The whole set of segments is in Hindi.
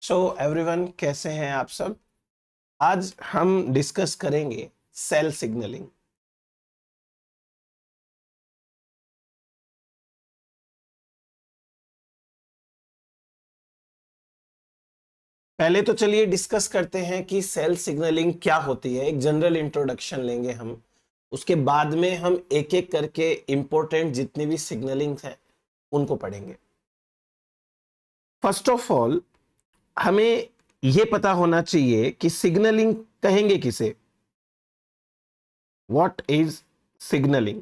सो एवरीवन, कैसे हैं आप सब। आज हम डिस्कस करेंगे सेल सिग्नलिंग। पहले तो चलिए डिस्कस करते हैं कि सेल सिग्नलिंग क्या होती है। एक जनरल इंट्रोडक्शन लेंगे हम, उसके बाद में हम एक एक करके इंपॉर्टेंट जितनी भी सिग्नलिंग है उनको पढ़ेंगे। फर्स्ट ऑफ ऑल, हमें यह पता होना चाहिए कि सिग्नलिंग कहेंगे किसे। What is signalling.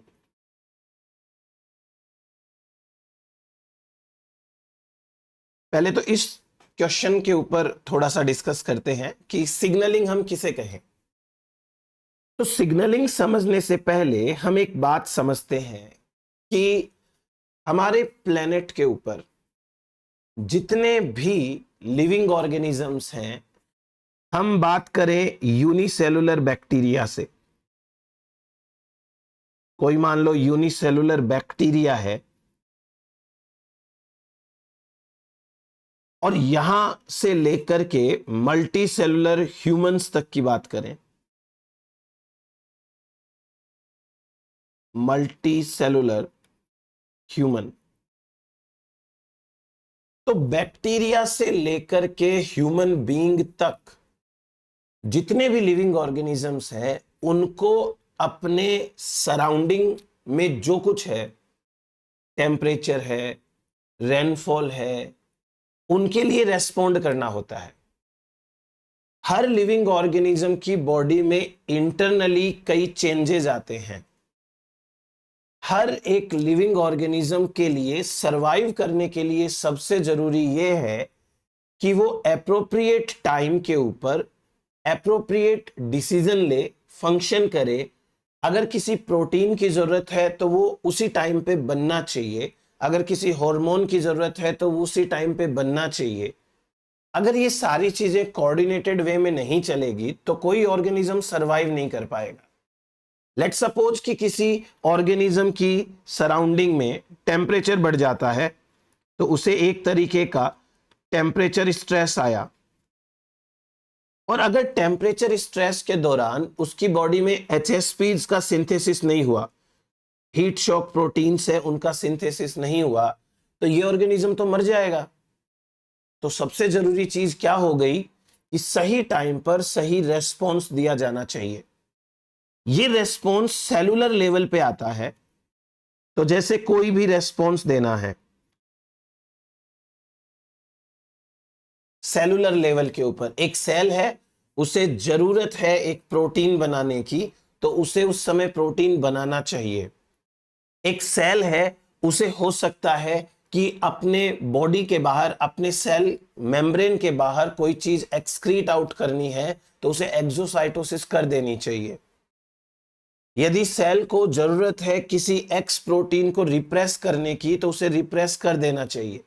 पहले तो इस क्वेश्चन के ऊपर थोड़ा सा डिस्कस करते हैं कि सिग्नलिंग हम किसे कहें। तो सिग्नलिंग समझने से पहले हम एक बात समझते हैं कि हमारे प्लेनेट के ऊपर जितने भी लिविंग ऑर्गेनिजम्स हैं, हम बात करें यूनिसेलुलर बैक्टीरिया से। कोई मान लो यूनिसेलुलर बैक्टीरिया है, और यहां से लेकर के मल्टी सेलुलर ह्यूमंस तक की बात करें, मल्टी सेलुलर ह्यूमन, तो बैक्टीरिया से लेकर के ह्यूमन बीइंग तक जितने भी लिविंग ऑर्गेनिजम्स हैं, उनको अपने सराउंडिंग में जो कुछ है, टेम्परेचर है, रेनफॉल है, उनके लिए रेस्पॉन्ड करना होता है। हर लिविंग ऑर्गेनिज्म की बॉडी में इंटरनली कई चेंजेस आते हैं। हर एक लिविंग ऑर्गेनिज्म के लिए सरवाइव करने के लिए सबसे जरूरी यह है कि वो एप्रोप्रिएट टाइम के ऊपर एप्रोप्रिएट डिसीजन ले, फंक्शन करे। अगर किसी प्रोटीन की जरूरत है तो वो उसी टाइम पे बनना चाहिए, अगर किसी हार्मोन की जरूरत है तो वो उसी टाइम पे बनना चाहिए। अगर ये सारी चीजें कोऑर्डिनेटेड वे में नहीं चलेगी तो कोई ऑर्गेनिज्म सरवाइव नहीं कर पाएगा। लेट सपोज कि किसी ऑर्गेनिज्म की सराउंडिंग में टेम्परेचर बढ़ जाता है, तो उसे एक तरीके का टेम्परेचर स्ट्रेस आया, और अगर टेम्परेचर स्ट्रेस के दौरान उसकी बॉडी में एचएसपीज का सिंथेसिस नहीं हुआ, हीट शॉक प्रोटीन्स है उनका सिंथेसिस नहीं हुआ, तो ये ऑर्गेनिज्म तो मर जाएगा। तो सबसे जरूरी चीज क्या हो गई कि सही टाइम पर सही रेस्पॉन्स दिया जाना चाहिए। ये रेस्पॉन्स सेलुलर लेवल पे आता है। तो जैसे कोई भी रेस्पॉन्स देना है सेलुलर लेवल के ऊपर, एक सेल है, उसे जरूरत है एक प्रोटीन बनाने की, तो उसे उस समय प्रोटीन बनाना चाहिए। एक सेल है, उसे हो सकता है कि अपने बॉडी के बाहर, अपने सेल मेम्ब्रेन के बाहर कोई चीज एक्सक्रीट आउट करनी है, तो उसे एक्सोसाइटोसिस कर देनी चाहिए। यदि सेल को जरूरत है किसी एक्स प्रोटीन को रिप्रेस करने की, तो उसे रिप्रेस कर देना चाहिए।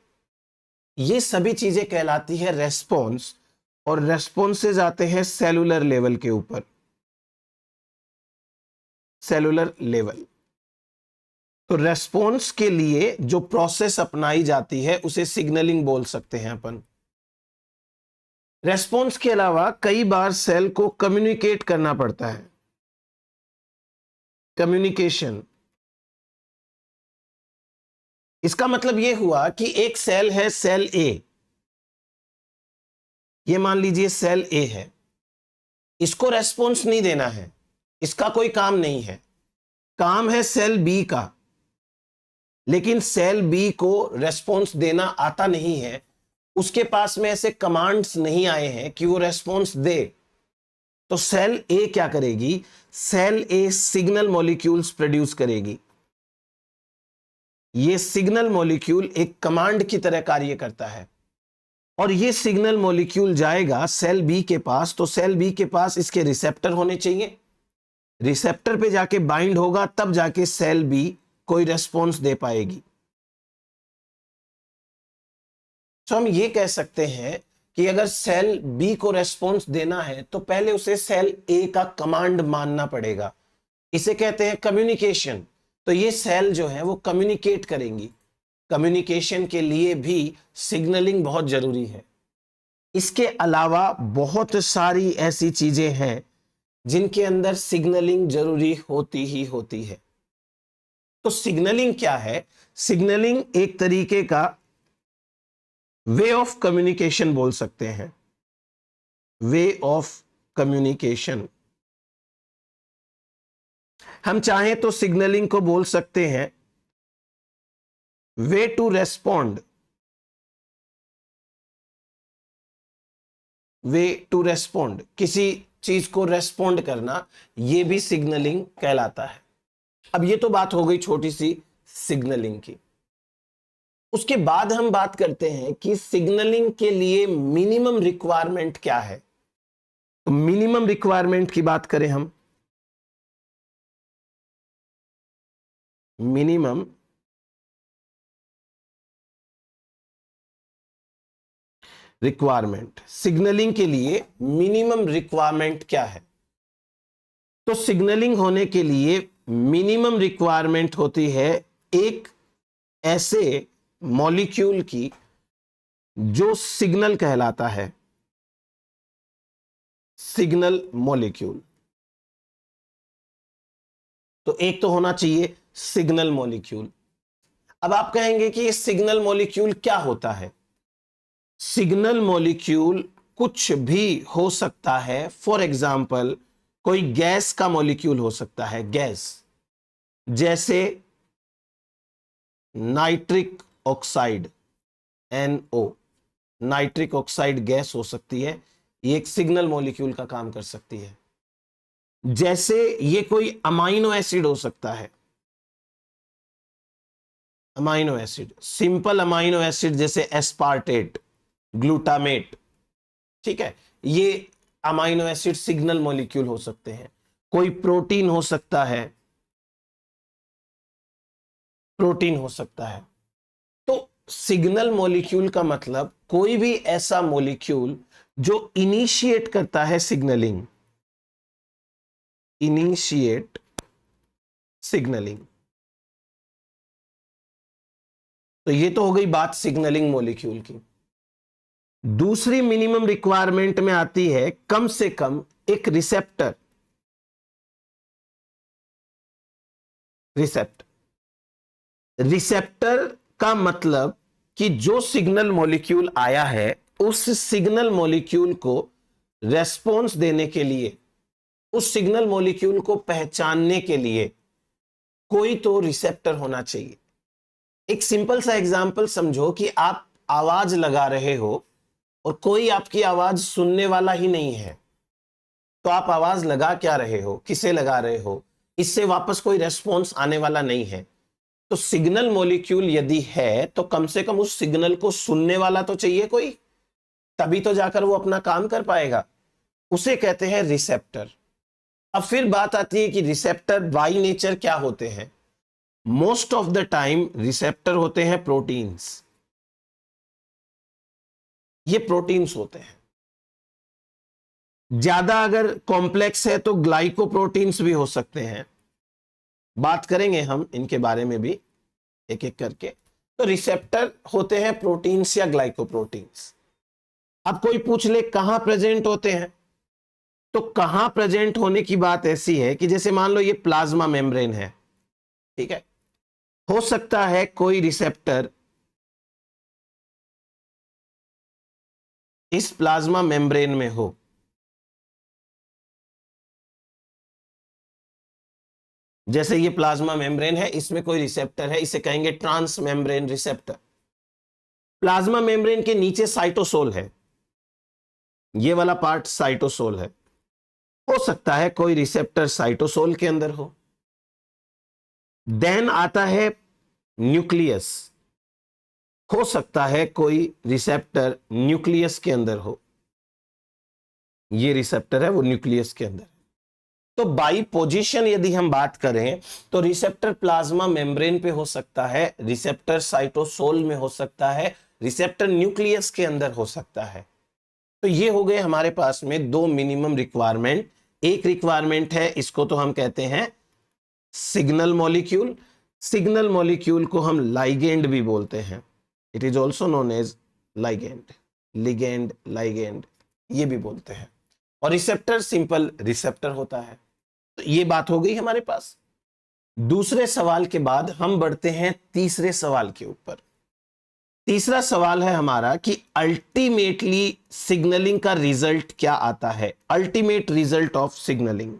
ये सभी चीजें कहलाती है रेस्पॉन्स, और रेस्पॉन्सेज आते हैं सेलुलर लेवल के ऊपर, सेलुलर लेवल। तो रेस्पॉन्स के लिए जो प्रोसेस अपनाई जाती है उसे सिग्नलिंग बोल सकते हैं अपन। रेस्पॉन्स के अलावा कई बार सेल को कम्युनिकेट करना पड़ता है, कम्युनिकेशन। इसका मतलब यह हुआ कि एक सेल है, सेल ए, ये मान लीजिए सेल ए है, इसको रेस्पॉन्स नहीं देना है, इसका कोई काम नहीं है, काम है सेल बी का, लेकिन सेल बी को रेस्पॉन्स देना आता नहीं है, उसके पास में ऐसे कमांड्स नहीं आए हैं कि वो रेस्पॉन्स दे। तो सेल ए क्या करेगी, सेल ए सिग्नल मॉलिक्यूल्स प्रोड्यूस करेगी। ये सिग्नल मॉलिक्यूल एक कमांड की तरह कार्य करता है, और ये सिग्नल मॉलिक्यूल जाएगा सेल बी के पास, तो सेल बी के पास इसके रिसेप्टर होने चाहिए, रिसेप्टर पे जाके बाइंड होगा, तब जाके सेल बी कोई रेस्पॉन्स दे पाएगी। तो हम ये कह सकते हैं कि अगर सेल बी को रेस्पॉन्स देना है तो पहले उसे सेल ए का कमांड मानना पड़ेगा। इसे कहते हैं कम्युनिकेशन। तो ये सेल जो है वो कम्युनिकेट करेंगी। कम्युनिकेशन के लिए भी सिग्नलिंग बहुत जरूरी है। इसके अलावा बहुत सारी ऐसी चीजें हैं जिनके अंदर सिग्नलिंग जरूरी होती ही होती है। तो सिग्नलिंग क्या है? सिग्नलिंग एक तरीके का वे ऑफ कम्युनिकेशन बोल सकते हैं, वे ऑफ कम्युनिकेशन। हम चाहें तो सिग्नलिंग को बोल सकते हैं way to respond, way to respond, किसी चीज को रेस्पॉन्ड करना, यह भी सिग्नलिंग कहलाता है। अब ये तो बात हो गई छोटी सी सिग्नलिंग की। उसके बाद हम बात करते हैं कि सिग्नलिंग के लिए मिनिमम रिक्वायरमेंट क्या है। तो मिनिमम रिक्वायरमेंट की बात करें हम, मिनिमम रिक्वायरमेंट, सिग्नलिंग के लिए मिनिमम रिक्वायरमेंट क्या है? तो सिग्नलिंग होने के लिए मिनिमम रिक्वायरमेंट होती है एक ऐसे मॉलिक्यूल की जो सिग्नल कहलाता है, सिग्नल मॉलिक्यूल। तो एक तो होना चाहिए सिग्नल मॉलिक्यूल। अब आप कहेंगे कि ये सिग्नल मॉलिक्यूल क्या होता है? सिग्नल मॉलिक्यूल कुछ भी हो सकता है। फॉर एग्जाम्पल कोई गैस का मॉलिक्यूल हो सकता है, गैस, जैसे nitric oxide, NO, nitric oxide gas हो सकती है, ये एक सिग्नल मॉलिक्यूल का काम कर सकती है। जैसे ये कोई अमाइनो एसिड हो सकता है, amino acid, simple amino acid जैसे एस्पार्टेट, ग्लूटामेट, ठीक है, ये अमाइनो एसिड सिग्नल मॉलिक्यूल हो सकते हैं। कोई प्रोटीन हो सकता है, प्रोटीन हो सकता है। तो सिग्नल मॉलिक्यूल का मतलब कोई भी ऐसा मॉलिक्यूल जो इनिशिएट करता है सिग्नलिंग, इनिशिएट सिग्नलिंग। तो ये तो हो गई बात सिग्नलिंग मॉलिक्यूल की। दूसरी मिनिमम रिक्वायरमेंट में आती है कम से कम एक रिसेप्टर, रिसेप्टर का मतलब कि जो सिग्नल मॉलिक्यूल आया है उस सिग्नल मॉलिक्यूल को रेस्पॉन्स देने के लिए, उस सिग्नल मॉलिक्यूल को पहचानने के लिए कोई तो रिसेप्टर होना चाहिए। एक सिंपल सा एग्जांपल समझो कि आप आवाज लगा रहे हो और कोई आपकी आवाज सुनने वाला ही नहीं है, तो आप आवाज लगा क्या रहे हो, किसे लगा रहे हो, इससे वापस कोई रेस्पॉन्स आने वाला नहीं है। तो सिग्नल मॉलिक्यूल यदि है तो कम से कम उस सिग्नल को सुनने वाला तो चाहिए कोई, तभी तो जाकर वो अपना काम कर पाएगा। उसे कहते हैं रिसेप्टर। अब फिर बात आती है कि रिसेप्टर बाय नेचर क्या होते हैं। Most of the time receptor होते हैं प्रोटीन्स, ये प्रोटीन्स होते हैं। ज्यादा अगर कॉम्प्लेक्स है तो ग्लाइकोप्रोटीन्स भी हो सकते हैं, बात करेंगे हम इनके बारे में भी एक एक करके। तो रिसेप्टर होते हैं प्रोटीन्स या ग्लाइकोप्रोटीन्स। अब कोई पूछ ले कहां प्रेजेंट होते हैं, तो कहां प्रेजेंट होने की बात ऐसी है कि जैसे मान लो ये प्लाज्मा मेम्ब्रेन है, ठीक है, हो सकता है कोई रिसेप्टर इस प्लाज्मा मेम्ब्रेन में हो, जैसे ये प्लाज्मा मेम्ब्रेन है, इसमें कोई रिसेप्टर है, इसे कहेंगे trans membrane receptor. Plasma membrane के नीचे साइटोसोल है, ये वाला पार्ट साइटोसोल है, हो सकता है कोई रिसेप्टर साइटोसोल के अंदर हो। देन आता है न्यूक्लियस, हो सकता है कोई रिसेप्टर न्यूक्लियस के अंदर हो, ये रिसेप्टर है वो न्यूक्लियस के अंदर। तो बाई पोजीशन यदि हम बात करें तो रिसेप्टर प्लाज्मा मेम्ब्रेन पे हो सकता है, रिसेप्टर साइटोसोल में हो सकता है, रिसेप्टर न्यूक्लियस के अंदर हो सकता है। तो ये हो गए हमारे पास में दो मिनिमम रिक्वायरमेंट। एक रिक्वायरमेंट है, इसको तो हम कहते हैं सिग्नल मॉलिक्यूल। सिग्नल मॉलिक्यूल को हम लाइगेंड भी बोलते हैं, it is also known as ligand. Ligand, ligand ये भी बोलते हैं। और रिसेप्टर सिंपल रिसेप्टर होता है। तो ये बात हो गई हमारे पास। दूसरे सवाल के बाद हम बढ़ते हैं तीसरे सवाल के ऊपर। तीसरा सवाल है हमारा कि अल्टीमेटली सिग्नलिंग का रिजल्ट क्या आता है, ultimate result of signalling.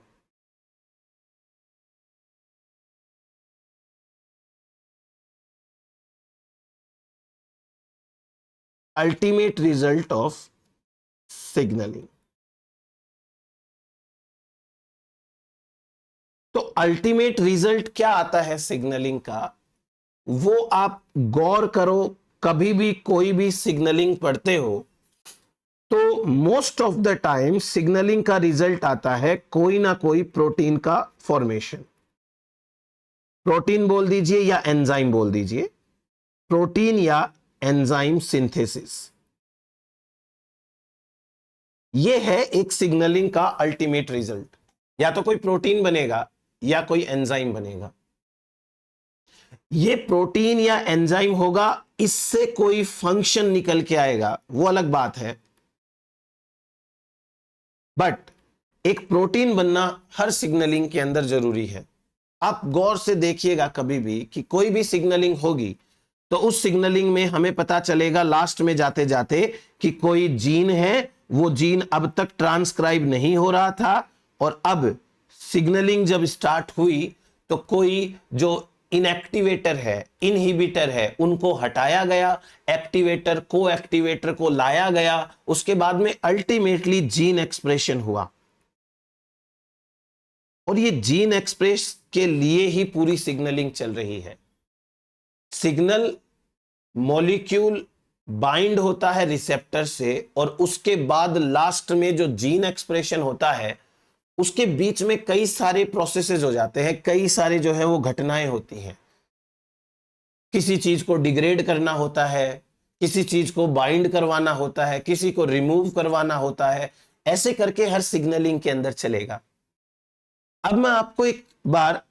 Ultimate result of signalling. तो अल्टीमेट रिजल्ट क्या आता है सिग्नलिंग का, वो आप गौर करो। कभी भी कोई भी सिग्नलिंग पढ़ते हो तो most of the time signalling का रिजल्ट आता है कोई ना कोई प्रोटीन का फॉर्मेशन। प्रोटीन बोल दीजिए या एंजाइम बोल दीजिए, प्रोटीन या एंजाइम सिंथेसिस, ये है एक सिग्नलिंग का अल्टीमेट रिजल्ट। या तो कोई प्रोटीन बनेगा या कोई एंजाइम बनेगा। ये प्रोटीन या एंजाइम होगा, इससे कोई फंक्शन निकल के आएगा वो अलग बात है, बट एक प्रोटीन बनना हर सिग्नलिंग के अंदर जरूरी है। आप गौर से देखिएगा कभी भी कि कोई भी सिग्नलिंग होगी तो उस सिग्नलिंग में हमें पता चलेगा लास्ट में जाते जाते कि कोई जीन है, वो जीन अब तक ट्रांसक्राइब नहीं हो रहा था, और अब सिग्नलिंग जब स्टार्ट हुई तो कोई जो इनएक्टिवेटर है, इनहिबिटर है, उनको हटाया गया, एक्टिवेटर को एक्टिवेटर को लाया गया, उसके बाद में अल्टीमेटली जीन एक्सप्रेशन हुआ। और ये जीन एक्सप्रेस के लिए ही पूरी सिग्नलिंग चल रही है। सिग्नल मॉलिक्यूल बाइंड होता है रिसेप्टर से, और उसके बाद लास्ट में जो जीन एक्सप्रेशन होता है उसके बीच में कई सारे प्रोसेसेस हो जाते हैं, कई सारे जो है वो घटनाएं होती हैं। किसी चीज को डिग्रेड करना होता है, किसी चीज को बाइंड करवाना होता है, किसी को रिमूव करवाना होता है, ऐसे करके हर सिग्नलिंग के अंदर चलेगा। अब मैं आपको एक बार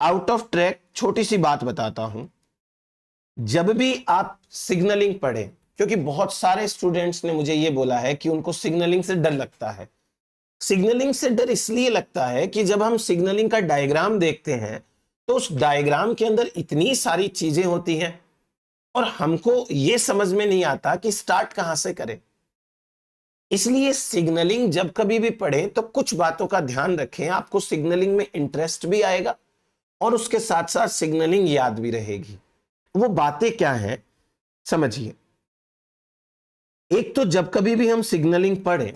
आउट ऑफ ट्रैक छोटी सी बात बताता हूं। जब भी आप सिग्नलिंग पढ़ें, क्योंकि बहुत सारे स्टूडेंट्स ने मुझे यह बोला है कि उनको सिग्नलिंग से डर लगता है। सिग्नलिंग से डर इसलिए लगता है कि जब हम सिग्नलिंग का डायग्राम देखते हैं तो उस डायग्राम के अंदर इतनी सारी चीजें होती हैं और हमको यह समझ में नहीं आता कि स्टार्ट कहां से करें। इसलिए सिग्नलिंग जब कभी भी पढ़ें तो कुछ बातों का ध्यान रखें, आपको सिग्नलिंग में इंटरेस्ट भी आएगा और उसके साथ साथ सिग्नलिंग याद भी रहेगी। वो बातें क्या हैं समझिए। एक तो जब कभी भी हम सिग्नलिंग पढ़ें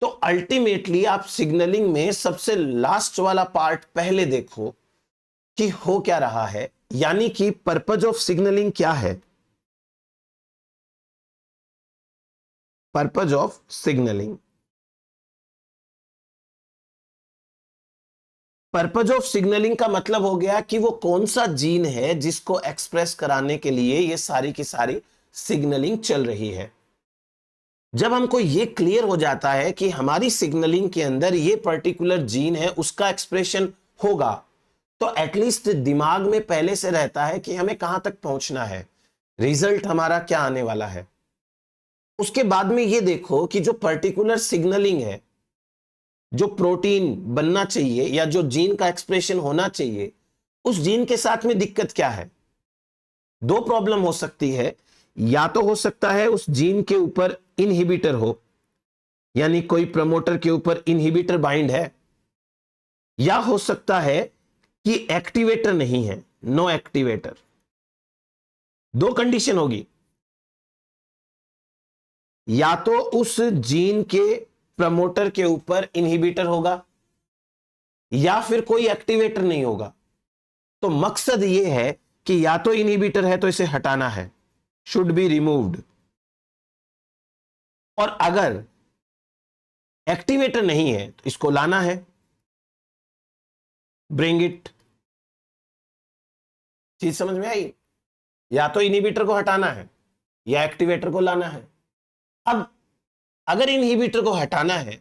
तो अल्टीमेटली आप सिग्नलिंग में सबसे लास्ट वाला पार्ट पहले देखो कि हो क्या रहा है, यानी कि पर्पज ऑफ सिग्नलिंग क्या है। Purpose of signalling, purpose of signalling का मतलब हो गया कि वो कौन सा जीन है जिसको एक्सप्रेस कराने के लिए ये सारी की सारी सिग्नलिंग चल रही है। जब हमको ये क्लियर हो जाता है कि हमारी सिग्नलिंग के अंदर ये पर्टिकुलर जीन है, उसका एक्सप्रेशन होगा, तो एटलीस्ट दिमाग में पहले से रहता है कि हमें कहां तक पहुंचना है, रिजल्ट हमारा क्या आने वाला है। उसके बाद में ये देखो कि जो पर्टिकुलर सिग्नलिंग है, जो प्रोटीन बनना चाहिए या जो जीन का एक्सप्रेशन होना चाहिए, उस जीन के साथ में दिक्कत क्या है। दो प्रॉब्लम हो सकती है, या तो हो सकता है उस जीन के ऊपर इनहिबिटर हो, यानी कोई प्रमोटर के ऊपर इनहिबिटर बाइंड है, या हो सकता है कि एक्टिवेटर नहीं है, नो एक्टिवेटर। दो कंडीशन होगी, या तो उस जीन के प्रमोटर के ऊपर इनहिबिटर होगा या फिर कोई एक्टिवेटर नहीं होगा। तो मकसद यह है कि या तो इनहिबिटर है तो इसे हटाना है, शुड बी रिमूव्ड, और अगर एक्टिवेटर नहीं है तो इसको लाना है, ब्रिंग इट। चीज समझ में आई? या तो इनहिबिटर को हटाना है या एक्टिवेटर को लाना है। अब अगर इनहिबिटर को हटाना है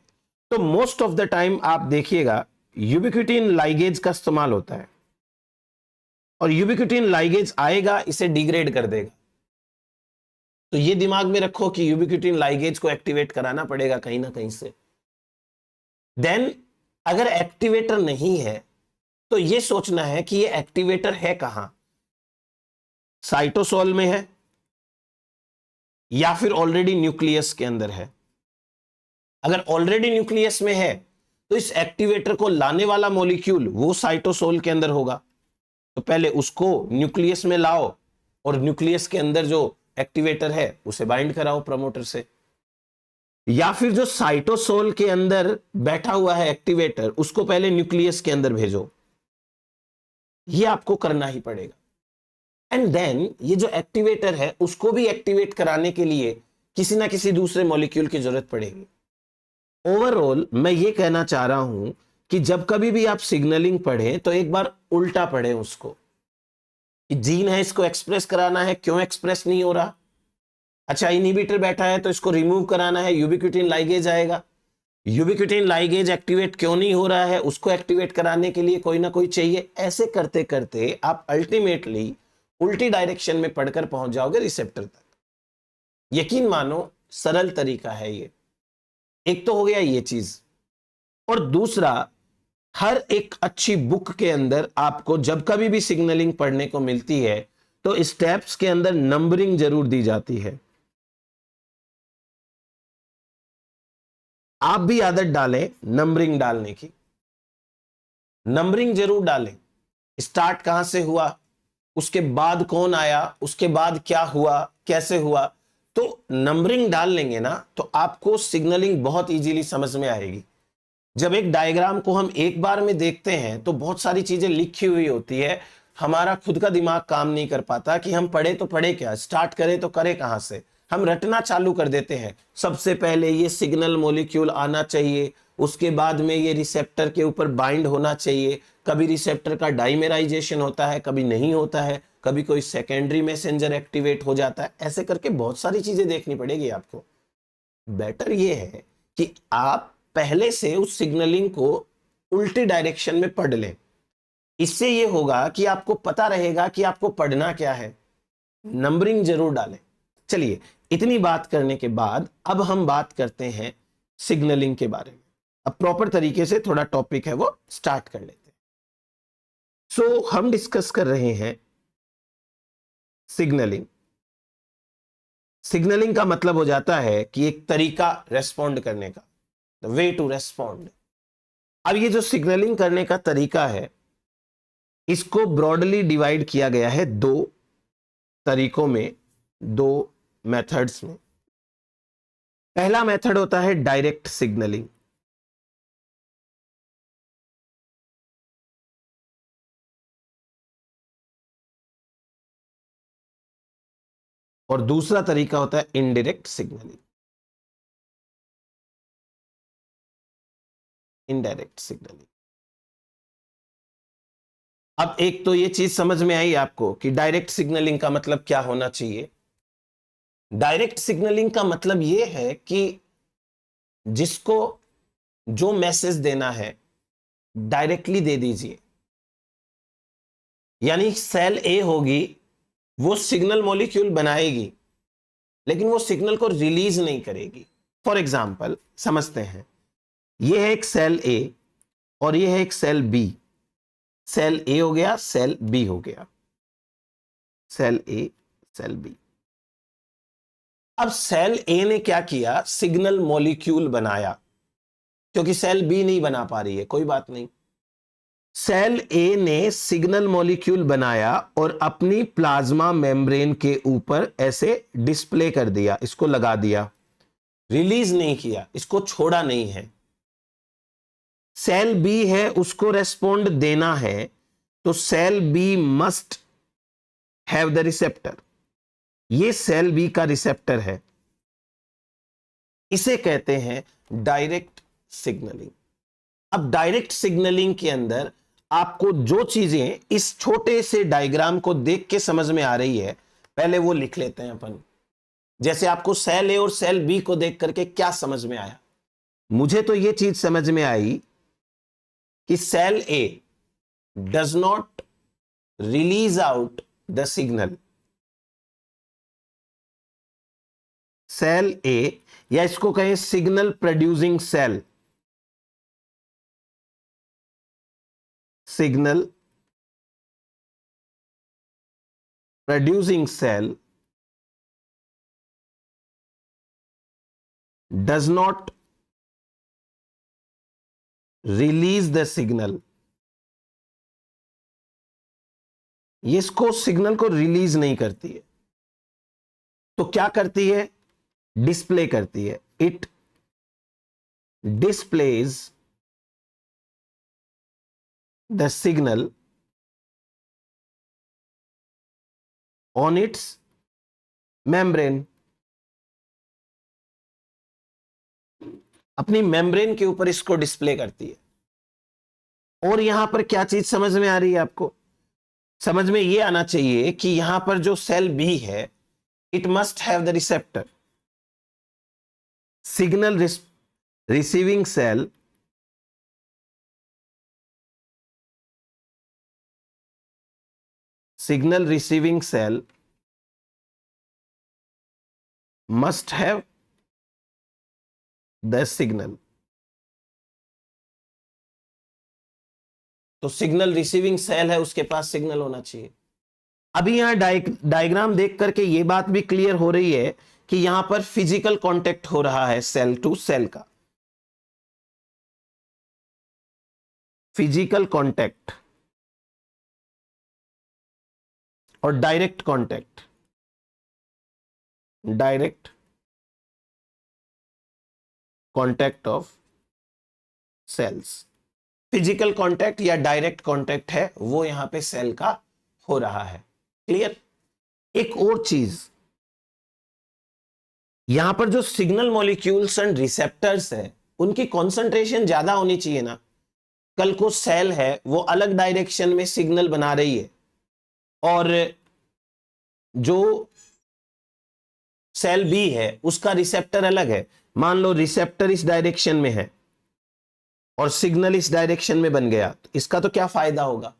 तो मोस्ट ऑफ द टाइम आप देखिएगा यूबिक्विटिन लाइगेज का इस्तेमाल होता है, और यूबिक्विटिन लाइगेज आएगा इसे डिग्रेड कर देगा। तो ये दिमाग में रखो कि यूबिक्विटिन लाइगेज को एक्टिवेट कराना पड़ेगा कहीं ना कहीं से। देन अगर एक्टिवेटर नहीं है तो ये सोचना है कि ये एक्टिवेटर है कहां, साइटोसोल में है या फिर ऑलरेडी न्यूक्लियस के अंदर है। अगर ऑलरेडी न्यूक्लियस में है तो इस एक्टिवेटर को लाने वाला मॉलिक्यूल वो साइटोसोल के अंदर होगा, तो पहले उसको न्यूक्लियस में लाओ और न्यूक्लियस के अंदर जो एक्टिवेटर है उसे बाइंड कराओ प्रमोटर से। या फिर जो साइटोसोल के अंदर बैठा हुआ है एक्टिवेटर उसको पहले न्यूक्लियस के अंदर भेजो, ये आपको करना ही पड़ेगा। एंड देन ये जो एक्टिवेटर है उसको भी एक्टिवेट कराने के लिए किसी ना किसी दूसरे मॉलिक्यूल की जरूरत पड़ेगी। ओवरऑल मैं ये कहना चाह रहा हूं कि जब कभी भी आप सिग्नलिंग पढ़ें तो एक बार उल्टा पढ़ें उसको, कि जीन है इसको एक्सप्रेस कराना है, क्यों एक्सप्रेस नहीं हो रहा, अच्छा इनहिबिटर बैठा है तो इसको रिमूव कराना है, यूबिक्विटिन लाइगेज आएगा, यूबिक्विटिन लाइगेज एक्टिवेट क्यों नहीं हो रहा है, उसको एक्टिवेट कराने के लिए कोई ना कोई चाहिए। ऐसे करते करते आप अल्टीमेटली उल्टी डायरेक्शन में पढ़कर पहुंच जाओगे रिसेप्टर तक। यकीन मानो सरल तरीका है ये। एक तो हो गया ये चीज, और दूसरा हर एक अच्छी बुक के अंदर आपको जब कभी भी सिग्नलिंग पढ़ने को मिलती है तो स्टेप्स के अंदर नंबरिंग जरूर दी जाती है। आप भी आदत डालें नंबरिंग डालने की, नंबरिंग जरूर डालें। स्टार्ट कहां से हुआ, उसके बाद कौन आया, उसके बाद क्या हुआ, कैसे हुआ, तो नंबरिंग डाल लेंगे ना तो आपको सिग्नलिंग बहुत इजीली समझ में आएगी। जब एक डायग्राम को हम एक बार में देखते हैं तो बहुत सारी चीजें लिखी हुई होती है, हमारा खुद का दिमाग काम नहीं कर पाता कि हम पढ़े तो पढ़े क्या, स्टार्ट करें तो करें कहां से। हम रटना चालू कर देते हैं, सबसे पहले ये सिग्नल मॉलिक्यूल आना चाहिए, उसके बाद में ये रिसेप्टर के ऊपर बाइंड होना चाहिए, कभी रिसेप्टर का डाइमेराइजेशन होता है, कभी नहीं होता है, कभी कोई सेकेंडरी मैसेंजर एक्टिवेट हो जाता है, ऐसे करके बहुत सारी चीजें देखनी पड़ेगी आपको। बेटर ये है कि आप पहले से उस सिग्नलिंग को उल्टी डायरेक्शन में पढ़ लें। इससे ये होगा कि आपको पता रहेगा कि आपको पढ़ना क्या है। नंबरिंग जरूर डालें। चलिए, इतनी बात करने के बाद अब हम बात करते हैं सिग्नलिंग के बारे में। अब प्रॉपर तरीके से थोड़ा टॉपिक है वो स्टार्ट कर लेते हैं। सो हम डिस्कस कर रहे हैं सिग्नलिंग। सिग्नलिंग का मतलब हो जाता है कि एक तरीका रेस्पॉन्ड करने का, द वे टू रेस्पॉन्ड। अब ये जो सिग्नलिंग करने का तरीका है इसको ब्रॉडली डिवाइड किया गया है दो तरीकों में, दो मेथड्स में। पहला मेथड होता है डायरेक्ट सिग्नलिंग, और दूसरा तरीका होता है इनडायरेक्ट सिग्नलिंग। इनडायरेक्ट सिग्नलिंग, अब एक तो ये चीज समझ में आई आपको कि डायरेक्ट सिग्नलिंग का मतलब क्या होना चाहिए। डायरेक्ट सिग्नलिंग का मतलब यह है कि जिसको जो मैसेज देना है डायरेक्टली दे दीजिए। यानी सेल ए होगी, वो सिग्नल मॉलिक्यूल बनाएगी लेकिन वो सिग्नल को रिलीज नहीं करेगी। फॉर एग्जाम्पल समझते हैं, ये है एक सेल ए और ये है एक सेल बी। सेल ए हो गया, सेल बी हो गया, सेल ए सेल बी। अब सेल ए ने क्या किया, सिग्नल मॉलिक्यूल बनाया, क्योंकि सेल बी नहीं बना पा रही है, कोई बात नहीं। सेल ए ने सिग्नल मॉलिक्यूल बनाया और अपनी प्लाज्मा मेम्ब्रेन के ऊपर ऐसे डिस्प्ले कर दिया, इसको लगा दिया, रिलीज नहीं किया, इसको छोड़ा नहीं है। सेल बी है, उसको रेस्पॉन्ड देना है, तो cell B must have the receptor. ये सेल बी का रिसेप्टर है, इसे कहते हैं डायरेक्ट सिग्नलिंग। अब डायरेक्ट सिग्नलिंग के अंदर आपको जो चीजें इस छोटे से डायग्राम को देख के समझ में आ रही है, पहले वो लिख लेते हैं अपन। जैसे आपको सेल ए और सेल बी को देख करके क्या समझ में आया, मुझे तो ये चीज समझ में आई कि cell A does not release out the signal, cell A, या इसको कहें signal producing cell, signal producing cell does not release the signal, ये इसको सिग्नल को रिलीज नहीं करती है, तो क्या करती है? डिस्प्ले करती है। It displays the signal on it's membrane, अपनी मेम्ब्रेन के ऊपर इसको डिस्प्ले करती है। और यहां पर क्या चीज समझ में आ रही है आपको? समझ में यह आना चाहिए कि यहां पर जो सेल बी है, it must have the receptor, signal receiving cell signal receiving cell must have the signal, तो सिग्नल रिसीविंग सेल है, उसके पास सिग्नल होना चाहिए। अभी यहां डायग्राम देख करके यह बात भी क्लियर हो रही है कि यहां पर फिजिकल कांटेक्ट हो रहा है सेल टू सेल का, फिजिकल कांटेक्ट और direct contact, direct contact of cells. Physical contact या डायरेक्ट कांटेक्ट है वो यहां पे सेल का हो रहा है। क्लियर? एक और चीज, यहां पर जो सिग्नल मॉलिक्यूल्स एंड रिसेप्टर्स है, उनकी कॉन्सेंट्रेशन ज्यादा होनी चाहिए ना। कल को सेल है वो अलग डायरेक्शन में सिग्नल बना रही है, और जो सेल बी है उसका रिसेप्टर अलग है। मान लो रिसेप्टर इस डायरेक्शन में है और सिग्नल इस डायरेक्शन में बन गया, तो इसका तो क्या फायदा होगा?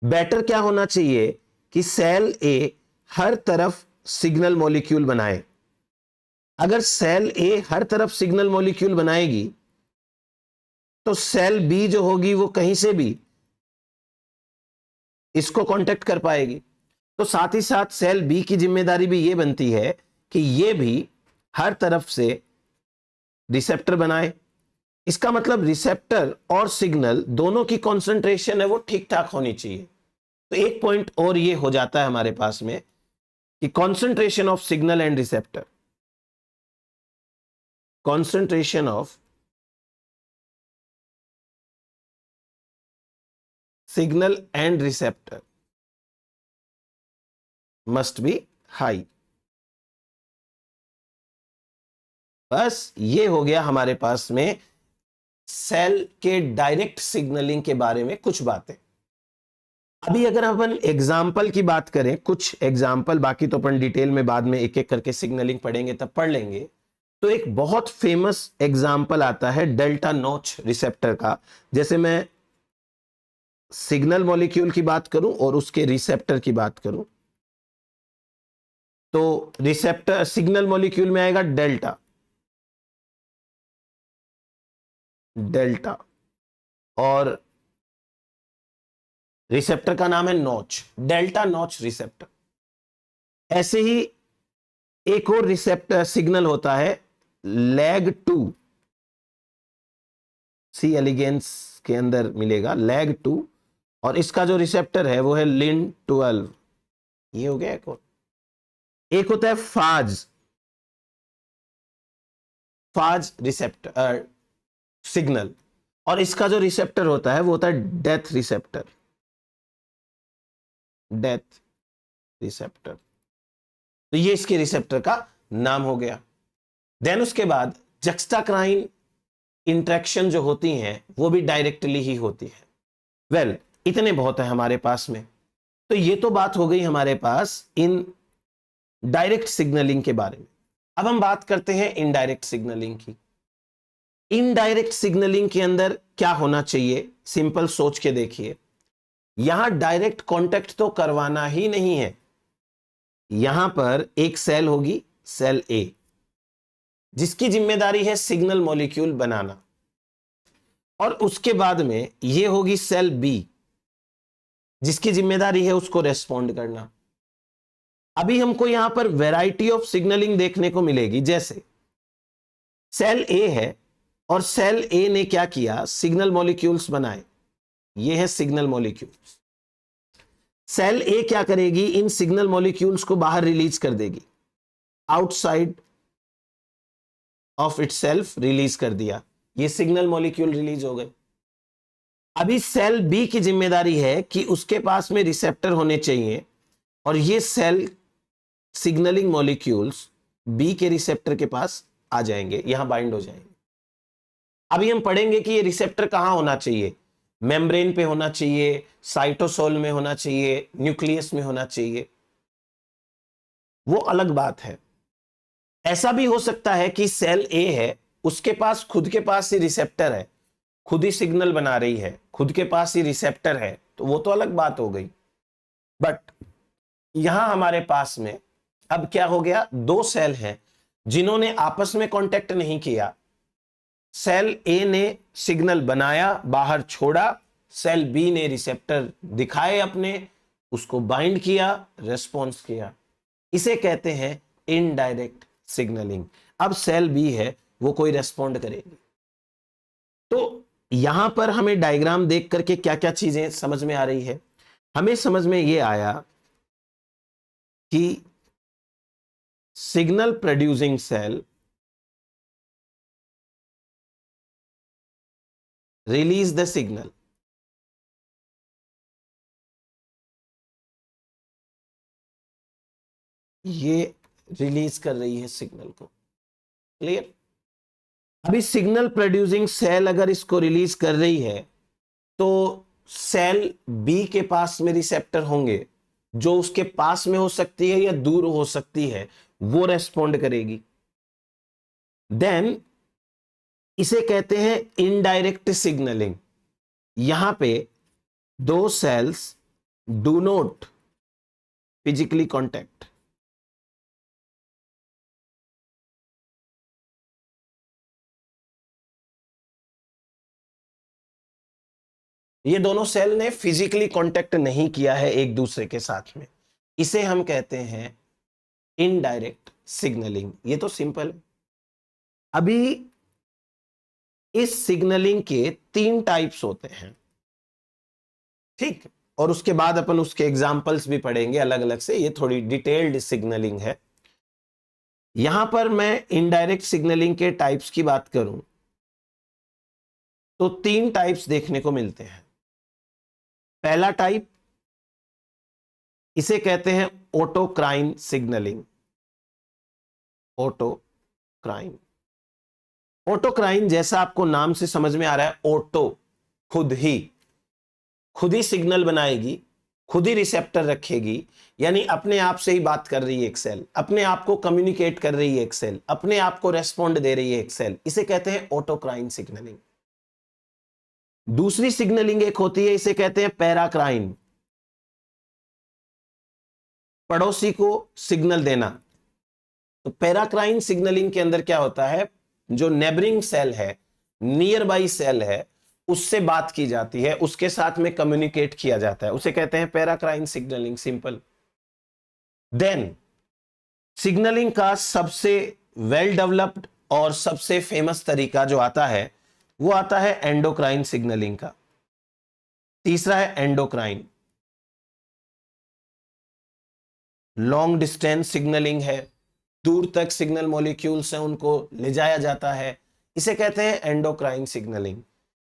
बेटर क्या होना चाहिए कि सेल ए हर तरफ सिग्नल मॉलिक्यूल बनाए। अगर सेल ए हर तरफ सिग्नल मॉलिक्यूल बनाएगी तो सेल बी जो होगी वो कहीं से भी इसको कांटेक्ट कर पाएगी। तो साथ ही साथ सेल बी की जिम्मेदारी भी ये बनती है कि ये भी हर तरफ से रिसेप्टर बनाए। इसका मतलब रिसेप्टर और सिग्नल दोनों की कॉन्सेंट्रेशन है वो ठीक ठाक होनी चाहिए। तो एक पॉइंट और ये हो जाता है हमारे पास में कि concentration of signal and receptor, concentration of signal and receptor must be high. बस ये हो गया हमारे पास में सेल के डायरेक्ट सिग्नलिंग के बारे में कुछ बातें। अभी अगर अपन एग्जाम्पल की बात करें, कुछ एग्जाम्पल, बाकी तो अपन डिटेल में बाद में एक एक करके सिग्नलिंग पढ़ेंगे तब पढ़ लेंगे। तो एक बहुत फेमस एग्जाम्पल आता है डेल्टा नॉच रिसेप्टर का। जैसे मैं सिग्नल मॉलिक्यूल की बात करूं और उसके रिसेप्टर की बात करूं, तो रिसेप्टर सिग्नल मॉलिक्यूल में आएगा डेल्टा, डेल्टा, और रिसेप्टर का नाम है नॉच, डेल्टा नॉच रिसेप्टर। ऐसे ही एक और रिसेप्टर सिग्नल होता है लैग 2, सी एलिगेंस के अंदर मिलेगा लैग 2, और इसका जो रिसेप्टर है वो है लिन 12। ये हो गया एक और। एक होता है फाज, फाज रिसेप्टर सिग्नल, और इसका जो रिसेप्टर होता है वो होता है डेथ रिसेप्टर, डेथ रिसेप्टर। तो ये इसके रिसेप्टर का नाम हो गया। देन उसके बाद जक्स्टाक्राइन इंटरेक्शन जो होती हैं वो भी डायरेक्टली ही होती है। वेल, इतने बहुत है हमारे पास में। तो ये तो बात हो गई हमारे पास इन डायरेक्ट सिग्नलिंग के बारे में। अब हम बात करते हैं इनडायरेक्ट सिग्नलिंग की। इनडायरेक्ट सिग्नलिंग के अंदर क्या होना चाहिए? सिंपल सोच के देखिए, यहां डायरेक्ट कांटेक्ट तो करवाना ही नहीं है। यहां पर एक सेल होगी, सेल ए, जिसकी जिम्मेदारी है सिग्नल मॉलिक्यूल बनाना, और उसके बाद में ये होगी सेल बी, जिसकी जिम्मेदारी है उसको रेस्पॉन्ड करना। अभी हमको यहां पर वैरायटी ऑफ सिग्नलिंग देखने को मिलेगी, जैसे सेल ए है और सेल ए ने क्या किया, सिग्नल मॉलिक्यूल्स बनाए, ये है सिग्नल मॉलिक्यूल्स। सेल ए क्या करेगी, इन सिग्नल मॉलिक्यूल्स को बाहर रिलीज कर देगी, आउटसाइड ऑफ इटसेल्फ रिलीज कर दिया, ये सिग्नल मॉलिक्यूल रिलीज हो गए। अभी सेल बी की जिम्मेदारी है कि उसके पास में रिसेप्टर होने चाहिए, और ये सेल सिग्नलिंग मॉलिक्यूल्स बी के रिसेप्टर के पास आ जाएंगे, यहां बाइंड हो जाएंगे। अभी हम पढ़ेंगे कि ये रिसेप्टर कहां होना चाहिए, मेम्ब्रेन पे होना चाहिए, साइटोसोल में होना चाहिए, न्यूक्लियस में होना चाहिए, वो अलग बात है। ऐसा भी हो सकता है कि सेल ए है, उसके पास खुद के पास ही रिसेप्टर है, खुद ही सिग्नल बना रही है, खुद के पास ही रिसेप्टर है, तो वो तो अलग बात हो गई। बट यहां हमारे पास में अब क्या हो गया, दो सेल हैं जिन्होंने आपस में कांटेक्ट नहीं किया। सेल ए ने सिग्नल बनाया, बाहर छोड़ा, सेल बी ने रिसेप्टर दिखाए अपने, उसको बाइंड किया, रेस्पॉन्स किया, इसे कहते हैं इनडायरेक्ट सिग्नलिंग। अब सेल बी है, वो कोई रेस्पॉन्ड करेगी। तो यहां पर हमें डायग्राम देख करके क्या क्या चीजें समझ में आ रही है, हमें समझ में ये आया कि signal producing cell release the signal, ये रिलीज कर रही है सिग्नल को, क्लियर। अभी सिग्नल प्रोड्यूसिंग सेल अगर इसको रिलीज कर रही है, तो सेल बी के पास में रिसेप्टर होंगे, जो उसके पास में हो सकती है या दूर हो सकती है, वो रेस्पॉन्ड करेगी। देन इसे कहते हैं इनडायरेक्ट सिग्नलिंग। यहां पे दो sales do not physically contact, ये दोनों सेल ने फिजिकली कांटेक्ट नहीं किया है एक दूसरे के साथ में, इसे हम कहते हैं इनडायरेक्ट सिग्नलिंग। ये तो सिंपल है। अभी इस सिग्नलिंग के तीन टाइप्स होते हैं, ठीक, और उसके बाद अपन उसके एग्जाम्पल्स भी पढ़ेंगे अलग अलग से, ये थोड़ी डिटेल्ड सिग्नलिंग है। यहां पर मैं इनडायरेक्ट सिग्नलिंग के टाइप्स की बात करूं तो तीन टाइप्स देखने को मिलते हैं। पहला टाइप, इसे कहते हैं ऑटोक्राइन सिग्नलिंग। ऑटोक्राइन, ऑटोक्राइन जैसा आपको नाम से समझ में आ रहा है, ऑटो खुद ही सिग्नल बनाएगी, खुद ही रिसेप्टर रखेगी, यानी अपने आप से ही बात कर रही है एक सेल, अपने आप को कम्युनिकेट कर रही है एक सेल, अपने आप को रेस्पॉन्ड दे रही है एक सेल, इसे कहते हैं ऑटोक्राइन सिग्नलिंग। दूसरी सिग्नलिंग एक होती है, इसे कहते हैं पैराक्राइन, पड़ोसी को सिग्नल देना। तो पैराक्राइन सिग्नलिंग के अंदर क्या होता है, जो नेबरिंग सेल है, नियर बाई सेल है, उससे बात की जाती है, उसके साथ में कम्युनिकेट किया जाता है, उसे कहते हैं paracrine signalling, simple. Then signalling का सबसे वेल डेवलप्ड और सबसे फेमस तरीका जो आता है, वो आता है एंडोक्राइन सिग्नलिंग का। तीसरा है एंडोक्राइन, लॉन्ग डिस्टेंस सिग्नलिंग है, दूर तक सिग्नल मॉलिक्यूल्स हैं उनको ले जाया जाता है, इसे कहते हैं एंडोक्राइन सिग्नलिंग।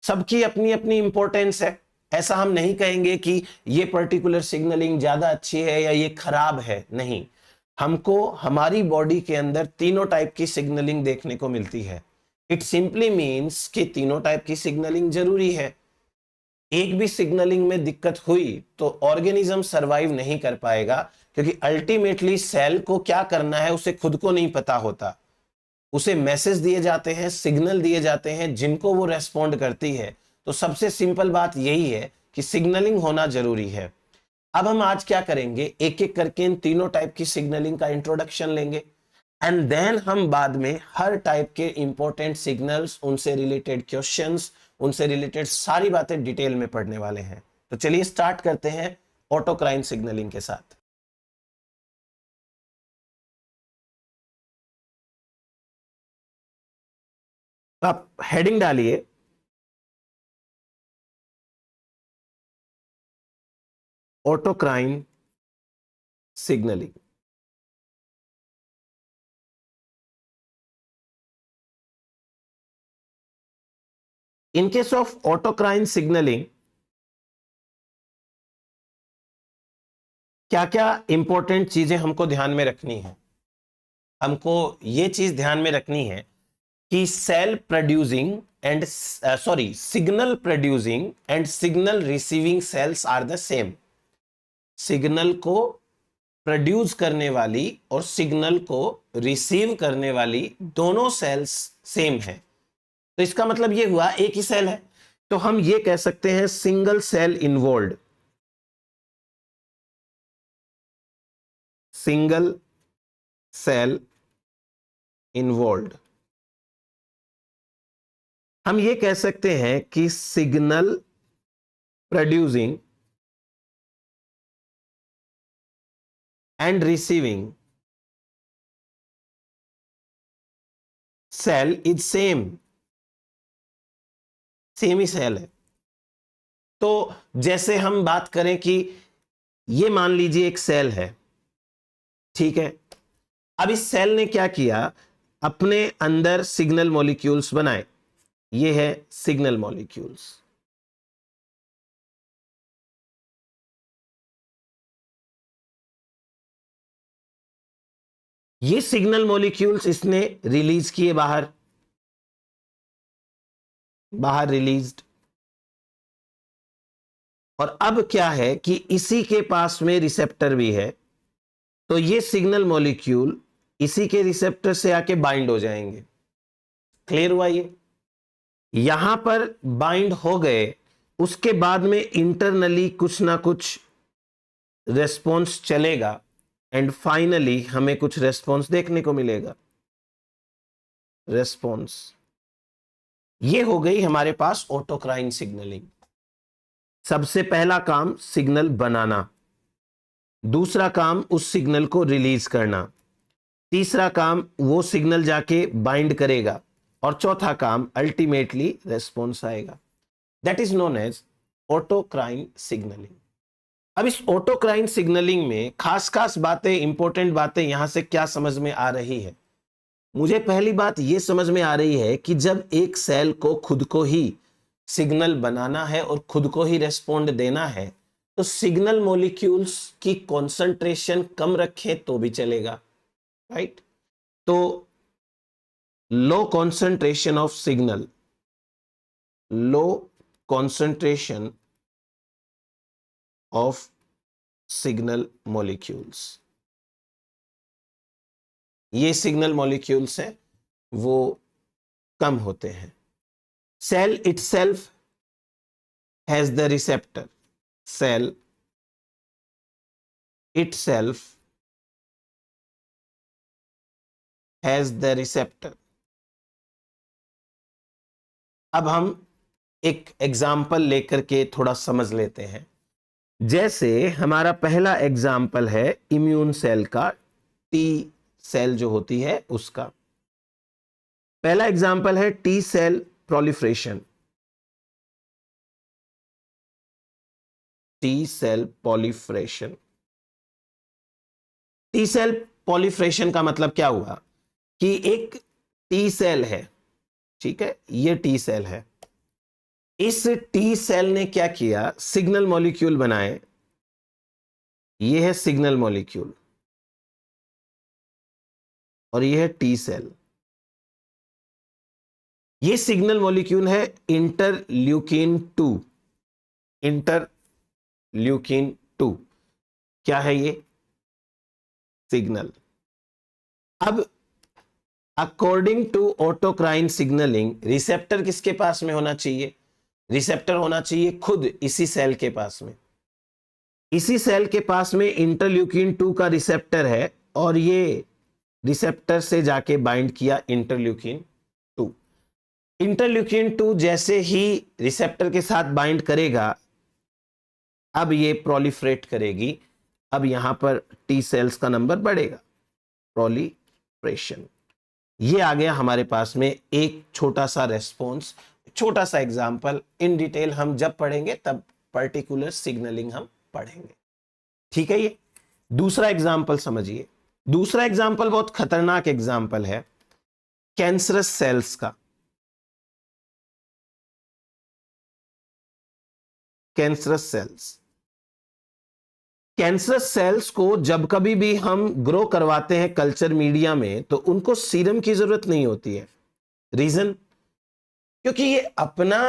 सबकी अपनी अपनी इंपॉर्टेंस है, ऐसा हम नहीं कहेंगे कि ये पर्टिकुलर सिग्नलिंग ज्यादा अच्छी है या ये खराब है, नहीं। हमको हमारी बॉडी के अंदर तीनों टाइप की सिग्नलिंग देखने को मिलती है। इट सिंपली मीन्स कि तीनों टाइप की सिग्नलिंग जरूरी है। एक भी सिग्नलिंग में दिक्कत हुई तो ऑर्गेनिज्म सरवाइव नहीं कर पाएगा, क्योंकि अल्टीमेटली सेल को क्या करना है उसे खुद को नहीं पता होता। उसे मैसेज दिए जाते हैं, सिग्नल दिए जाते हैं, जिनको वो रेस्पॉन्ड करती है। तो सबसे सिंपल बात यही है कि सिग्नलिंग होना जरूरी है। अब हम आज क्या करेंगे, एक एक करके इन तीनों टाइप की सिग्नलिंग का इंट्रोडक्शन लेंगे, एंड देन हम बाद में हर टाइप के इंपॉर्टेंट सिग्नल्स, उनसे रिलेटेड क्वेश्चंस, उनसे रिलेटेड सारी बातें डिटेल में पढ़ने वाले हैं। तो चलिए स्टार्ट करते हैं ऑटोक्राइन सिग्नलिंग के साथ। आप हेडिंग डालिए autocrine signalling. In case of autocrine signalling क्या क्या इंपॉर्टेंट चीजें हमको ध्यान में रखनी है? हमको ये चीज ध्यान में रखनी है कि cell producing and signal producing and signal receiving cells are the same. सिग्नल को प्रोड्यूस करने वाली और सिग्नल को रिसीव करने वाली दोनों सेल्स सेम है। तो इसका मतलब ये हुआ एक ही सेल है, तो हम ये कह सकते हैं single cell involve. Single cell involve. हम ये कह सकते हैं कि signal producing and receiving cell is same. Same ही सेल है। तो जैसे हम बात करें कि ये मान लीजिए एक सेल है, ठीक है। अब इस सेल ने क्या किया, अपने अंदर सिग्नल मॉलिक्यूल्स बनाए। ये है सिग्नल मॉलिक्यूल्स। ये सिग्नल मॉलिक्यूल्स इसने रिलीज किए बाहर, बाहर रिलीज्ड। और अब क्या है कि इसी के पास में रिसेप्टर भी है, तो ये सिग्नल मॉलिक्यूल इसी के रिसेप्टर से आके बाइंड हो जाएंगे। क्लियर हुआ? ये यहां पर बाइंड हो गए, उसके बाद में इंटरनली कुछ ना कुछ रेस्पॉन्स चलेगा एंड फाइनली हमें कुछ रेस्पॉन्स देखने को मिलेगा। रेस्पॉन्स ये हो गई हमारे पास ऑटोक्राइन सिग्नलिंग। सबसे पहला काम सिग्नल बनाना, दूसरा काम उस सिग्नल को रिलीज करना, तीसरा काम वो सिग्नल जाके बाइंड करेगा, और चौथा काम अल्टीमेटली रेस्पॉन्स आएगा। That is known as autocrine signalling. अब इस ऑटोक्राइन सिग्नलिंग में खास खास बातें, इंपॉर्टेंट बातें यहां से क्या समझ में आ रही है? मुझे पहली बात यह समझ में आ रही है कि जब एक सेल को खुद को ही सिग्नल बनाना है और खुद को ही रेस्पॉन्ड देना है, तो सिग्नल मॉलिक्यूल्स की कॉन्सेंट्रेशन कम रखें तो भी चलेगा, राइट? तो low concentration of signal, low concentration of signal molecules, ये सिग्नल मॉलिक्यूल्स हैं वो कम होते हैं। Cell itself has the receptor, cell itself has the receptor। अब हम एक एग्जाम्पल लेकर के थोड़ा समझ लेते हैं। जैसे हमारा पहला एग्जाम्पल है इम्यून सेल का, टी सेल जो होती है उसका। पहला एग्जाम्पल है T cell proliferation, T cell proliferation. T cell proliferation का मतलब क्या हुआ कि एक टी सेल है, ठीक है, ये टी सेल है। इस टी सेल ने क्या किया, सिग्नल मॉलिक्यूल बनाए। ये है सिग्नल मॉलिक्यूल और ये है टी सेल। ये सिग्नल मॉलिक्यूल है इंटरल्यूकिन 2, इंटरल्यूकिन 2 क्या है ये? सिग्नल। अब according to autocrine signalling receptor किसके पास में होना चाहिए? रिसेप्टर होना चाहिए खुद इसी सेल के पास में। इसी सेल के पास में इंटरल्यूकिन 2 का रिसेप्टर है और ये रिसेप्टर से जाके बाइंड किया इंटरल्यूकिन 2। इंटरल्यूकिन 2 जैसे ही रिसेप्टर के साथ बाइंड करेगा, अब ये प्रोलिफरेट करेगी, अब यहां पर टी सेल्स का नंबर बढ़ेगा, प्रोलिफरेशन। ये आ गया हमारे पास में एक छोटा सा रेस्पॉन्स, छोटा सा एग्जांपल। इन डिटेल हम जब पढ़ेंगे तब पर्टिकुलर सिग्नलिंग हम पढ़ेंगे, ठीक है। ये दूसरा एग्जांपल समझिए। दूसरा एग्जांपल बहुत खतरनाक एग्जांपल है कैंसरस सेल्स का। कैंसरस सेल्स, कैंसरस सेल्स को जब कभी भी हम ग्रो करवाते हैं कल्चर मीडिया में, तो उनको सीरम की जरूरत नहीं होती है। रीजन, क्योंकि ये अपना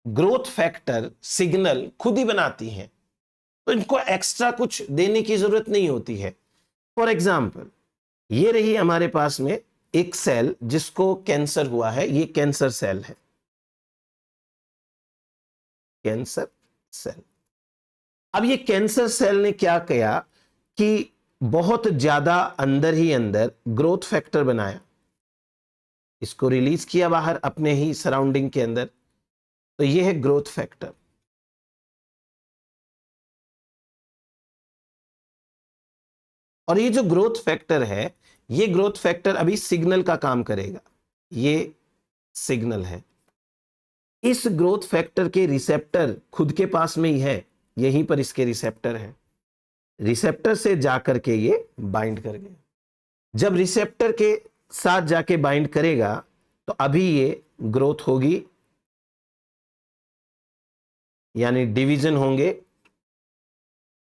ग्रोथ फैक्टर सिग्नल खुद ही बनाती हैं, तो इनको एक्स्ट्रा कुछ देने की जरूरत नहीं होती है। फॉर एग्जाम्पल, ये रही हमारे पास में एक सेल जिसको कैंसर हुआ है, ये कैंसर सेल है, कैंसर सेल। अब ये कैंसर सेल ने क्या किया कि बहुत ज्यादा अंदर ही अंदर ग्रोथ फैक्टर बनाया, इसको रिलीज किया बाहर अपने ही सराउंडिंग के अंदर, तो ये है ग्रोथ फैक्टर। और ये जो ग्रोथ फैक्टर है, ये ग्रोथ फैक्टर अभी सिग्नल का काम करेगा, ये सिग्नल है। इस ग्रोथ फैक्टर के रिसेप्टर खुद के पास में ही है, यहीं पर इसके रिसेप्टर है। रिसेप्टर से जाकर के ये बाइंड कर गया। जब रिसेप्टर के साथ जाके बाइंड करेगा तो अभी ये ग्रोथ होगी, यानी डिवीजन होंगे,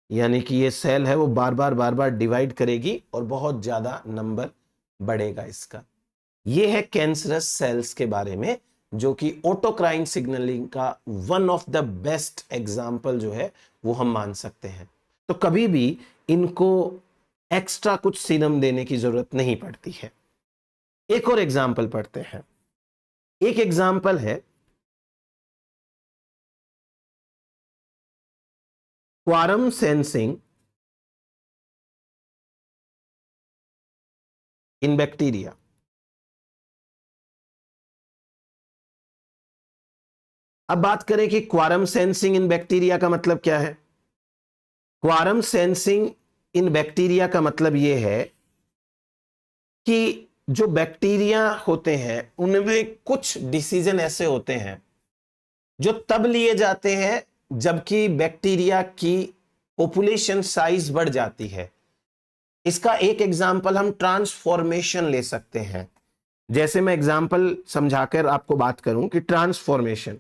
यानी कि ये सेल है वो बार बार डिवाइड करेगी और बहुत ज्यादा नंबर बढ़ेगा इसका। ये है कैंसरस सेल्स के बारे में, जो कि ऑटोक्राइन सिग्नलिंग का one of the best example जो है वो हम मान सकते हैं। तो कभी भी इनको एक्स्ट्रा कुछ सीरम देने की जरूरत नहीं पड़ती है। एक और एग्जाम्पल पढ़ते हैं। एक एग्जाम्पल है क्वारम सेंसिंग इन बैक्टीरिया। अब बात करें कि क्वारम सेंसिंग इन बैक्टीरिया का मतलब क्या है। क्वारम सेंसिंग इन बैक्टीरिया का मतलब यह है कि जो बैक्टीरिया होते हैं उनमें कुछ डिसीजन ऐसे होते हैं जो तब लिए जाते हैं जबकि बैक्टीरिया की पॉपुलेशन साइज बढ़ जाती है। इसका एक एग्जाम्पल हम ट्रांसफॉर्मेशन ले सकते हैं। जैसे मैं एग्जाम्पल समझाकर आपको बात करूं कि ट्रांसफॉर्मेशन,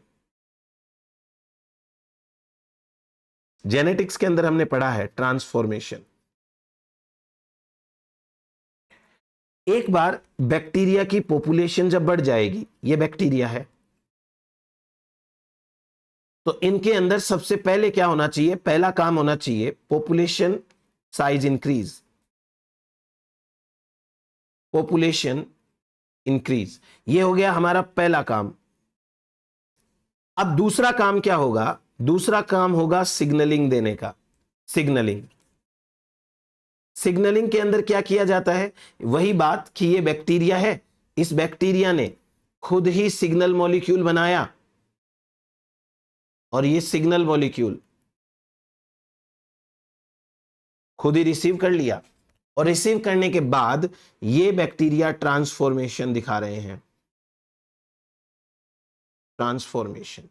जेनेटिक्स के अंदर हमने पढ़ा है ट्रांसफॉर्मेशन। एक बार बैक्टीरिया की पॉपुलेशन जब बढ़ जाएगी, ये बैक्टीरिया है, तो इनके अंदर सबसे पहले क्या होना चाहिए, पहला काम होना चाहिए population size increase, population increase. ये हो गया हमारा पहला काम। अब दूसरा काम क्या होगा, दूसरा काम होगा सिग्नलिंग देने का। सिग्नलिंग, सिग्नलिंग के अंदर क्या किया जाता है, वही बात कि ये बैक्टीरिया है, इस बैक्टीरिया ने खुद ही सिग्नल मॉलिक्यूल बनाया और ये सिग्नल मॉलिक्यूल खुद ही रिसीव कर लिया, और रिसीव करने के बाद ये बैक्टीरिया ट्रांसफॉर्मेशन दिखा रहे हैं, ट्रांसफॉर्मेशन।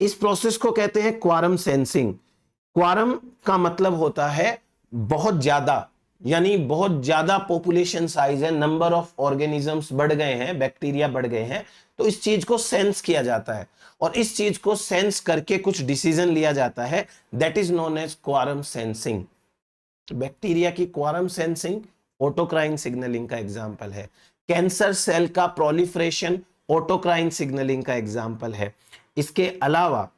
इस प्रोसेस को कहते हैं क्वारम सेंसिंग। क्वारम का मतलब होता है बहुत ज्यादा, यानी बहुत ज्यादा पॉपुलेशन साइज है, नंबर ऑफ ऑर्गेनिजम्स बढ़ गए हैं, बैक्टीरिया बढ़ गए हैं, तो इस चीज को सेंस किया जाता है और इस चीज को सेंस करके कुछ डिसीजन लिया जाता है, that is known as quorum sensing. Bacteria की क्वारम सेंसिंग ऑटोक्राइन सिग्नलिंग का एग्जाम्पल है। कैंसर सेल का प्रोलिफरेशन ऑटोक्राइन सिग्नलिंग का एग्जाम्पल है। इसके अलावा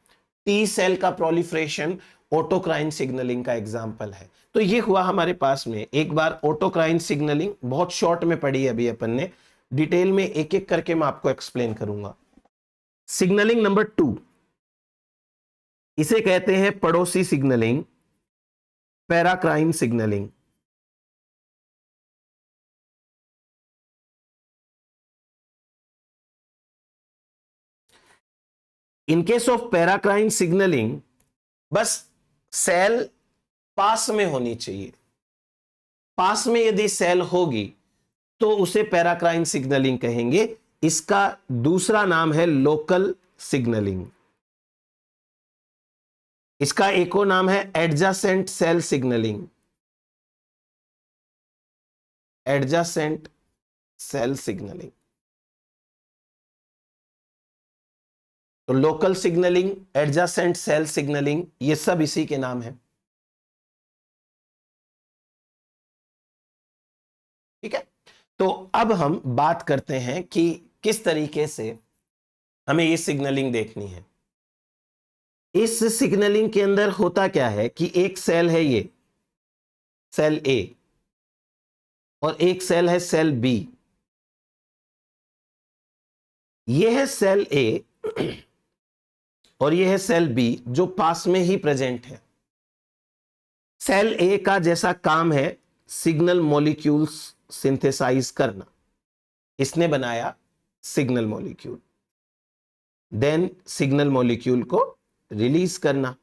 टी सेल का प्रोलिफरेशन ऑटोक्राइन सिग्नलिंग का एग्जाम्पल है। तो ये हुआ हमारे पास में एक बार ऑटोक्राइन सिग्नलिंग, बहुत शॉर्ट में पढ़ी अभी अपन ने, डिटेल में एक एक करके मैं आपको एक्सप्लेन करूंगा। सिग्नलिंग नंबर 2, इसे कहते हैं पड़ोसी signalling, paracrine signalling. In case of paracrine signalling बस सेल पास में होनी चाहिए, पास में यदि सेल होगी तो उसे पैराक्राइन सिग्नलिंग कहेंगे। इसका दूसरा नाम है लोकल सिग्नलिंग। इसका एक और नाम है adjacent cell signaling, adjacent cell signaling. तो local signaling, adjacent cell signaling, ये सब इसी के नाम है। ठीक है, तो अब हम बात करते हैं कि किस तरीके से हमें ये सिग्नलिंग देखनी है। इस सिग्नलिंग के अंदर होता क्या है कि एक सेल है, ये सेल ए, और एक सेल है सेल बी। ये है सेल ए और ये है सेल बी जो पास में ही प्रेजेंट है। सेल ए का जैसा काम है सिग्नल मॉलिक्यूल्स सिंथेसाइज करना, इसने बनाया signal molecule, then signal molecule को रिलीज करना,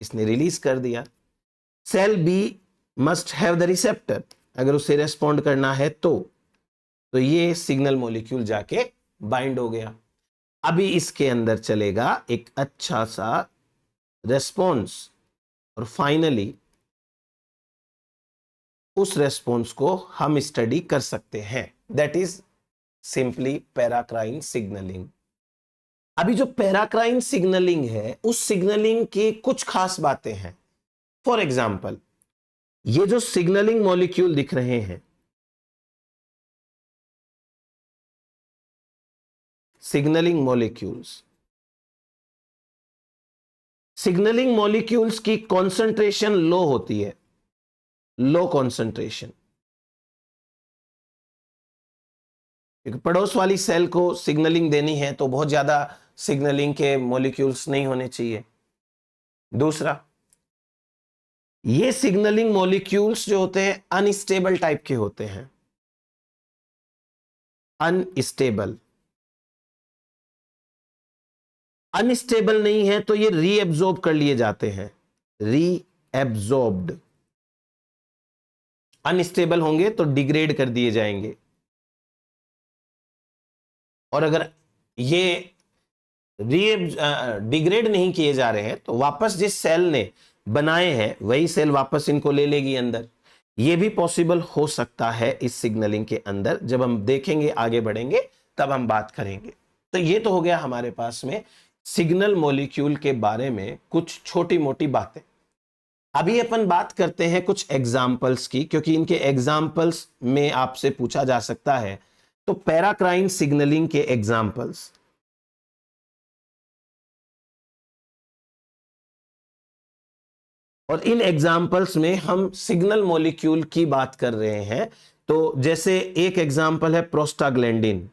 इसने रिलीज कर दिया। Cell B must have the receptor, अगर उसे रेस्पॉन्ड करना है तो ये सिग्नल मॉलिक्यूल जाके बाइंड हो गया। अभी इसके अंदर चलेगा एक अच्छा सा रेस्पॉन्स, और फाइनली उस रेस्पॉन्स को हम स्टडी कर सकते हैं। That is simply paracrine signalling. अभी जो पैराक्राइन सिग्नलिंग है, उस सिग्नलिंग की कुछ खास बातें हैं। फॉर एग्जाम्पल, ये जो सिग्नलिंग मॉलिक्यूल दिख रहे हैं, सिग्नलिंग मॉलिक्यूल्स, सिग्नलिंग मॉलिक्यूल्स की कॉन्सेंट्रेशन लो होती है, लो कॉन्सेंट्रेशन। क्योंकि पड़ोस वाली सेल को सिग्नलिंग देनी है तो बहुत ज्यादा सिग्नलिंग के मॉलिक्यूल्स नहीं होने चाहिए। दूसरा, ये सिग्नलिंग मॉलिक्यूल्स जो होते हैं अनस्टेबल टाइप के होते हैं, अनस्टेबल। अनस्टेबल नहीं है तो ये रीएब्जॉर्ब कर लिए जाते हैं, रीएब्जॉर्ब्ड। अनस्टेबल होंगे तो डिग्रेड कर दिए जाएंगे, और अगर ये डिग्रेड नहीं किए जा रहे हैं तो वापस जिस सेल ने बनाए हैं वही सेल वापस इनको ले लेगी अंदर। ये भी पॉसिबल हो सकता है इस सिग्नलिंग के अंदर। जब हम देखेंगे, आगे बढ़ेंगे, तब हम बात करेंगे। तो ये तो हो गया हमारे पास में सिग्नल मॉलिक्यूल के बारे में कुछ छोटी मोटी बातें। अभी अपन बात करते हैं कुछ एग्जाम्पल्स की, क्योंकि इनके एग्जाम्पल्स में आपसे पूछा जा सकता है। तो पैराक्राइन सिग्नलिंग के एग्जाम्पल्स, और इन एग्जाम्पल्स में हम सिग्नल मॉलिक्यूल की बात कर रहे हैं। तो जैसे एक एग्जाम्पल है प्रोस्टाग्लैंडिन।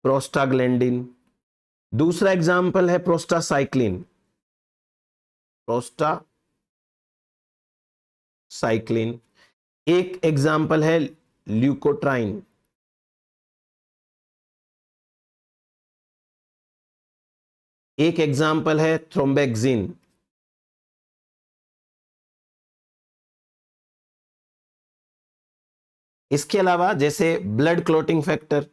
प्रोस्टाग्लैंडिन। दूसरा एग्जाम्पल है प्रोस्टासाइक्लिन, प्रोस्टासाइक्लिन। एक एग्जाम्पल है ल्यूकोट्राइन। एक एग्जाम्पल है थ्रोम्बेक्सिन। इसके अलावा जैसे ब्लड क्लॉटिंग फैक्टर,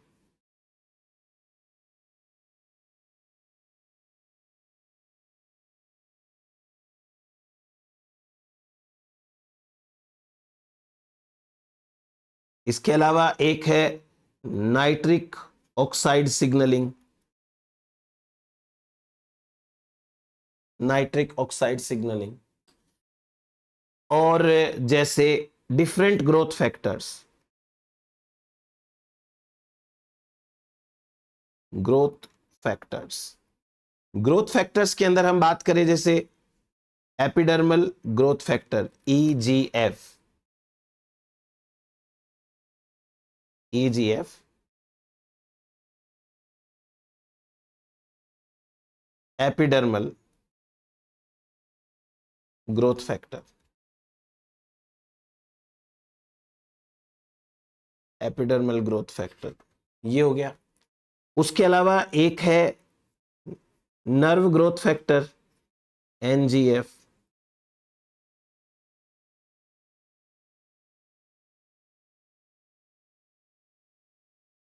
इसके अलावा एक है nitric oxide signalling, nitric oxide signalling. और जैसे different growth factors, growth factors. Growth factors के अंदर हम बात करें जैसे epidermal growth factor, EGF, EGF. Epidermal growth factor. Epidermal growth factor, ये हो गया। उसके अलावा एक है nerve growth factor, NGF.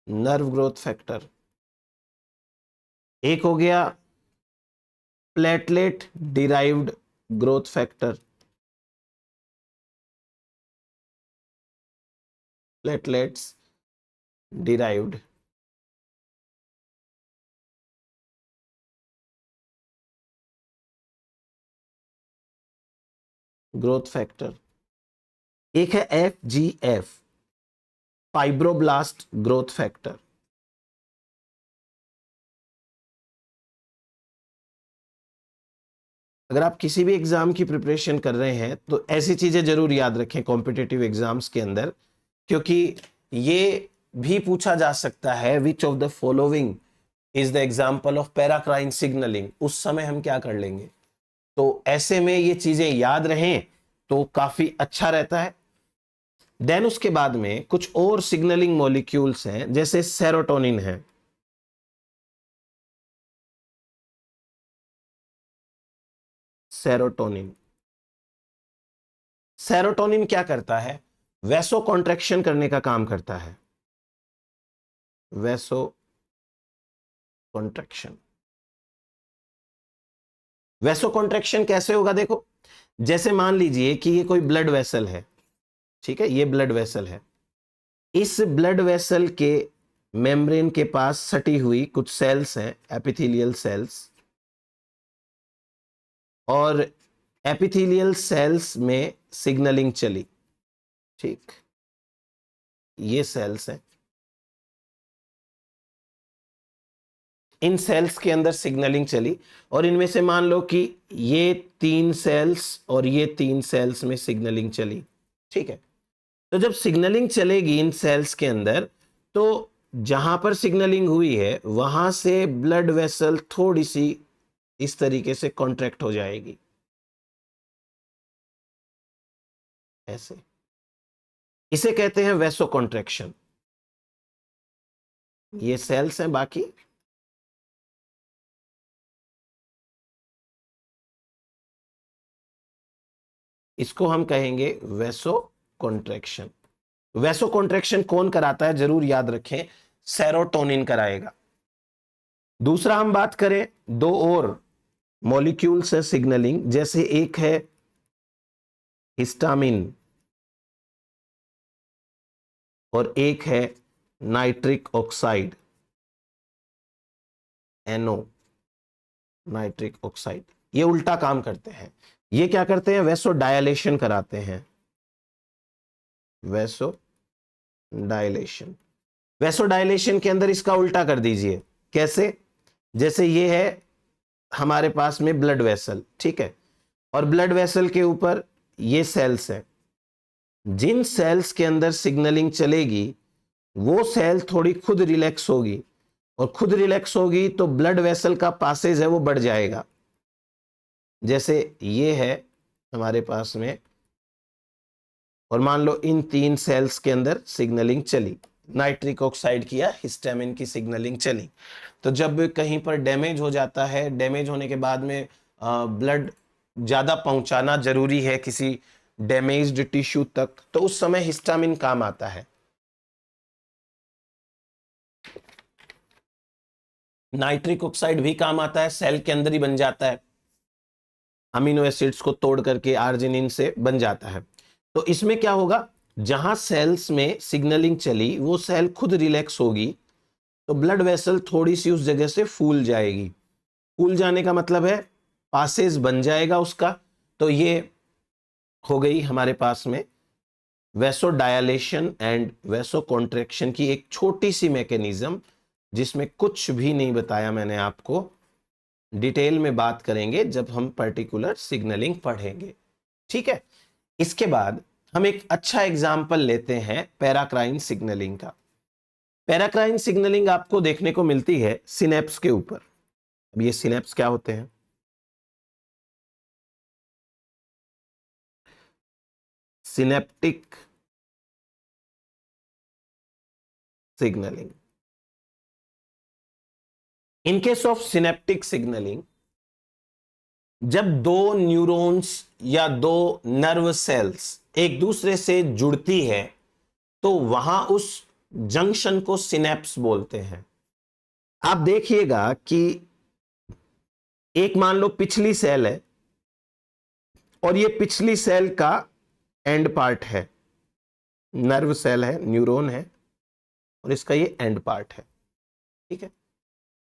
Nerve growth factor. एक हो गया platelet derived growth factor, platelets derived growth factor. एक है एफजीएफ, फाइब्रोब्लास्ट ग्रोथ फैक्टर। अगर आप किसी भी एग्जाम की प्रिपरेशन कर रहे हैं तो ऐसी चीजें जरूर याद रखें कॉम्पिटिटिव एग्जाम्स के अंदर, क्योंकि ये भी पूछा जा सकता है which of the following is the example of paracrine signalling, उस समय हम क्या कर लेंगे। तो ऐसे में ये चीजें याद रहें तो काफी अच्छा रहता है। देन उसके बाद में कुछ और सिग्नलिंग मॉलिक्यूल्स हैं, जैसे सेरोटोनिन है। सेरोटोनिन, सेरोटोनिन क्या करता है, वैसो कॉन्ट्रैक्शन करने का काम करता है, वैसो कॉन्ट्रैक्शन। वैसो कॉन्ट्रैक्शन कैसे होगा, देखो जैसे मान लीजिए कि ये कोई ब्लड वेसल है, ठीक है, ये ब्लड वेसल है। इस ब्लड वेसल के मेम्ब्रेन के पास सटी हुई कुछ सेल्स हैं, एपिथेलियल सेल्स, और एपिथेलियल सेल्स में सिग्नलिंग चली, ठीक, ये सेल्स हैं, इन सेल्स के अंदर सिग्नलिंग चली, और इनमें से मान लो कि ये 3 सेल्स और ये 3 सेल्स में सिग्नलिंग चली, ठीक है। तो जब सिग्नलिंग चलेगी इन सेल्स के अंदर, तो जहां पर सिग्नलिंग हुई है वहां से ब्लड वेसल थोड़ी सी इस तरीके से कॉन्ट्रैक्ट हो जाएगी, ऐसे, इसे कहते हैं वैसो कॉन्ट्रैक्शन। ये सेल्स हैं बाकी, इसको हम कहेंगे वैसो कॉन्ट्रैक्शन। वैसो कॉन्ट्रैक्शन कौन कराता है, जरूर याद रखें, सेरोटोनिन कराएगा। दूसरा हम बात करें, दो और मॉलिक्यूल्स है सिग्नलिंग, जैसे एक है हिस्टामिन और एक है nitric oxide, NO, nitric oxide. ये उल्टा काम करते हैं, ये क्या करते हैं, वैसो डायलेशन कराते हैं, वैसो डायलेशन। वैसो डायलेशन के अंदर इसका उल्टा कर दीजिए, कैसे, जैसे ये है हमारे पास में ब्लड वेसल, ठीक है, और ब्लड वेसल के ऊपर ये सेल्स है। जिन सेल्स के अंदर सिग्नलिंग चलेगी वो सेल थोड़ी खुद रिलैक्स होगी, और खुद रिलैक्स होगी तो ब्लड वेसल का पासेज है वो बढ़ जाएगा। जैसे ये है हमारे पास में, और मान लो इन 3 सेल्स के अंदर सिग्नलिंग चली, नाइट्रिक ऑक्साइड किया, हिस्टामिन की सिग्नलिंग चली। तो जब कहीं पर डैमेज हो जाता है, डैमेज होने के बाद में ब्लड ज्यादा पहुंचाना जरूरी है किसी डैमेज्ड टिश्यू तक, तो उस समय हिस्टामिन काम आता है। नाइट्रिक ऑक्साइड भी काम आता है, सेल के अंदर ही बन जाता है, अमीनो एसिड्स को तोड़ करके आर्जिनिन से बन जाता है। तो इसमें क्या होगा, जहां सेल्स में सिग्नलिंग चली वो सेल खुद रिलैक्स होगी, तो ब्लड वेसल थोड़ी सी उस जगह से फूल जाएगी। फूल जाने का मतलब है पासेज बन जाएगा उसका। तो ये हो गई हमारे पास में vaso dilation and vaso contraction की एक छोटी सी मैकेनिज्म, जिसमें कुछ भी नहीं बताया मैंने आपको, डिटेल में बात करेंगे जब हम पर्टिकुलर सिग्नलिंग पढ़ेंगे, ठीक है। इसके बाद हम एक अच्छा एग्जाम्पल लेते हैं पैराक्राइन सिग्नलिंग का। पैराक्राइन सिग्नलिंग आपको देखने को मिलती है सिनेप्स के ऊपर। अब ये सिनेप्स क्या होते हैं, synaptic signaling. In case of synaptic signaling, जब दो न्यूरॉन्स या दो नर्व सेल्स एक दूसरे से जुड़ती है तो वहां उस जंक्शन को सिनेप्स बोलते हैं। आप देखिएगा कि एक मान लो पिछली सेल है और ये पिछली सेल का एंड पार्ट है, नर्व सेल है, न्यूरॉन है, और इसका ये एंड पार्ट है, ठीक है।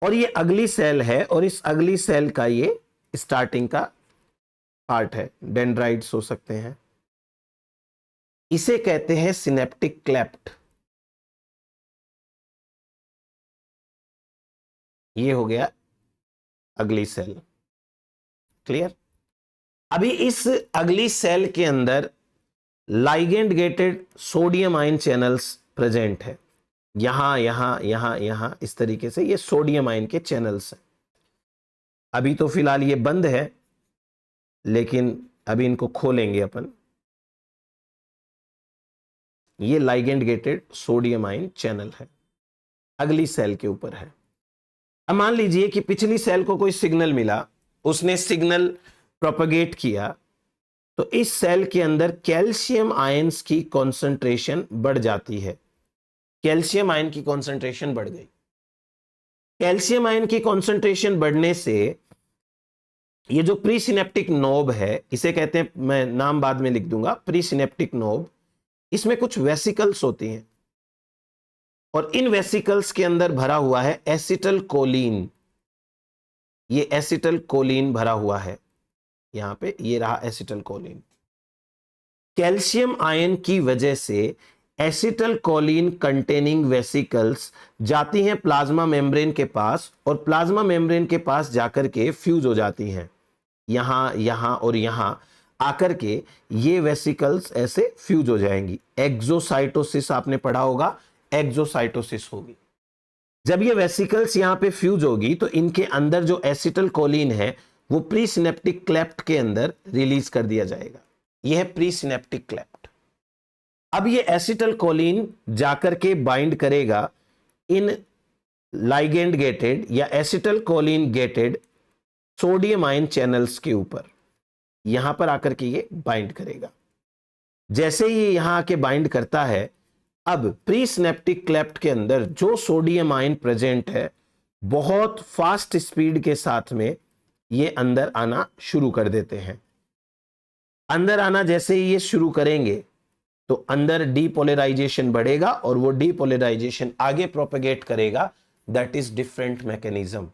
और ये अगली सेल है और इस अगली सेल का ये स्टार्टिंग का पार्ट है, डेंड्राइट्स हो सकते हैं। इसे कहते हैं सिनेप्टिक क्लेफ्ट। ये हो गया अगली सेल, क्लियर। अभी इस अगली सेल के अंदर ligand gated sodium ion channels present है, यहां यहां यहां यहां, इस तरीके से ये सोडियम आयन के चैनल्स हैं। अभी तो फिलहाल ये बंद है, लेकिन अभी इनको खोलेंगे अपन। ये ligand gated sodium ion channel है, अगली सेल के ऊपर है। अब मान लीजिए कि पिछली सेल को कोई सिग्नल मिला, उसने सिग्नल प्रोपगेट किया, तो इस सेल के अंदर कैल्शियम आयंस की कॉन्सेंट्रेशन बढ़ जाती है। कैल्शियम आयन की कॉन्सेंट्रेशन बढ़ गई। कैल्शियम आयन की कॉन्सेंट्रेशन बढ़ने से ये जो प्री सिनेप्टिक नोब है, इसे कहते हैं, मैं नाम बाद में लिख दूंगा, प्री सिनेप्टिक नोब, इसमें कुछ वेसिकल्स होती हैं और इन वेसिकल्स के अंदर भरा हुआ है एसिटल कोलिन। ये एसिटल कोलिन भरा हुआ है, यहां पे ये रहा एसिटल कोलिन। कैल्शियम आयन की वजह से एसिटल कोलिन कंटेनिंग वेसिकल्स जाती हैं प्लाज्मा मेम्ब्रेन के पास, और प्लाज्मा मेम्ब्रेन के पास जाकर के फ्यूज हो जाती हैं, यहां यहां और यहां आकर के ये वेसिकल्स ऐसे फ्यूज हो जाएंगी। एक्सोसाइटोसिस आपने पढ़ा होगा, एक्सोसाइटोसिस होगी। जब ये वेसिकल्स यहां पे फ्यूज होगी तो इनके अंदर जो एसिटल कोलिन है वो प्री सिनेप्टिक क्लेफ्ट के अंदर रिलीज कर दिया जाएगा। यह है प्री सिनेप्टिक क्लेफ्ट। अब ये एसिटल कोलिन जाकर के बाइंड करेगा इन लाइगेंड गेटेड या acetylcholine gated sodium ion channels के ऊपर, यहां पर आकर के ये बाइंड करेगा। जैसे ही ये यहां आके बाइंड करता है, अब प्री सिनेप्टिक क्लेफ्ट के अंदर जो सोडियम आयन प्रेजेंट है बहुत फास्ट स्पीड के साथ में ये अंदर आना शुरू कर देते हैं। अंदर आना जैसे ही ये शुरू करेंगे तो अंदर डीपोलराइजेशन बढ़ेगा और वो डीपोलराइजेशन आगे प्रोपेगेट करेगा। That is different mechanism.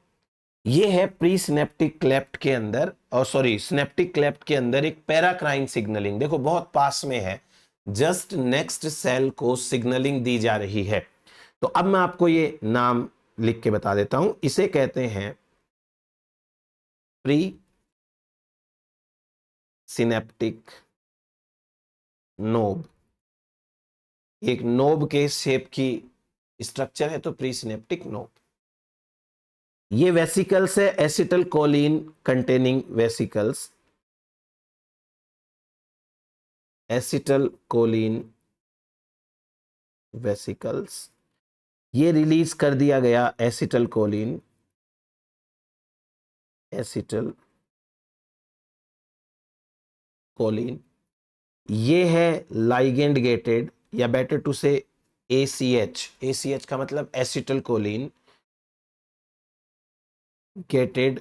ये है प्री सिनेप्टिक क्लेफ्ट के अंदर, और सॉरी सिनेप्टिक क्लेफ्ट के अंदर एक पैराक्राइन सिग्नलिंग। देखो बहुत पास में है, जस्ट नेक्स्ट सेल को सिग्नलिंग दी जा रही है। तो अब मैं आपको ये नाम लिख के बता देता हूं। इसे कहते हैं प्री सिनेप्टिक नोब। एक नोब के शेप की स्ट्रक्चर है, तो प्री सिनेप्टिक नोब। ये वेसिकल्स है acetylcholine containing vesicles, acetylcholine vesicles. ये रिलीज कर दिया गया एसिटल कोलिन, एसिटल कोलिन। ये है लाइगेंड गेटेड, या better to say ACH। ACH का मतलब acetylcholine gated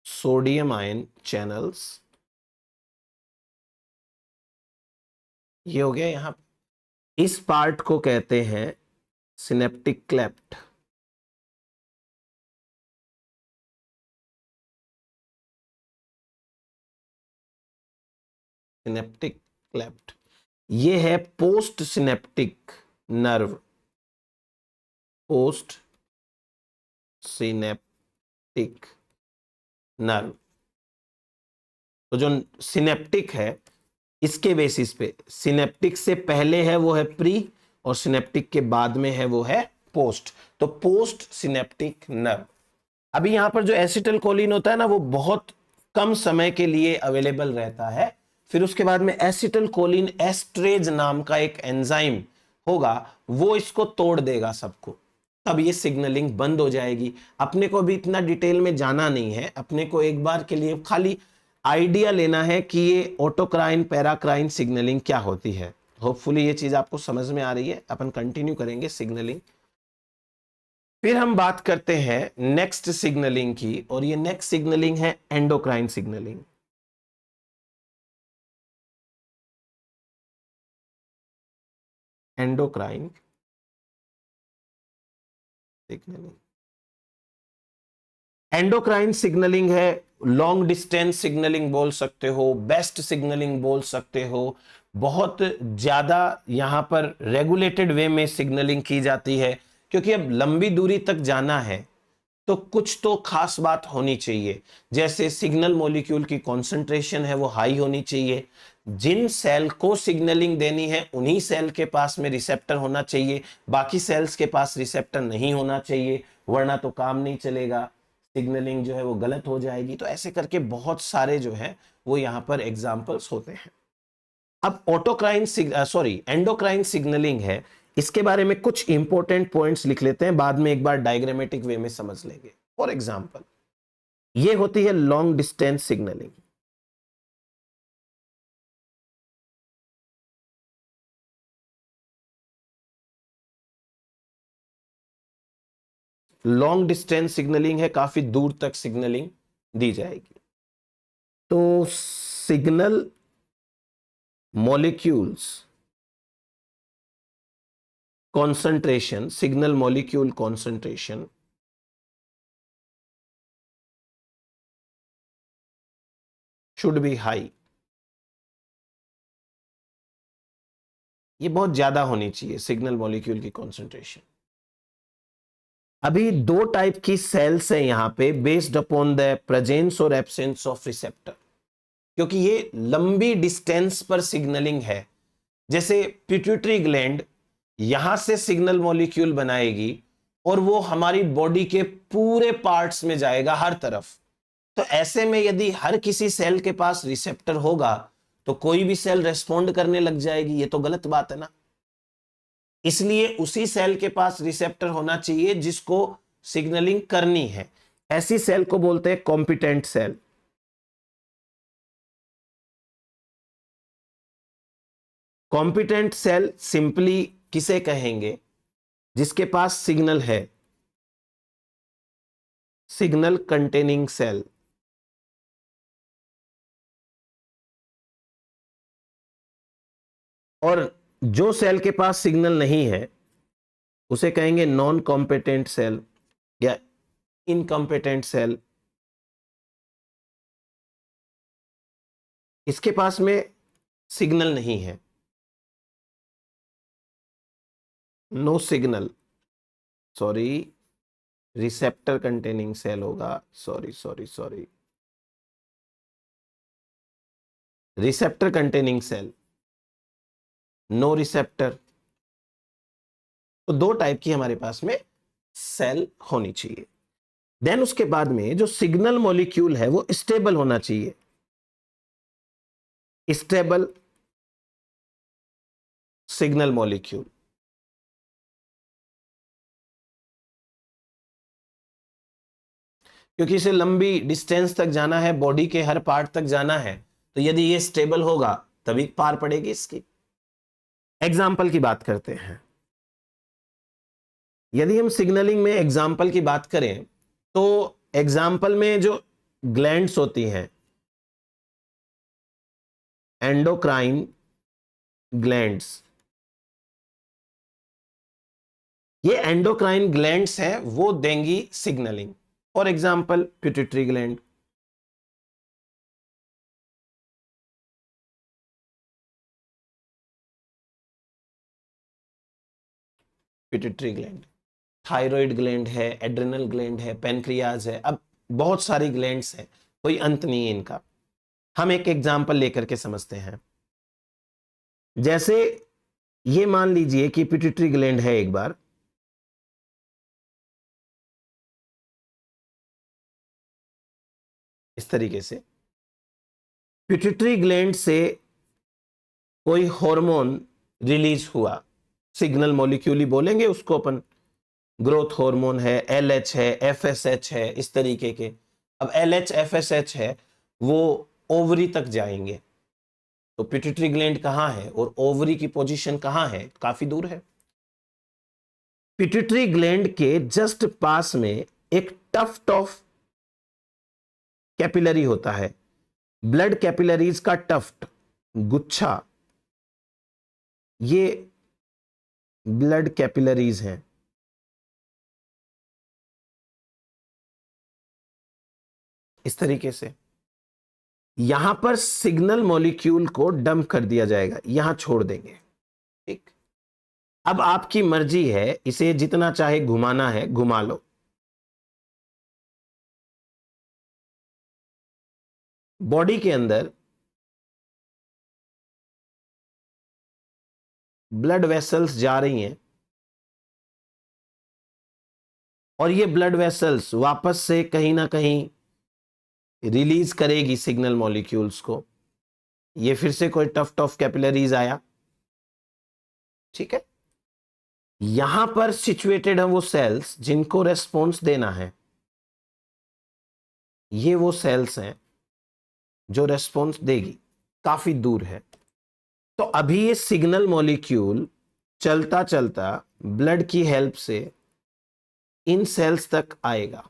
sodium ion channels. ये हो गया। यहां इस पार्ट को कहते हैं सिनेप्टिक क्लेफ्ट। सिनेप्टिक क्लेफ्ट ये है post synaptic nerve, post synaptic nerve. तो जो सिनेप्टिक है इसके बेसिस पे, सिनेप्टिक से पहले है वो है प्री, और सिनेप्टिक के बाद में है वो है पोस्ट। तो पोस्ट सिनेप्टिक नर्व। अभी यहां पर जो एसिटल कोलिन होता है ना, वो बहुत कम समय के लिए अवेलेबल रहता है। फिर उसके बाद में एसिटल कोलिन एस्ट्रेज नाम का एक एंजाइम होगा वो इसको तोड़ देगा सबको, तब ये सिग्नलिंग बंद हो जाएगी। अपने को भी इतना डिटेल में जाना नहीं है, अपने को एक बार के लिए खाली आइडिया लेना है कि ये ऑटोक्राइन पैराक्राइन सिग्नलिंग क्या होती है। होपफुली ये चीज आपको समझ में आ रही है। अपन कंटिन्यू करेंगे सिग्नलिंग। फिर हम बात करते हैं नेक्स्ट सिग्नलिंग की, और ये नेक्स्ट सिग्नलिंग है endocrine signalling. Endocrine signalling, endocrine signalling है, लॉन्ग डिस्टेंस सिग्नलिंग बोल सकते हो, बेस्ट सिग्नलिंग बोल सकते हो। बहुत ज्यादा यहां पर रेगुलेटेड वे में सिग्नलिंग की जाती है, क्योंकि अब लंबी दूरी तक जाना है तो कुछ तो खास बात होनी चाहिए। जैसे सिग्नल मॉलिक्यूल की कॉन्सेंट्रेशन है वो हाई होनी चाहिए, जिन सेल को सिग्नलिंग देनी है उन्हीं सेल के पास में रिसेप्टर होना चाहिए, बाकी सेल्स के पास रिसेप्टर नहीं होना चाहिए, वरना तो काम नहीं चलेगा, सिग्नलिंग जो है वो गलत हो जाएगी। तो ऐसे करके बहुत सारे जो है वो यहां पर एग्जाम्पल्स होते हैं। अब ऑटोक्राइन एंडोक्राइन सिग्नलिंग है, इसके बारे में कुछ इंपॉर्टेंट पॉइंट्स लिख लेते हैं, बाद में एक बार डायग्रामेटिक वे में समझ लेंगे। फॉर एग्जांपल ये होती है long distance signalling. Long distance signalling है, काफी दूर तक सिग्नलिंग दी जाएगी। तो signal molecules concentration, signal molecule concentration should be high, ये बहुत ज्यादा होनी चाहिए सिग्नल मॉलिक्यूल की कॉन्सेंट्रेशन। अभी दो टाइप की सेल्स है यहां पे, बेस्ड अपॉन द प्रेजेंस और एब्सेंस ऑफ रिसेप्टर, क्योंकि ये लंबी डिस्टेंस पर सिग्नलिंग है। जैसे पिट्यूटरी ग्लैंड यहां से सिग्नल मॉलिक्यूल बनाएगी और वो हमारी बॉडी के पूरे पार्ट्स में जाएगा, हर तरफ। तो ऐसे में यदि हर किसी सेल के पास रिसेप्टर होगा तो कोई भी सेल रेस्पॉन्ड करने लग जाएगी, ये तो गलत बात है ना। इसलिए उसी सेल के पास रिसेप्टर होना चाहिए जिसको सिग्नलिंग करनी है। ऐसी सेल को बोलते हैं competent cell. Competent cell simply किसे कहेंगे? जिसके पास सिग्नल है, सिग्नल कंटेनिंग सेल। और जो सेल के पास सिग्नल नहीं है उसे कहेंगे नॉन कॉम्पिटेंट सेल या इनकॉम्पिटेंट सेल। इसके पास में सिग्नल नहीं है, no signal, sorry, receptor containing cell होगा, sorry sorry sorry, receptor containing cell, no receptor. तो दो टाइप की हमारे पास में सेल होनी चाहिए। देन उसके बाद में जो सिग्नल मॉलिक्यूल है वो स्टेबल होना चाहिए, स्टेबल सिग्नल मॉलिक्यूल। क्योंकि इसे लंबी डिस्टेंस तक जाना है, बॉडी के हर पार्ट तक जाना है, तो यदि ये स्टेबल होगा तभी पार पड़ेगी इसकी। एग्जाम्पल की बात करते हैं। यदि हम सिग्नलिंग में एग्जाम्पल की बात करें तो एग्जाम्पल में जो ग्लैंड्स होती हैं, एंडोक्राइन ग्लैंड्स, ये एंडोक्राइन ग्लैंड्स हैं, वो देंगी signalling. For example pituitary gland, pituitary gland, thyroid gland है, एड्रिनल ग्लैंड है, पेनक्रियाज है, अब बहुत सारी ग्लैंड्स हैं, कोई अंत नहीं है इनका। हम एक एग्जाम्पल लेकर के समझते हैं। जैसे ये मान लीजिए कि पिट्यूटरी ग्लैंड है, एक बार इस तरीके से पिट्यूटरी ग्लैंड से कोई हार्मोन रिलीज हुआ, सिग्नल मॉलिक्यूल ही बोलेंगे उसको अपन। ग्रोथ हार्मोन है, LH है, FSH है, इस तरीके के। अब LH FSH है वो ओवरी तक जाएंगे, तो पिट्यूटरी ग्लैंड कहां है और ओवरी की पोजीशन कहां है? काफी दूर है। पिट्यूटरी ग्लैंड के जस्ट पास में एक टफ्ट ऑफ कैपिलरी होता है, ब्लड कैपिलरीज का टफ्ट, गुच्छा, ये ब्लड कैपिलरीज हैं। इस तरीके से यहां पर सिग्नल मॉलिक्यूल को डंप कर दिया जाएगा, यहां छोड़ देंगे। ठीक, अब आपकी मर्जी है, इसे जितना चाहे घुमाना है घुमा लो। बॉडी के अंदर ब्लड वेसल्स जा रही हैं और ये ब्लड वेसल्स वापस से कहीं ना कहीं रिलीज करेगी सिग्नल मॉलिक्यूल्स को। ये फिर से कोई टफ्ट ऑफ कैपिलरीज आया, ठीक है। यहां पर सिचुएटेड है वो सेल्स जिनको रेस्पॉन्स देना है, ये वो सेल्स हैं जो रेस्पॉन्स देगी, काफी दूर है। तो अभी ये सिग्नल मॉलिक्यूल चलता चलता ब्लड की हेल्प से इन सेल्स तक आएगा।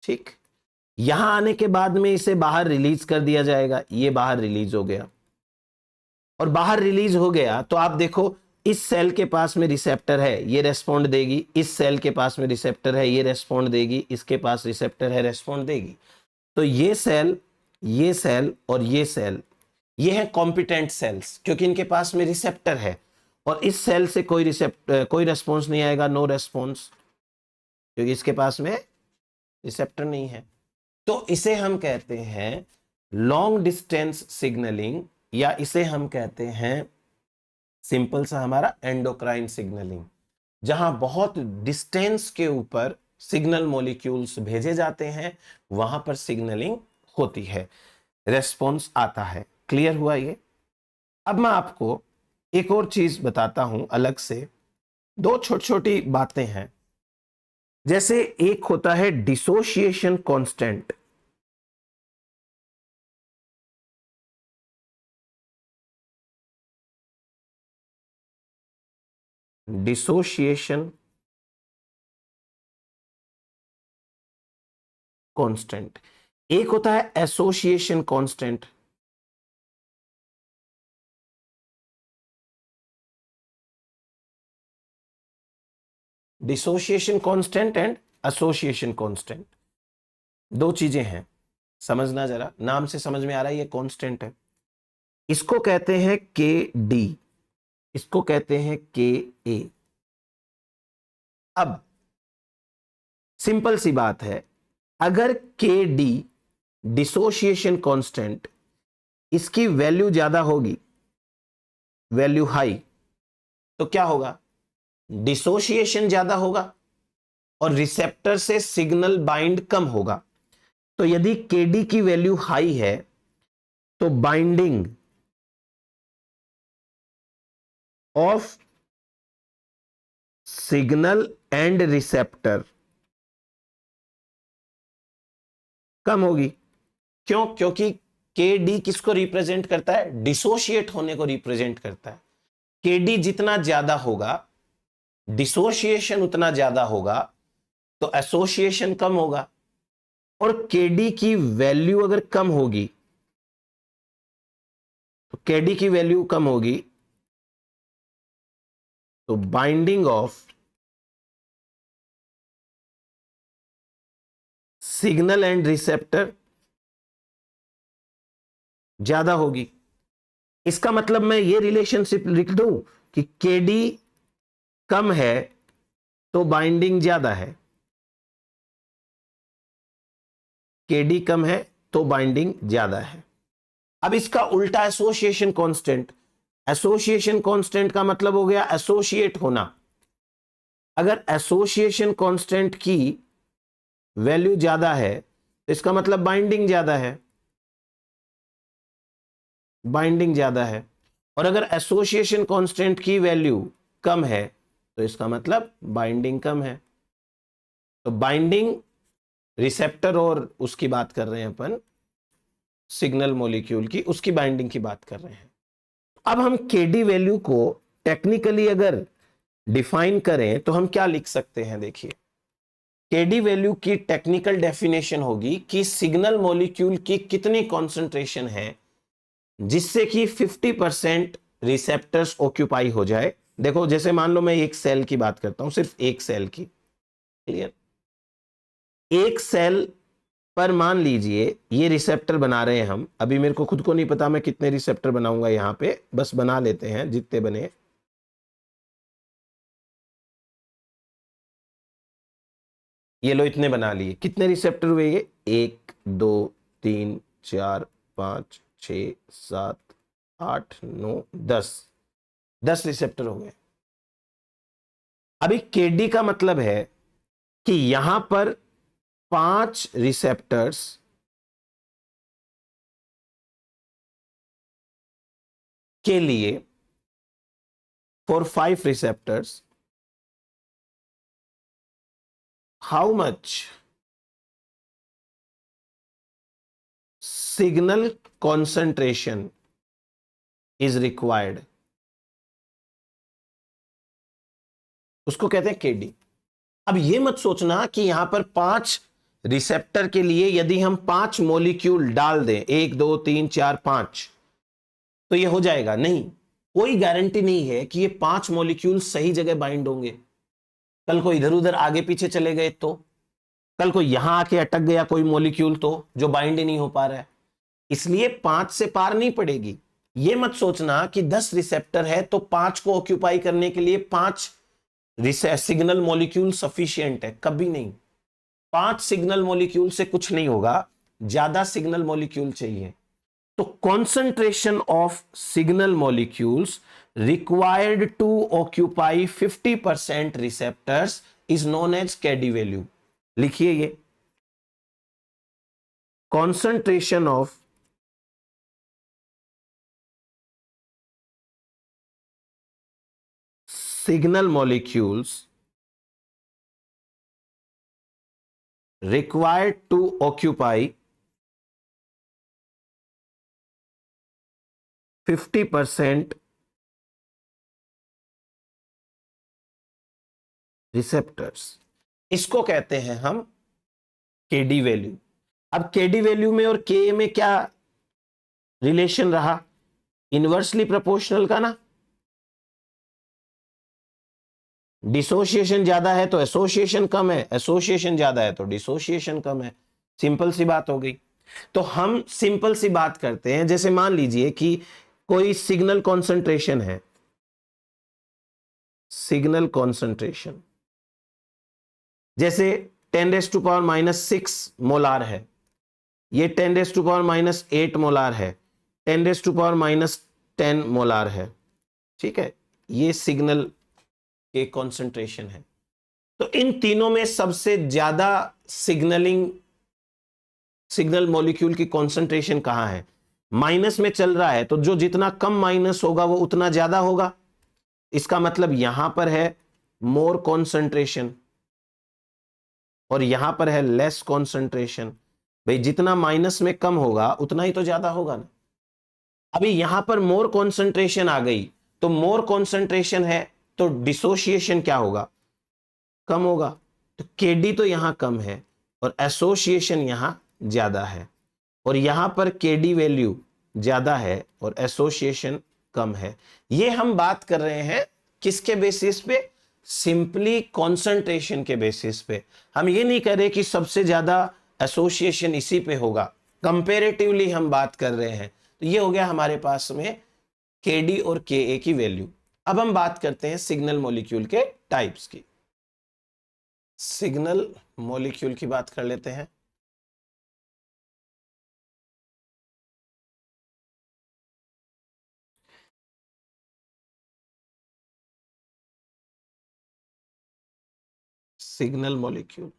ठीक, यहां आने के बाद में इसे बाहर रिलीज कर दिया जाएगा। ये बाहर रिलीज हो गया, और बाहर रिलीज हो गया तो आप देखो इस सेल के पास में रिसेप्टर है, ये रेस्पॉन्ड देगी। इस सेल के पास में रिसेप्टर है, ये रेस्पॉन्ड देगी। इसके पास रिसेप्टर है, रेस्पॉन्ड देगी। तो ये सेल और ये सेल, ये है कॉम्पिटेंट सेल्स, क्योंकि इनके पास में रिसेप्टर है। और इस सेल से कोई रेस्पॉन्स नहीं आएगा, नो रेस्पॉन्स, क्योंकि इसके पास में रिसेप्टर नहीं है। तो इसे हम कहते हैं लॉन्ग डिस्टेंस सिग्नलिंग, या इसे हम कहते हैं सिंपल सा हमारा एंडोक्राइन सिग्नलिंग, जहां बहुत डिस्टेंस के ऊपर सिग्नल मॉलिक्यूल्स भेजे जाते हैं, वहां पर सिग्नलिंग होती है, रेस्पॉन्स आता है। क्लियर हुआ ये? अब मैं आपको एक और चीज बताता हूं अलग से, दो छोटी छोटी बातें हैं। जैसे एक होता है डिसोशिएशन कांस्टेंट, डिसोशिएशन कांस्टेंट, एक होता है association constant. Dissociation constant and association constant, दो चीजें हैं, समझना जरा। नाम से समझ में आ रहा है ये कांस्टेंट है। इसको कहते हैं के डी, इसको कहते हैं के ए। अब सिंपल सी बात है, अगर के डी डिसोशिएशन कांस्टेंट, इसकी वैल्यू ज्यादा होगी, वैल्यू हाई, तो क्या होगा? डिसोशिएशन ज्यादा होगा और रिसेप्टर से सिग्नल बाइंड कम होगा। तो यदि केडी की वैल्यू हाई है तो binding of signal and receptor कम होगी। क्यों? क्योंकि के डी किसको रिप्रेजेंट करता है? डिसोशिएट होने को रिप्रेजेंट करता है। के डी जितना ज्यादा होगा, डिसोशिएशन उतना ज्यादा होगा, तो एसोसिएशन कम होगा। और के डी की वैल्यू अगर कम होगी, तो के डी की वैल्यू कम होगी तो binding of signal and receptor ज्यादा होगी। इसका मतलब मैं ये रिलेशनशिप लिख दूं कि केडी कम है तो बाइंडिंग ज्यादा है, केडी कम है तो बाइंडिंग ज्यादा है। अब इसका उल्टा एसोसिएशन कांस्टेंट, एसोसिएशन कांस्टेंट का मतलब हो गया एसोसिएट होना। अगर एसोसिएशन कांस्टेंट की वैल्यू ज्यादा है तो इसका मतलब बाइंडिंग ज्यादा है, बाइंडिंग ज्यादा है। और अगर एसोसिएशन कांस्टेंट की वैल्यू कम है तो इसका मतलब बाइंडिंग कम है। तो बाइंडिंग रिसेप्टर और उसकी बात कर रहे हैं अपन, सिग्नल मॉलिक्यूल की, उसकी बाइंडिंग की बात कर रहे हैं। अब हम केडी वैल्यू को टेक्निकली अगर डिफाइन करें तो हम क्या लिख सकते हैं, देखिए केडी वैल्यू की टेक्निकल डेफिनेशन होगी कि सिग्नल मॉलिक्यूल की कितनी कॉन्सेंट्रेशन है जिससे कि 50% रिसेप्टर्स ऑक्यूपाई हो जाए। देखो जैसे मान लो मैं एक सेल की बात करता हूं, सिर्फ एक सेल की, क्लियर। एक सेल पर मान लीजिए ये रिसेप्टर बना रहे हैं हम, अभी मेरे को खुद को नहीं पता मैं कितने रिसेप्टर बनाऊंगा, यहां पे बस बना लेते हैं जितने बने। ये लो इतने बना लिए, कितने रिसेप्टर हुए ये, 1 2 3 4 5 6 7 8 9 10, 10 रिसेप्टर हो गए। अभी केडी का मतलब है कि यहां पर 5 रिसेप्टर्स के लिए, for 5 receptors, how much signal concentration is required, उसको कहते हैं केडी। अब यह मत सोचना कि यहां पर 5 रिसेप्टर के लिए यदि हम 5 मॉलिक्यूल डाल दें, 1 2 3 4 5, तो यह हो जाएगा, नहीं। कोई गारंटी नहीं है कि ये 5 मॉलिक्यूल सही जगह बाइंड होंगे। कल को इधर उधर आगे पीछे चले गए तो, कल को यहां आके अटक गया कोई मॉलिक्यूल तो जो बाइंड ही नहीं हो पा रहा है, इसलिए 5 से पार नहीं पड़ेगी। यह मत सोचना कि 10 रिसेप्टर है तो 5 को ऑक्यूपाई करने के लिए 5 सिग्नल मॉलिक्यूल सफिशिएंट है, कभी नहीं। 5 सिग्नल मॉलिक्यूल से कुछ नहीं होगा, ज्यादा सिग्नल मॉलिक्यूल चाहिए। तो concentration of signal molecules required to occupy 50% receptors is known as KD value. लिखिए ये, concentration of signal molecules required to occupy 50% receptors, इसको कहते हैं हम केडी वैल्यू। अब केडी वैल्यू में और के में क्या रिलेशन रहा, इनवर्सली प्रोपोर्शनल का ना। डिसोसिएशन ज्यादा है तो एसोसिएशन कम है, एसोसिएशन ज्यादा है तो डिसोसिएशन कम है, सिंपल सी बात हो गई। तो हम सिंपल सी बात करते हैं, जैसे मान लीजिए कि कोई सिग्नल कॉन्सेंट्रेशन है, सिग्नल कॉन्सेंट्रेशन जैसे 10⁻⁻6 मोलार है, ये 10⁻⁻8 मोलार है, 10⁻⁻10 मोलार है, ठीक है। ये सिग्नल के कॉन्सेंट्रेशन है। तो इन तीनों में सबसे ज्यादा सिग्नल मॉलिक्यूल की कॉन्सेंट्रेशन कहां है, माइनस में चल रहा है, तो जो जितना कम माइनस होगा वो उतना ज्यादा होगा। इसका मतलब यहां पर है मोर कॉन्सेंट्रेशन और यहां पर है लेस कॉन्सेंट्रेशन। भाई जितना माइनस में कम होगा उतना ही तो ज्यादा होगा ना। अभी यहां पर मोर कॉन्सेंट्रेशन आ गई, तो मोर कॉन्सेंट्रेशन है तो डिसोसिएशन क्या होगा, कम होगा। तो केडी तो यहां कम है और एसोसिएशन यहां ज्यादा है, और यहां पर केडी वैल्यू ज्यादा है और एसोसिएशन कम है। ये हम बात कर रहे हैं किसके बेसिस पे, सिंपली कॉन्सेंट्रेशन के बेसिस पे। हम ये नहीं कर रहे कि सबसे ज्यादा एसोसिएशन इसी पे होगा, कंपेरेटिवली हम बात कर रहे हैं। तो ये हो गया हमारे पास में केडी और के की वैल्यू। अब हम बात करते हैं सिग्नल मॉलिक्यूल के टाइप्स की। सिग्नल मॉलिक्यूल की बात कर लेते हैं। Signal molecule.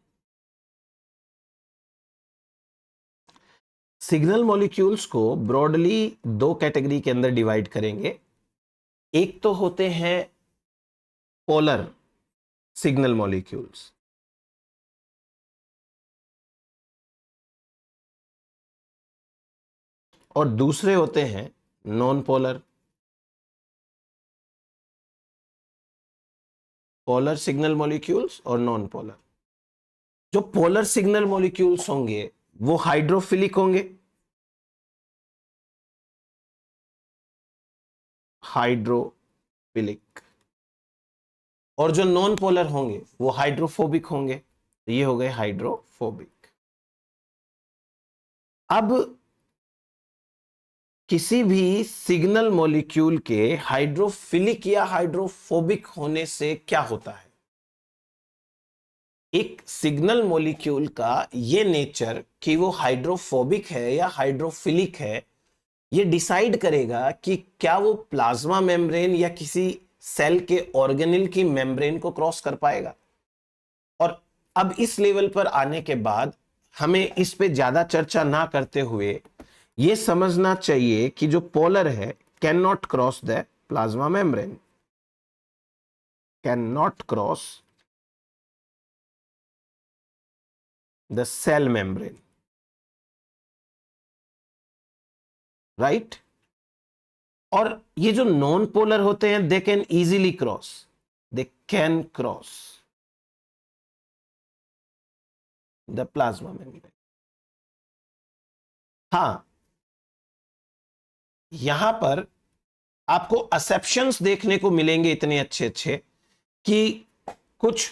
सिग्नल मॉलिक्यूल्स को ब्रॉडली दो कैटेगरी के अंदर डिवाइड करेंगे। एक तो होते हैं पोलर सिग्नल मॉलिक्यूल्स, और दूसरे होते हैं non polar. Polar signal molecules और नॉन पोलर। जो पोलर सिग्नल मॉलिक्यूल्स होंगे वो हाइड्रोफिलिक होंगे, हाइड्रोफिलिक, और जो नॉन पोलर होंगे वो हाइड्रोफोबिक होंगे। तो ये हो गए हाइड्रोफोबिक। अब किसी भी सिग्नल मॉलिक्यूल के हाइड्रोफिलिक या हाइड्रोफोबिक होने से क्या होता है? एक सिग्नल मॉलिक्यूल का ये नेचर कि वो हाइड्रोफोबिक है या हाइड्रोफिलिक है, ये डिसाइड करेगा कि क्या वो प्लाज्मा मेम्ब्रेन या किसी सेल के ऑर्गेनेल की मेम्ब्रेन को क्रॉस कर पाएगा। और अब इस लेवल पर आने के बाद हमें इस पे ज्यादा चर्चा ना करते हुए ये समझना चाहिए कि जो पोलर है can not cross the plasma membrane, can not cross the cell membrane, right. और ये जो नॉन पोलर होते हैं they can easily cross, they can cross the plasma membrane. हां, यहां पर आपको एक्सेप्शंस देखने को मिलेंगे इतने अच्छे अच्छे कि कुछ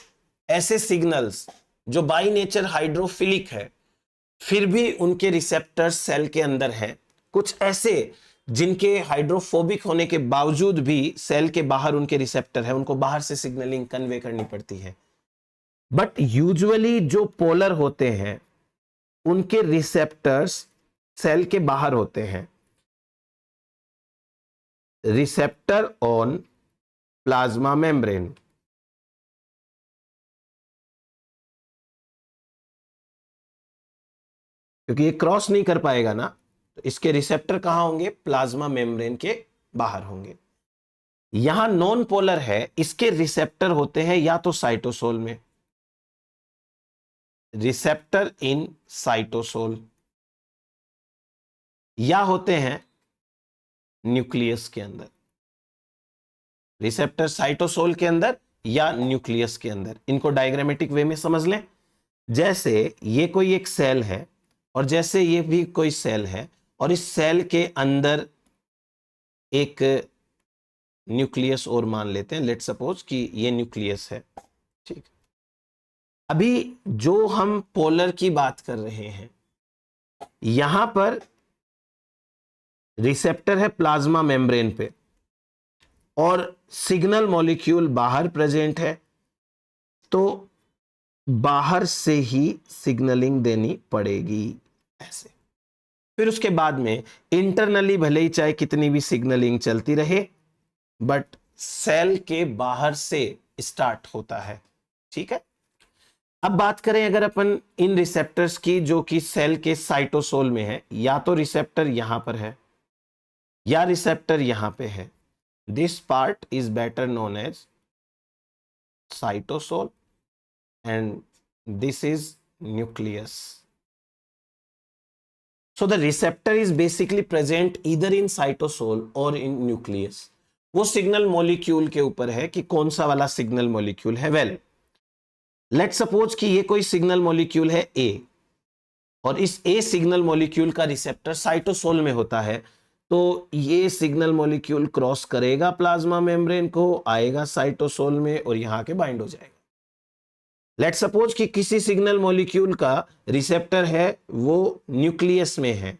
ऐसे सिग्नल्स जो बाय नेचर हाइड्रोफिलिक है फिर भी उनके रिसेप्टर्स सेल के अंदर है, कुछ ऐसे जिनके हाइड्रोफोबिक होने के बावजूद भी सेल के बाहर उनके रिसेप्टर है, उनको बाहर से सिग्नलिंग कन्वे करनी पड़ती है। बट यूजुअली जो पोलर होते हैं उनके रिसेप्टर्स सेल के बाहर होते हैं। रिसेप्टर ऑन प्लाज्मा मेम्ब्रेन, क्योंकि ये क्रॉस नहीं कर पाएगा ना, तो इसके रिसेप्टर कहां होंगे? प्लाज्मा मेम्ब्रेन के बाहर होंगे। यहां नॉन पोलर है, इसके रिसेप्टर होते हैं या तो साइटोसोल में, रिसेप्टर इन साइटोसोल, या होते हैं न्यूक्लियस के अंदर। रिसेप्टर साइटोसोल के अंदर या न्यूक्लियस के अंदर। इनको डायग्रामेटिक वे में समझ लें। जैसे ये कोई एक सेल है और जैसे ये भी कोई सेल है और इस सेल के अंदर एक न्यूक्लियस और मान लेते हैं, लेट सपोज कि ये न्यूक्लियस है, ठीक। अभी जो हम पोलर की बात कर रहे हैं, यहां पर रिसेप्टर है प्लाज्मा मेम्ब्रेन पे और सिग्नल मॉलिक्यूल बाहर प्रेजेंट है, तो बाहर से ही सिग्नलिंग देनी पड़ेगी ऐसे। फिर उसके बाद में इंटरनली भले ही चाहे कितनी भी सिग्नलिंग चलती रहे, बट सेल के बाहर से स्टार्ट होता है, ठीक है। अब बात करें अगर अपन इन रिसेप्टर्स की जो कि सेल के साइटोसोल में है, या तो रिसेप्टर यहां पर है या रिसेप्टर यहां पे है। This part is better known as cytosol and this is nucleus. So the receptor is basically present either in cytosol or in nucleus. वो सिग्नल मॉलिक्यूल के ऊपर है कि कौन सा वाला सिग्नल मॉलिक्यूल है। वेल, लेट सपोज कि ये कोई सिग्नल मॉलिक्यूल है ए, और इस ए सिग्नल मॉलिक्यूल का रिसेप्टर साइटोसोल में होता है, तो ये सिग्नल मॉलिक्यूल क्रॉस करेगा प्लाज्मा मेम्ब्रेन को, आएगा साइटोसोल में और यहां के बाइंड हो जाएगा। लेट सपोज कि किसी सिग्नल मॉलिक्यूल का रिसेप्टर है वो न्यूक्लियस में है,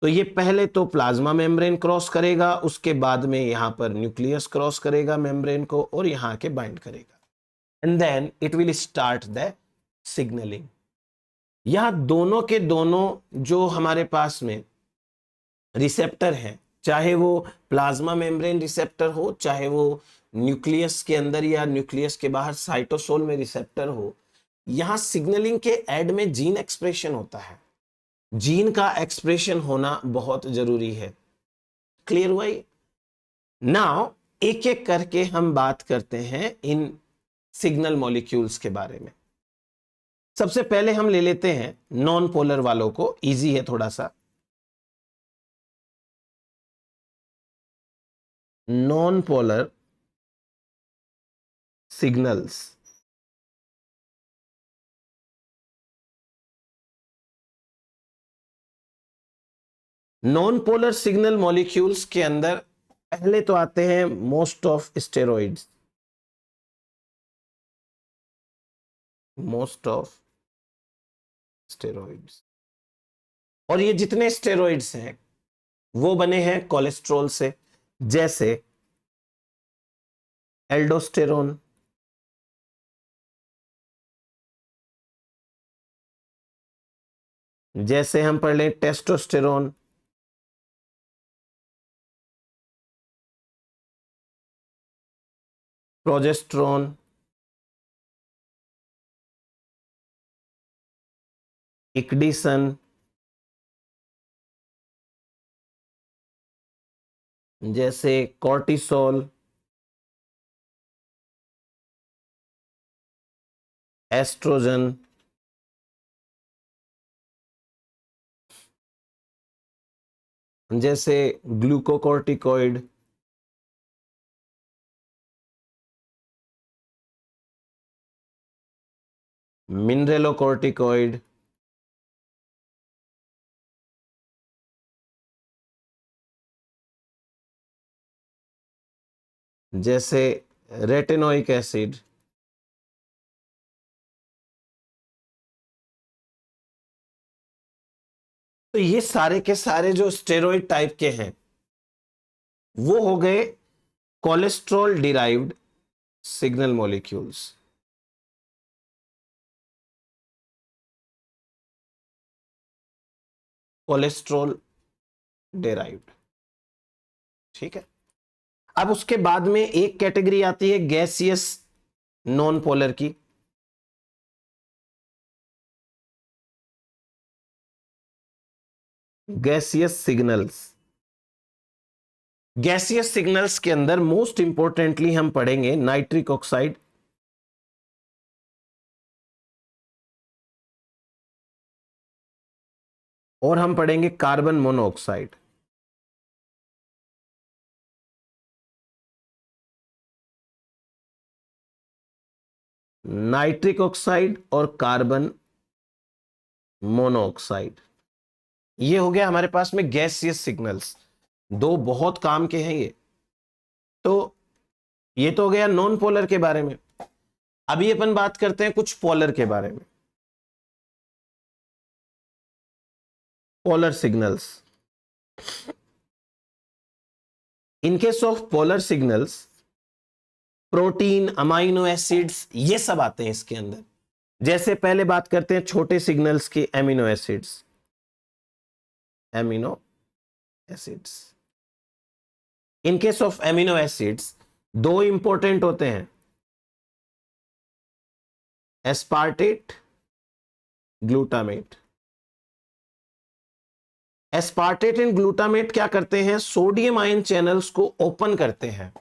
तो ये पहले तो प्लाज्मा मेम्ब्रेन क्रॉस करेगा, उसके बाद में यहां पर न्यूक्लियस क्रॉस करेगा मेम्ब्रेन को और यहां के बाइंड करेगा, and then it will start the signalling. यहां दोनों के दोनों जो हमारे पास में रिसेप्टर हैं, चाहे वो प्लाज्मा मेम्ब्रेन रिसेप्टर हो, चाहे वो न्यूक्लियस के अंदर या न्यूक्लियस के बाहर साइटोसोल में रिसेप्टर हो, यहां सिग्नलिंग के एड में जीन एक्सप्रेशन होता है। जीन का एक्सप्रेशन होना बहुत जरूरी है। क्लियर हुआ ये? नाउ एक एक करके हम बात करते हैं इन सिग्नल मॉलिक्यूल्स के बारे में। सबसे पहले हम ले लेते हैं नॉन पोलर वालों को, इजी है थोड़ा सा। Non polar signals. Non polar signal molecules के अंदर पहले तो आते हैं most of steroids. Most of steroids, और ये जितने स्टेरॉइड्स हैं वो बने हैं कोलेस्ट्रॉल से, जैसे एल्डोस्टेरोन, जैसे हम पढ़ लें टेस्टोस्टेरोन, प्रोजेस्टेरोन, इक्डिसन, जैसे कॉर्टिसोल, एस्ट्रोजन, जैसे ग्लूकोकॉर्टिकॉइड, मिनरेलोकॉर्टिकॉइड, जैसे रेटिनोइक एसिड, तो ये सारे के सारे जो स्टेरॉइड टाइप के हैं वो हो गए cholesterol derived signal molecules. Cholesterol derived, ठीक है। अब उसके बाद में एक कैटेगरी आती है गैसियस नॉन पोलर की। Gaseous signals. गैसियस सिग्नल्स के अंदर मोस्ट इंपॉर्टेंटली हम पढ़ेंगे नाइट्रिक ऑक्साइड, और हम पढ़ेंगे कार्बन मोनोऑक्साइड। नाइट्रिक ऑक्साइड और कार्बन मोनोऑक्साइड, ये हो गया हमारे पास में गैसियस सिग्नल्स। दो बहुत काम के हैं ये। तो ये तो हो गया नॉन पोलर के बारे में। अभी अपन बात करते हैं कुछ पोलर के बारे में। Polar signals. In case of polar signals, protein, amino acids, ये सब आते हैं इसके अंदर। जैसे पहले बात करते हैं छोटे सिग्नल्स की, amino acids. Amino acids, in case of amino acids दो इंपॉर्टेंट होते हैं, aspartate, glutamate. Aspartate and glutamate क्या करते हैं? सोडियम आयन चैनल्स को ओपन करते हैं।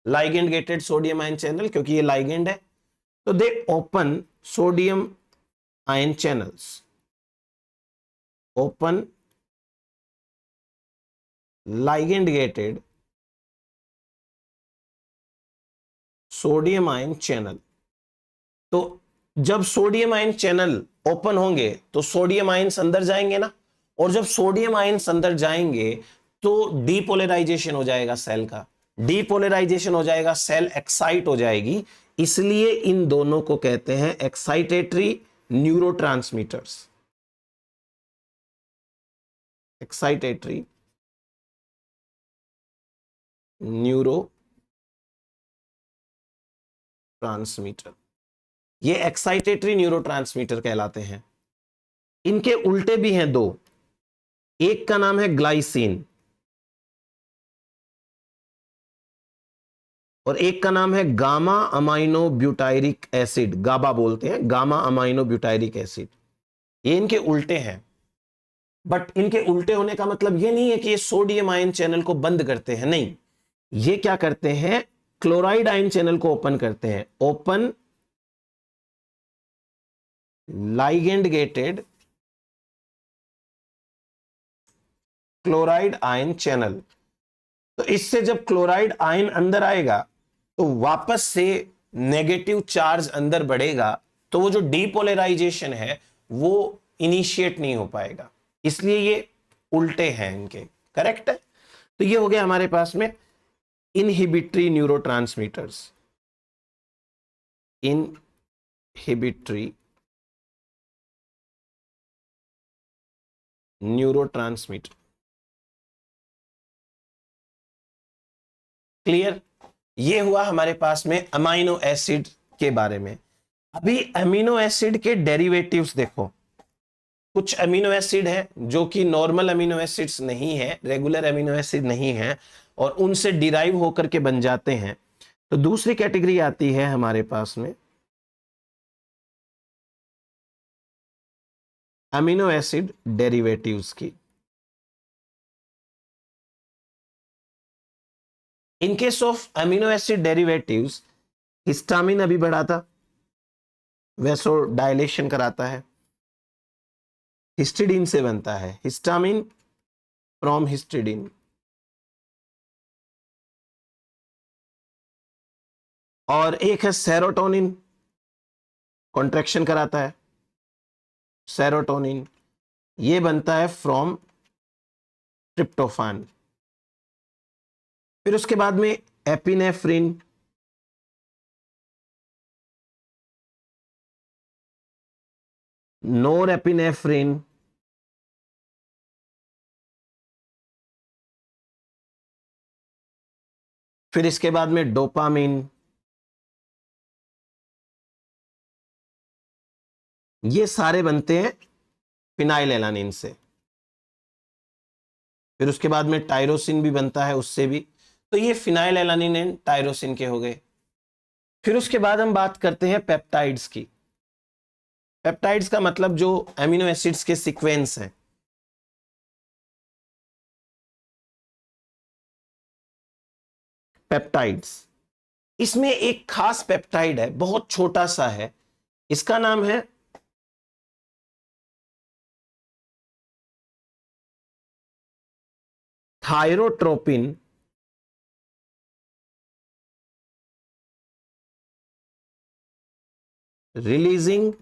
Ligand gated sodium ion channel, क्योंकि ये लाइगेंड है, तो दे open sodium ion channels. Open ligand gated sodium ion channel. तो जब सोडियम आयन चैनल ओपन होंगे तो सोडियम आयन्स अंदर जाएंगे ना, और जब सोडियम आयन्स अंदर जाएंगे तो डीपोलराइजेशन हो जाएगा सेल का। डीपोलराइजेशन हो जाएगा, सेल एक्साइट हो जाएगी। इसलिए इन दोनों को कहते हैं excitatory neurotransmitters. Excitatory neuro transmitter, ये एक्साइटेटरी न्यूरोट्रांसमीटर कहलाते हैं। इनके उल्टे भी हैं दो, एक का नाम है ग्लाइसिन और एक का नाम है गामा अमाइनो ब्यूटायरिक एसिड, गाबा बोलते हैं, गामा अमाइनो ब्यूटायरिक एसिड। ये इनके उल्टे हैं, बट इनके उल्टे होने का मतलब ये नहीं है कि ये सोडियम आयन चैनल को बंद करते हैं, नहीं, ये क्या करते हैं, क्लोराइड आयन चैनल को ओपन करते हैं, open ligand gated chloride ion channel. तो इससे जब क्लोराइड आयन अंदर आएगा तो वापस से नेगेटिव चार्ज अंदर बढ़ेगा, तो वो जो डीपोलराइजेशन है वो इनिशिएट नहीं हो पाएगा, इसलिए ये उल्टे हैं इनके, करेक्ट है। तो ये हो गया हमारे पास में inhibitory neurotransmitters, inhibitory neurotransmitter. Clear. ये हुआ हमारे पास में अमीनो एसिड के बारे में। अभी अमीनो एसिड के डेरिवेटिव्स देखो। कुछ अमीनो एसिड है जो कि नॉर्मल अमीनो एसिड्स नहीं है, रेगुलर अमीनो एसिड नहीं है, और उनसे डिराइव होकर के बन जाते हैं। तो दूसरी कैटेगरी आती है हमारे पास में अमीनो एसिड डेरिवेटिव्स की। In case of amino acid derivatives, histamine अभी बढ़ा था, वैसो डायलेशन कराता है, हिस्टिडीन से बनता है, हिस्टामिन फ्रॉम हिस्टिडीन। और एक है सेरोटोनिन, कॉन्ट्रैक्शन कराता है, सेरोटोनिन, ये बनता है फ्रॉम ट्रिप्टोफान। फिर उसके बाद में एपिनेफ्रिन, नोर एपिनेफ्रिन, फिर इसके बाद में डोपामिन, ये सारे बनते हैं फिनाइलएलानिन से। फिर उसके बाद में टायरोसिन भी बनता है उससे भी। तो ये फिनाइलएलानिन एंड टायरोसिन के हो गए। फिर उसके बाद हम बात करते हैं पेप्टाइड्स की। पेप्टाइड्स का मतलब जो एमिनो एसिड्स के सीक्वेंस हैं। पेप्टाइड्स, इसमें एक खास पेप्टाइड है, बहुत छोटा सा है, इसका नाम है thyrotropin releasing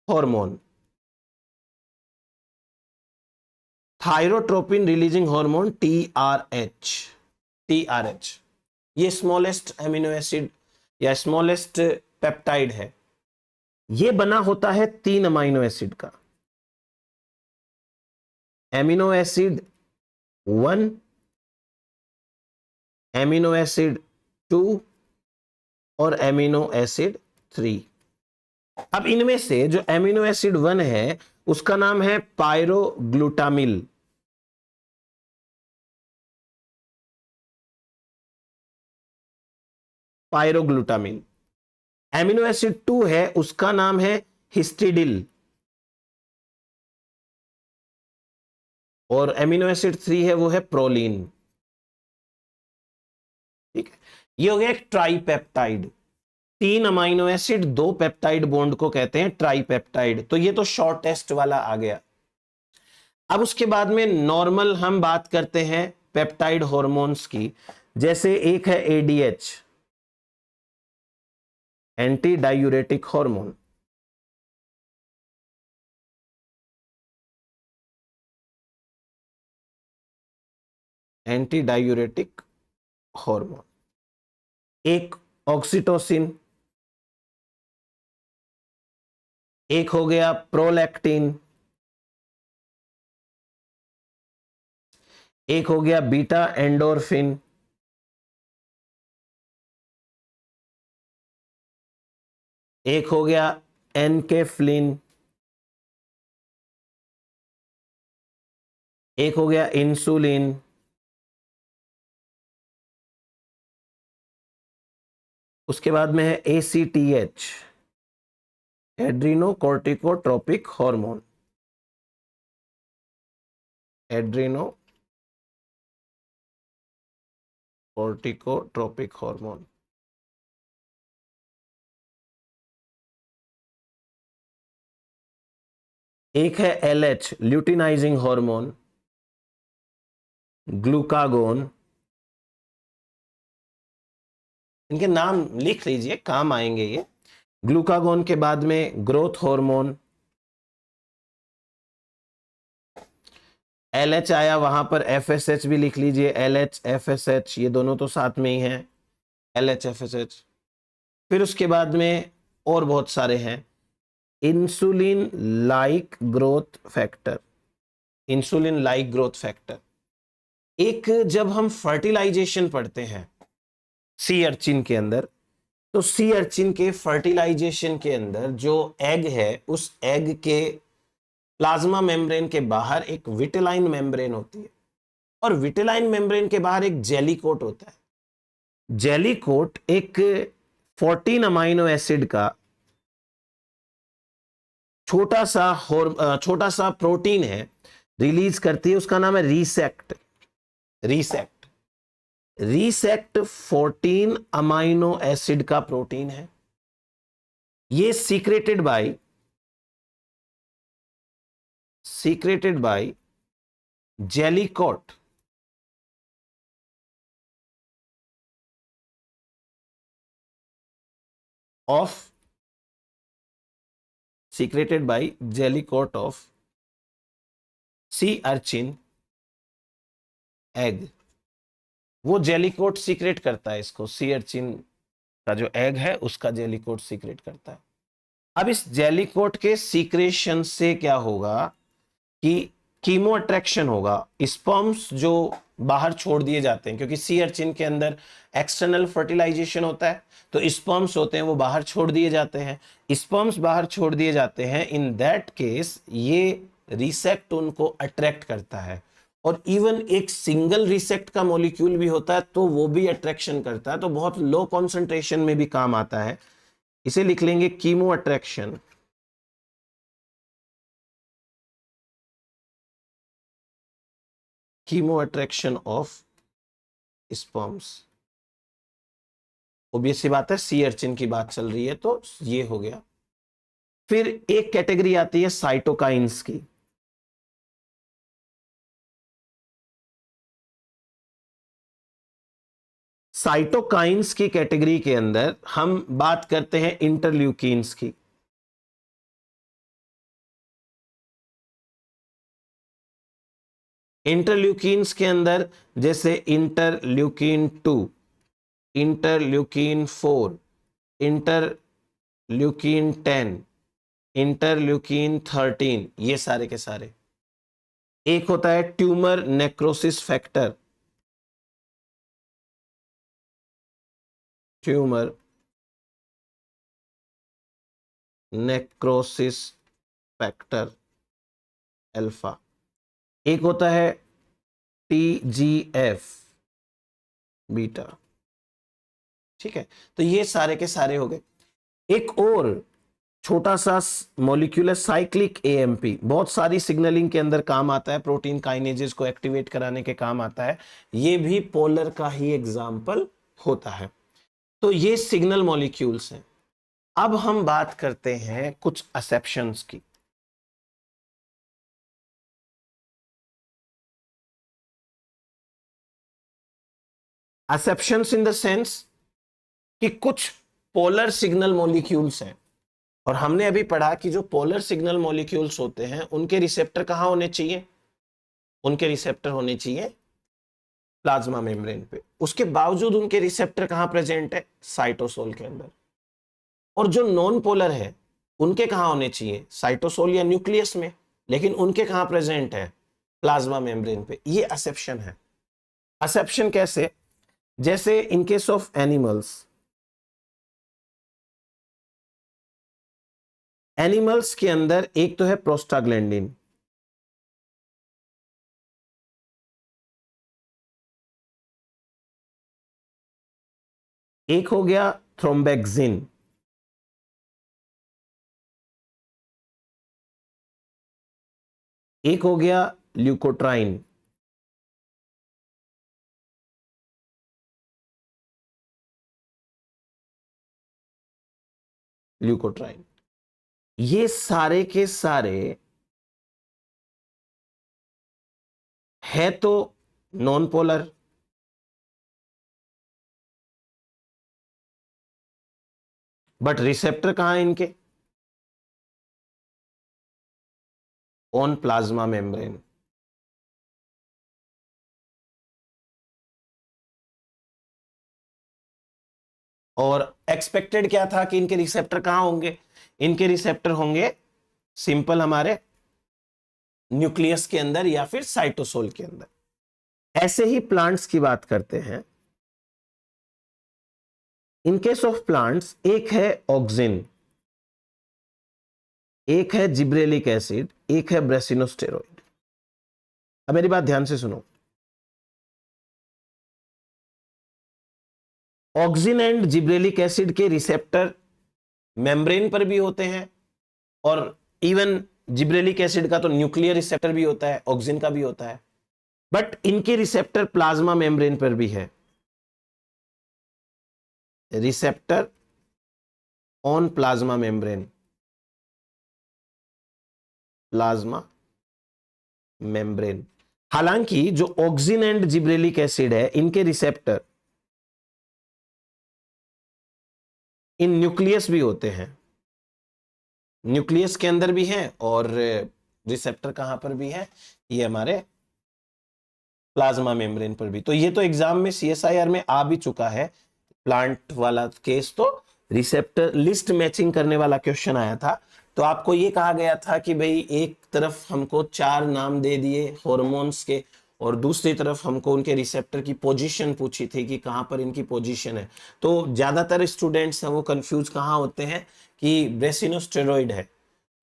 hormone. Thyrotropin releasing hormone, TRH, TRH। ये स्मॉलेस्ट एमिनो एसिड या स्मॉलेस्ट पेप्टाइड है। ये बना होता है 3 अमीनो एसिड का, एमिनो एसिड 1, एमिनो एसिड 2 और एमिनो एसिड 3। अब इनमें से जो एमिनो एसिड 1 है उसका नाम है पायरोग्लूटामिल, पायरोग्लूटामिल। एमिनो एसिड 2 है उसका नाम है हिस्टिडिल, और एमिनो एसिड 3 है वो है प्रोलीन। ठीक है, ये हो गया एक tripeptide. 3 amino acid 2 peptide bond को कहते हैं ट्राइपेप्टाइड। तो ये तो शॉर्टेस्ट वाला आ गया। अब उसके बाद में नॉर्मल हम बात करते हैं पेप्टाइड हॉर्मोन्स की। जैसे एक है ADH, anti diuretic hormone, anti diuretic hormone. एक ऑक्सीटोसिन, एक हो गया प्रोलैक्टिन, एक हो गया बीटा एंडोर्फिन, एक हो गया एनकेफ्लिन, एक हो गया इंसुलिन, उसके बाद में है ACTH, adrenocorticotropic hormone, adrenocorticotropic hormone. एक है LH, ल्यूटिनाइजिंग हार्मोन, ग्लूकागोन। इनके नाम लिख लीजिए, काम आएंगे ये। ग्लूकागोन के बाद में ग्रोथ हार्मोन, LH आया, वहां पर FSH भी लिख लीजिए, LH FSH ये दोनों तो साथ में ही हैं, LH FSH। फिर उसके बाद में और बहुत सारे हैं, insulin like growth factor, insulin like growth factor. एक जब हम फर्टिलाइजेशन पढ़ते हैं सी अर्चिन के अंदर, तो सी अर्चिन के फर्टिलाइजेशन के अंदर जो एग है, उस एग के प्लाज्मा मेम्ब्रेन के बाहर एक विटेलाइन मेम्ब्रेन होती है, और विटेलाइन मेम्ब्रेन के बाहर एक जेली कोट होता है। जेली कोट एक 14 अमाइनो एसिड का छोटा सा प्रोटीन है, रिलीज करती है, उसका नाम है resact. Resact resact 14 amino acid का प्रोटीन है। ये secreted by jelly coat, of secreted by jellycoat of sea urchin egg। वो जेलीकोट सीक्रेट करता है इसको, सी अर्चिन का जो एग है उसका जेलीकोट सीक्रेट करता है। अब इस जेलीकोट के सीक्रेशन से क्या होगा कि कीमो अट्रैक्शन होगा, स्पर्म्स जो बाहर छोड़ दिए जाते हैं, क्योंकि सी अर्चिन के अंदर एक्सटर्नल फर्टिलाइजेशन होता है, तो स्पर्म्स होते हैं वो बाहर छोड़ दिए जाते हैं। स्पर्म्स बाहर छोड़ दिए जाते हैं, इन दैट केस ये रिसेक्ट उनको अट्रैक्ट करता है, और इवन एक सिंगल रिसेक्ट का मॉलिक्यूल भी होता है तो वो भी अट्रैक्शन करता है, तो बहुत लो कॉन्सेंट्रेशन में भी काम आता है। इसे लिख लेंगे chemoattraction. Chemoattraction of sperms. Obvious सी बात है, सी अर्चिन की बात चल रही है तो ये हो गया। फिर एक कैटेगरी आती है साइटोकाइंस की। साइटोकाइंस की कैटेगरी के अंदर हम बात करते हैं इंटरल्यूकिन्स की। इंटरल्यूकिन्स के अंदर जैसे इंटरल्यूकिन 2, इंटरल्यूकिन 4, इंटरल्यूकिन 10, इंटरल्यूकिन 13, ये सारे के सारे। एक होता है tumour necrosis factor, tumour necrosis factor alpha. एक होता है TGF बीटा। ठीक है, तो ये सारे के सारे हो गए। एक और छोटा सा मॉलिक्यूल है साइक्लिक AMP, बहुत सारी सिग्नलिंग के अंदर काम आता है, प्रोटीन काइनेजेस को एक्टिवेट कराने के काम आता है, ये भी पोलर का ही एग्जाम्पल होता है। तो ये सिग्नल मॉलिक्यूल्स हैं। अब हम बात करते हैं कुछ एक्सेप्शंस की। एक्सेप्शंस इन द सेंस कि कुछ पोलर सिग्नल मॉलिक्यूल्स हैं, और हमने अभी पढ़ा कि जो पोलर सिग्नल मॉलिक्यूल्स होते हैं उनके रिसेप्टर कहां होने चाहिए, उनके रिसेप्टर होने चाहिए प्लाज्मा मेम्ब्रेन पे। उसके बावजूद उनके रिसेप्टर कहां प्रेजेंट है, साइटोसोल के अंदर। और जो नॉन पोलर है उनके कहां होने चाहिए, साइटोसोल या न्यूक्लियस में, लेकिन उनके कहां प्रेजेंट है, प्लाज्मा मेम्ब्रेन पे। ये एक्सेप्शन है। एक्सेप्शन कैसे, जैसे in case of animals, animals के अंदर एक तो है प्रोस्टाग्लैंडिन, एक हो गया थ्रोम्बेक्सिन, एक हो गया ल्यूकोट्राइन, ल्यूकोट्राइन, ये सारे के सारे है तो नॉन पोलर, बट रिसेप्टर कहां है इनके? On plasma membrane. और एक्सपेक्टेड क्या था कि इनके रिसेप्टर कहां होंगे? इनके रिसेप्टर होंगे सिंपल हमारे न्यूक्लियस के अंदर या फिर साइटोसोल के अंदर। ऐसे ही प्लांट्स की बात करते हैं। इन केस ऑफ प्लांट्स, एक है ऑक्सिन, एक है जिब्रेलिक एसिड, एक है ब्रेसिनोस्टेरॉइड। अब मेरी बात ध्यान से सुनो। ऑक्सिन एंड जिब्रेलिक एसिड के रिसेप्टर मेम्ब्रेन पर भी होते हैं, और इवन जिब्रेलिक एसिड का तो न्यूक्लियर रिसेप्टर भी होता है, ऑक्सिन का भी होता है, बट इनके रिसेप्टर प्लाज्मा मेम्ब्रेन पर भी है। Receptor on plasma membrane, plasma membrane. हालांकि जो ऑक्सिन एंड जिब्रेलिक एसिड है, इनके रिसेप्टर इन न्यूक्लियस भी होते हैं, न्यूक्लियस के अंदर भी हैं, और रिसेप्टर कहां पर भी है? ये हमारे प्लाज्मा मेम्ब्रेन पर भी। तो ये तो एग्जाम में सीएसआईआर में आ भी चुका है, प्लांट वाला केस तो रिसेप्टर लिस्ट मैचिंग करने वाला क्वेश्चन आया था। तो आपको ये कहा गया था कि भाई एक तरफ हमको 4 नाम दे दिए हॉर्मोन्स के, और दूसरी तरफ हमको उनके रिसेप्टर की पोजीशन पूछी थी कि कहां पर इनकी पोजीशन है। तो ज्यादातर स्टूडेंट्स हैं वो कंफ्यूज कहां होते हैं कि ब्रेसिनोस्टेरॉइड है,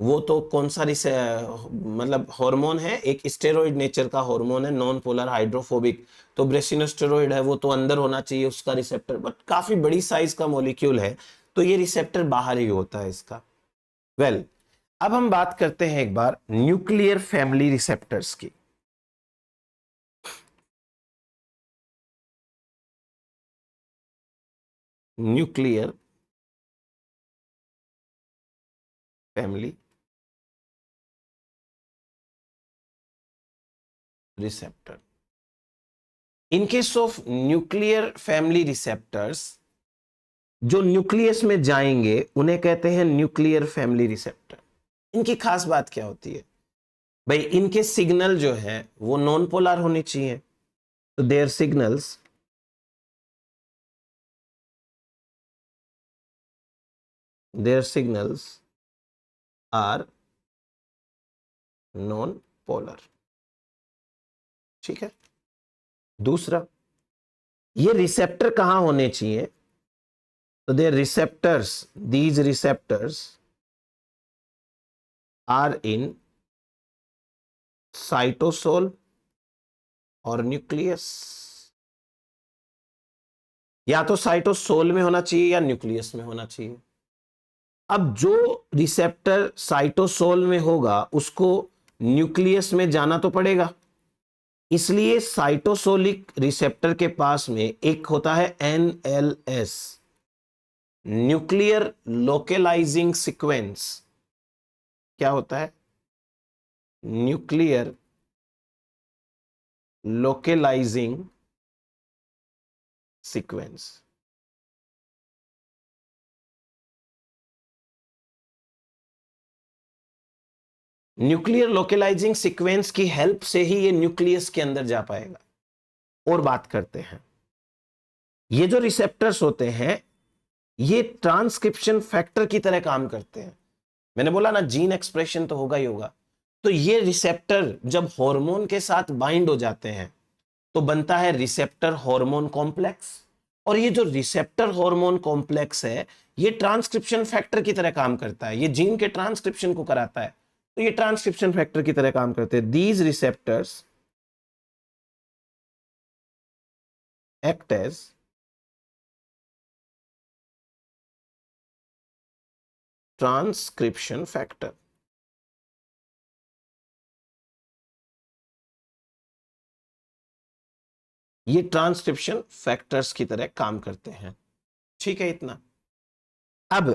वो तो कौन सा मतलब हार्मोन है, एक स्टेरॉइड नेचर का हार्मोन है, नॉन पोलर हाइड्रोफोबिक। तो ब्रेसिनोस्टेरॉइड है, वो तो अंदर होना चाहिए उसका रिसेप्टर, बट काफी बड़ी साइज का मॉलिक्यूल है, तो ये रिसेप्टर बाहर ही होता है इसका। वेल, अब हम बात करते हैं एक बार न्यूक्लियर फैमिली रिसेप्टर्स की। Nuclear family receptor. In case of nuclear family receptors, जो न्यूक्लियस में जाएंगे उन्हें कहते हैं न्यूक्लियर फैमिली रिसेप्टर। इनकी खास बात क्या होती है भाई? इनके सिग्नल जो है वो नॉन पोलर होने चाहिए, तो there signals are non polar. ठीक है। दूसरा, ये रिसेप्टर कहां होने चाहिए? तो there receptors, these receptors are in cytosol और न्यूक्लियस। या तो साइटोसोल में होना चाहिए या न्यूक्लियस में होना चाहिए। अब जो रिसेप्टर साइटोसोल में होगा उसको न्यूक्लियस में जाना तो पड़ेगा, इसलिए साइटोसोलिक रिसेप्टर के पास में एक होता है NLS, न्यूक्लियर लोकेलाइजिंग सीक्वेंस। क्या होता है? Nuclear localizing sequence. Nuclear localizing sequence की हेल्प से ही ये न्यूक्लियस के अंदर जा पाएगा। और बात करते हैं, ये जो रिसेप्टर्स होते हैं ये ट्रांसक्रिप्शन फैक्टर की तरह काम करते हैं। मैंने बोला ना, जीन एक्सप्रेशन तो होगा ही होगा। तो ये रिसेप्टर जब हार्मोन के साथ बाइंड हो जाते हैं तो बनता है रिसेप्टर हार्मोन कॉम्प्लेक्स, और ये जो रिसेप्टर हार्मोन कॉम्प्लेक्स है ये ट्रांसक्रिप्शन फैक्टर की तरह काम करता है, ये जीन के ट्रांसक्रिप्शन को कराता है। तो ये ट्रांसक्रिप्शन फैक्टर की तरह काम करते हैं। These receptors act as transcription factor. ये ट्रांसक्रिप्शन फैक्टर्स की तरह काम करते हैं। ठीक है, इतना। अब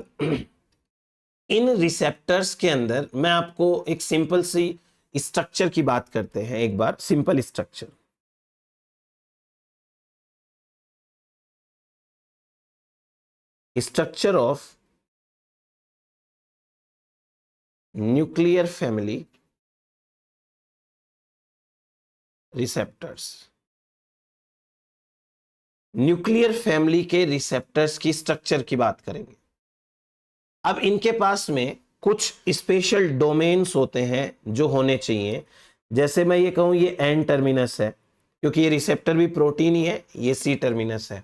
इन रिसेप्टर्स के अंदर मैं आपको एक सिंपल सी स्ट्रक्चर की बात करते हैं, एक बार simple structure. Structure of nuclear family receptors. Nuclear family के रिसेप्टर्स की स्ट्रक्चर की बात करेंगे। अब इनके पास में कुछ स्पेशल डोमेन्स होते हैं जो होने चाहिए। जैसे मैं ये कहूं ये एन टर्मिनस है, क्योंकि ये रिसेप्टर भी प्रोटीन ही है, ये सी टर्मिनस है,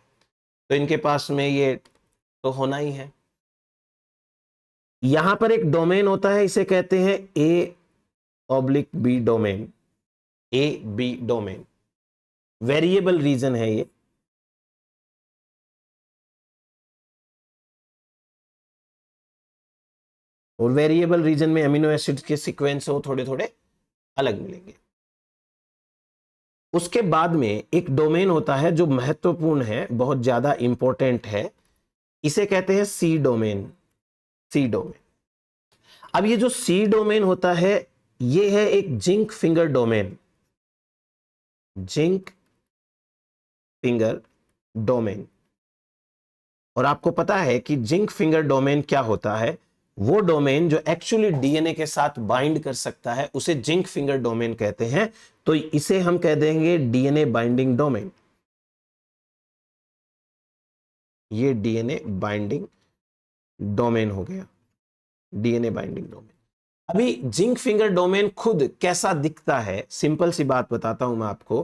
तो इनके पास में ये तो होना ही है। यहां पर एक डोमेन होता है, इसे कहते हैं A oblique B domain. A B domain variable region है ये। और वेरिएबल रीजन में अमीनो एसिड के सीक्वेंस हो थोड़े थोड़े अलग मिलेंगे। उसके बाद में एक डोमेन होता है जो महत्वपूर्ण है, बहुत ज्यादा इंपॉर्टेंट है, इसे कहते हैं सी डोमेन। सी डोमेन। अब ये जो सी डोमेन होता है ये है एक zinc finger domain. Zinc finger domain. और आपको पता है कि जिंक फिंगर डोमेन क्या होता है? वो डोमेन जो एक्चुअली डीएनए के साथ बाइंड कर सकता है उसे जिंक फिंगर डोमेन कहते हैं। तो इसे हम कह देंगे डीएनए बाइंडिंग डोमेन। ये डीएनए बाइंडिंग डोमेन हो गया, डीएनए बाइंडिंग डोमेन। अभी जिंक फिंगर डोमेन खुद कैसा दिखता है, सिंपल सी बात बताता हूं मैं आपको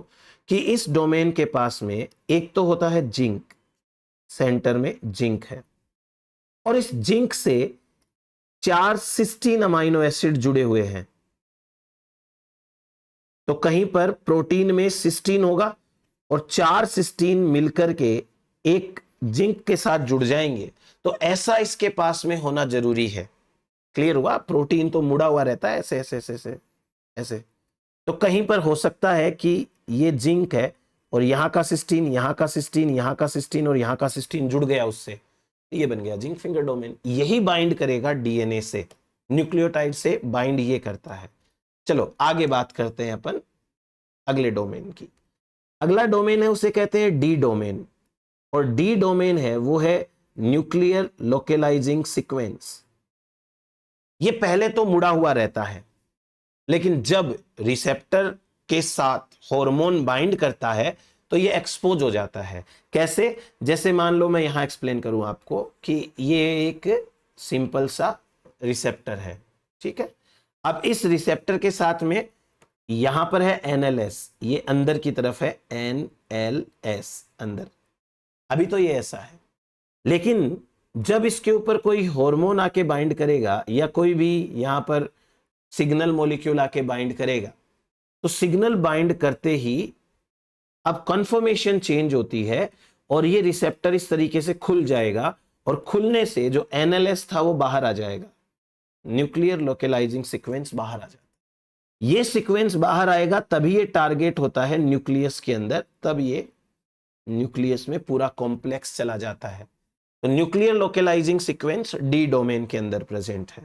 कि इस डोमेन के पास में एक तो होता है जिंक, सेंटर में जिंक है, और इस जिंक से 4 सिस्टीन अमाइनो एसिड जुड़े हुए हैं। तो कहीं पर प्रोटीन में सिस्टीन होगा और 4 सिस्टीन मिलकर के एक जिंक के साथ जुड़ जाएंगे, तो ऐसा इसके पास में होना जरूरी है। क्लियर हुआ? प्रोटीन तो मुड़ा हुआ रहता है ऐसे ऐसे ऐसे ऐसे ऐसे, तो कहीं पर हो सकता है कि ये जिंक है और यहां का सिस्टीन, यहां का सिस्टीन, यहां का सिस्टीन और यहां का सिस्टीन जुड़ गया उससे, ये बन गया जिंक फिंगर डोमेन। यही बाइंड करेगा डीएनए से, न्यूक्लियोटाइड से बाइंड ये करता है। चलो आगे बात करते हैं अपन अगले डोमेन की। अगला डोमेन है उसे कहते हैं डी डोमेन, और डी डोमेन है वो है न्यूक्लियर लोकेलाइजिंग सीक्वेंस। ये पहले तो मुड़ा हुआ रहता है, लेकिन जब रिसेप्टर के साथ हार्मोन बाइंड करता है तो ये एक्सपोज हो जाता है। कैसे? जैसे मान लो मैं यहां एक्सप्लेन करूं आपको कि ये एक सिंपल सा रिसेप्टर है, ठीक है। अब इस रिसेप्टर के साथ में यहां पर है एनएलएस, ये अंदर की तरफ है एनएलएस अंदर, अभी तो ये ऐसा है। लेकिन जब इसके ऊपर कोई हार्मोन आके बाइंड करेगा या कोई भी यहां पर सिग्नल मॉलिक्यूल आके बाइंड करेगा, तो सिग्नल बाइंड करते ही अब कन्फर्मेशन चेंज होती है और ये रिसेप्टर इस तरीके से खुल जाएगा, और खुलने से जो एनएलएस था वो बाहर आ जाएगा, न्यूक्लियर लोकेलाइजिंग सीक्वेंस बाहर आ जाता है। ये सीक्वेंस बाहर आएगा तभी ये टारगेट होता है न्यूक्लियस के अंदर, तब ये न्यूक्लियस में पूरा कॉम्प्लेक्स चला जाता है। तो nuclear localizing sequence D domain के अंदर प्रेजेंट है।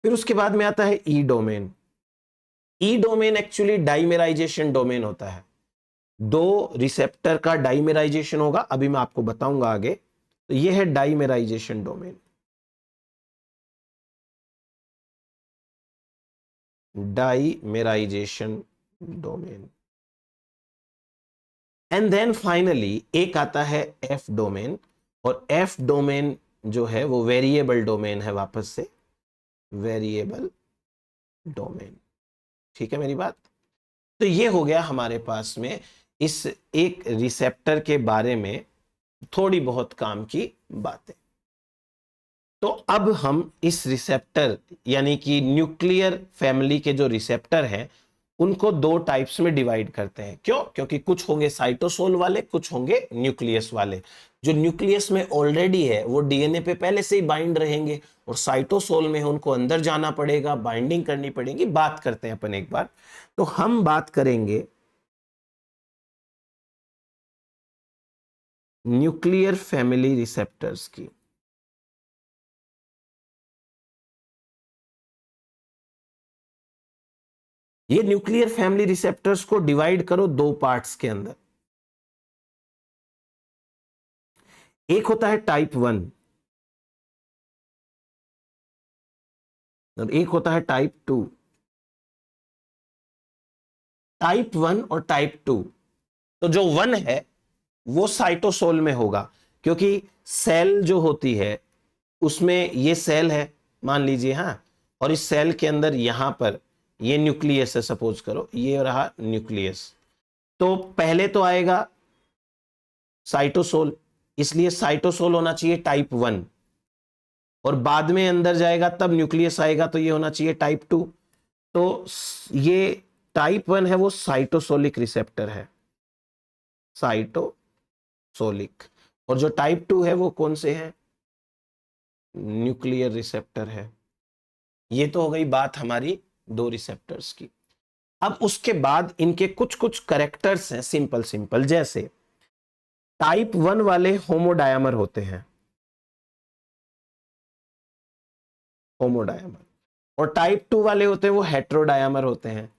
फिर उसके बाद में आता है ई डोमेन। ई डोमेन एक्चुअली डाइमेराइजेशन डोमेन होता है। 2 रिसेप्टर का डाइमेराइजेशन होगा, अभी मैं आपको बताऊंगा आगे। तो यह है dimerization domain. Dimerization domain. And then finally एक आता है एफ डोमेन, और एफ डोमेन जो है वो वेरिएबल डोमेन है, वापस से वेरिएबल डोमेन। ठीक है मेरी बात? तो ये हो गया हमारे पास में इस एक रिसेप्टर के बारे में थोड़ी बहुत काम की बातें। तो अब हम इस रिसेप्टर यानी कि न्यूक्लियर फैमिली के जो रिसेप्टर हैं उनको दो टाइप्स में डिवाइड करते हैं। क्यों? क्योंकि कुछ होंगे साइटोसोल वाले, कुछ होंगे न्यूक्लियस वाले। जो न्यूक्लियस में ऑलरेडी है वो डीएनए पे पहले से ही बाइंड रहेंगे, और साइटोसोल में उनको अंदर जाना पड़ेगा, बाइंडिंग करनी पड़ेगी। बात करते हैं अपन एक बार। तो हम बात करेंगे न्यूक्लियर फैमिली रिसेप्टर्स की। ये न्यूक्लियर फैमिली रिसेप्टर्स को डिवाइड करो दो पार्ट्स के अंदर। एक होता है टाइप 1 और एक होता है टाइप 2। टाइप 1 और टाइप 2, तो जो 1 है वो साइटोसोल में होगा, क्योंकि सेल जो होती है उसमें ये सेल है मान लीजिए, हाँ, और इस सेल के अंदर यहां पर ये न्यूक्लियस है, सपोज करो ये रहा न्यूक्लियस। तो पहले तो आएगा साइटोसोल, इसलिए साइटोसोल होना चाहिए टाइप 1, और बाद में अंदर जाएगा तब न्यूक्लियस आएगा, तो ये होना चाहिए टाइप 2। तो ये टाइप 1 है वो साइटोसोलिक रिसेप्टर है, साइटोसोलिक। और जो टाइप 2 है वो कौन से है? न्यूक्लियर रिसेप्टर है। ये तो हो गई बात हमारी दो रिसेप्टर्स की। अब उसके बाद इनके कुछ कुछ करेक्टर्स हैं सिंपल सिंपल, जैसे टाइप 1 वाले होमोडायमर होते हैं, होमोडायमर, और टाइप 2 वाले होते हैं वो हेटेरोडायमर होते हैं।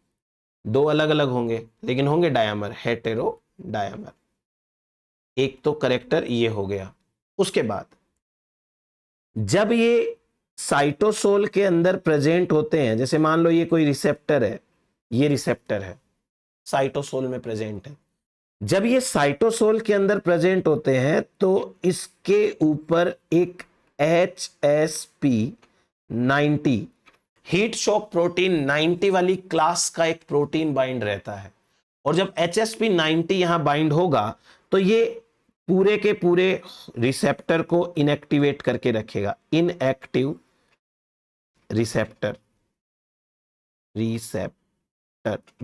दो अलग अलग होंगे लेकिन होंगे डायमर, हेटेरोडायमर। एक तो करेक्टर ये हो गया। उसके बाद जब ये साइटोसोल के अंदर प्रेजेंट होते हैं, जैसे मान लो ये कोई रिसेप्टर है, ये रिसेप्टर है, साइटोसोल में प्रेजेंट है। जब ये साइटोसोल के अंदर प्रेजेंट होते हैं तो इसके ऊपर एक HSP90 हीट शॉक प्रोटीन 90 वाली क्लास का एक प्रोटीन बाइंड रहता है। और जब HSP90 यहां बाइंड होगा तो ये पूरे के पूरे रिसेप्टर को इनएक्टिवेट करके रखेगा। इनएक्टिव रिसेप्टर,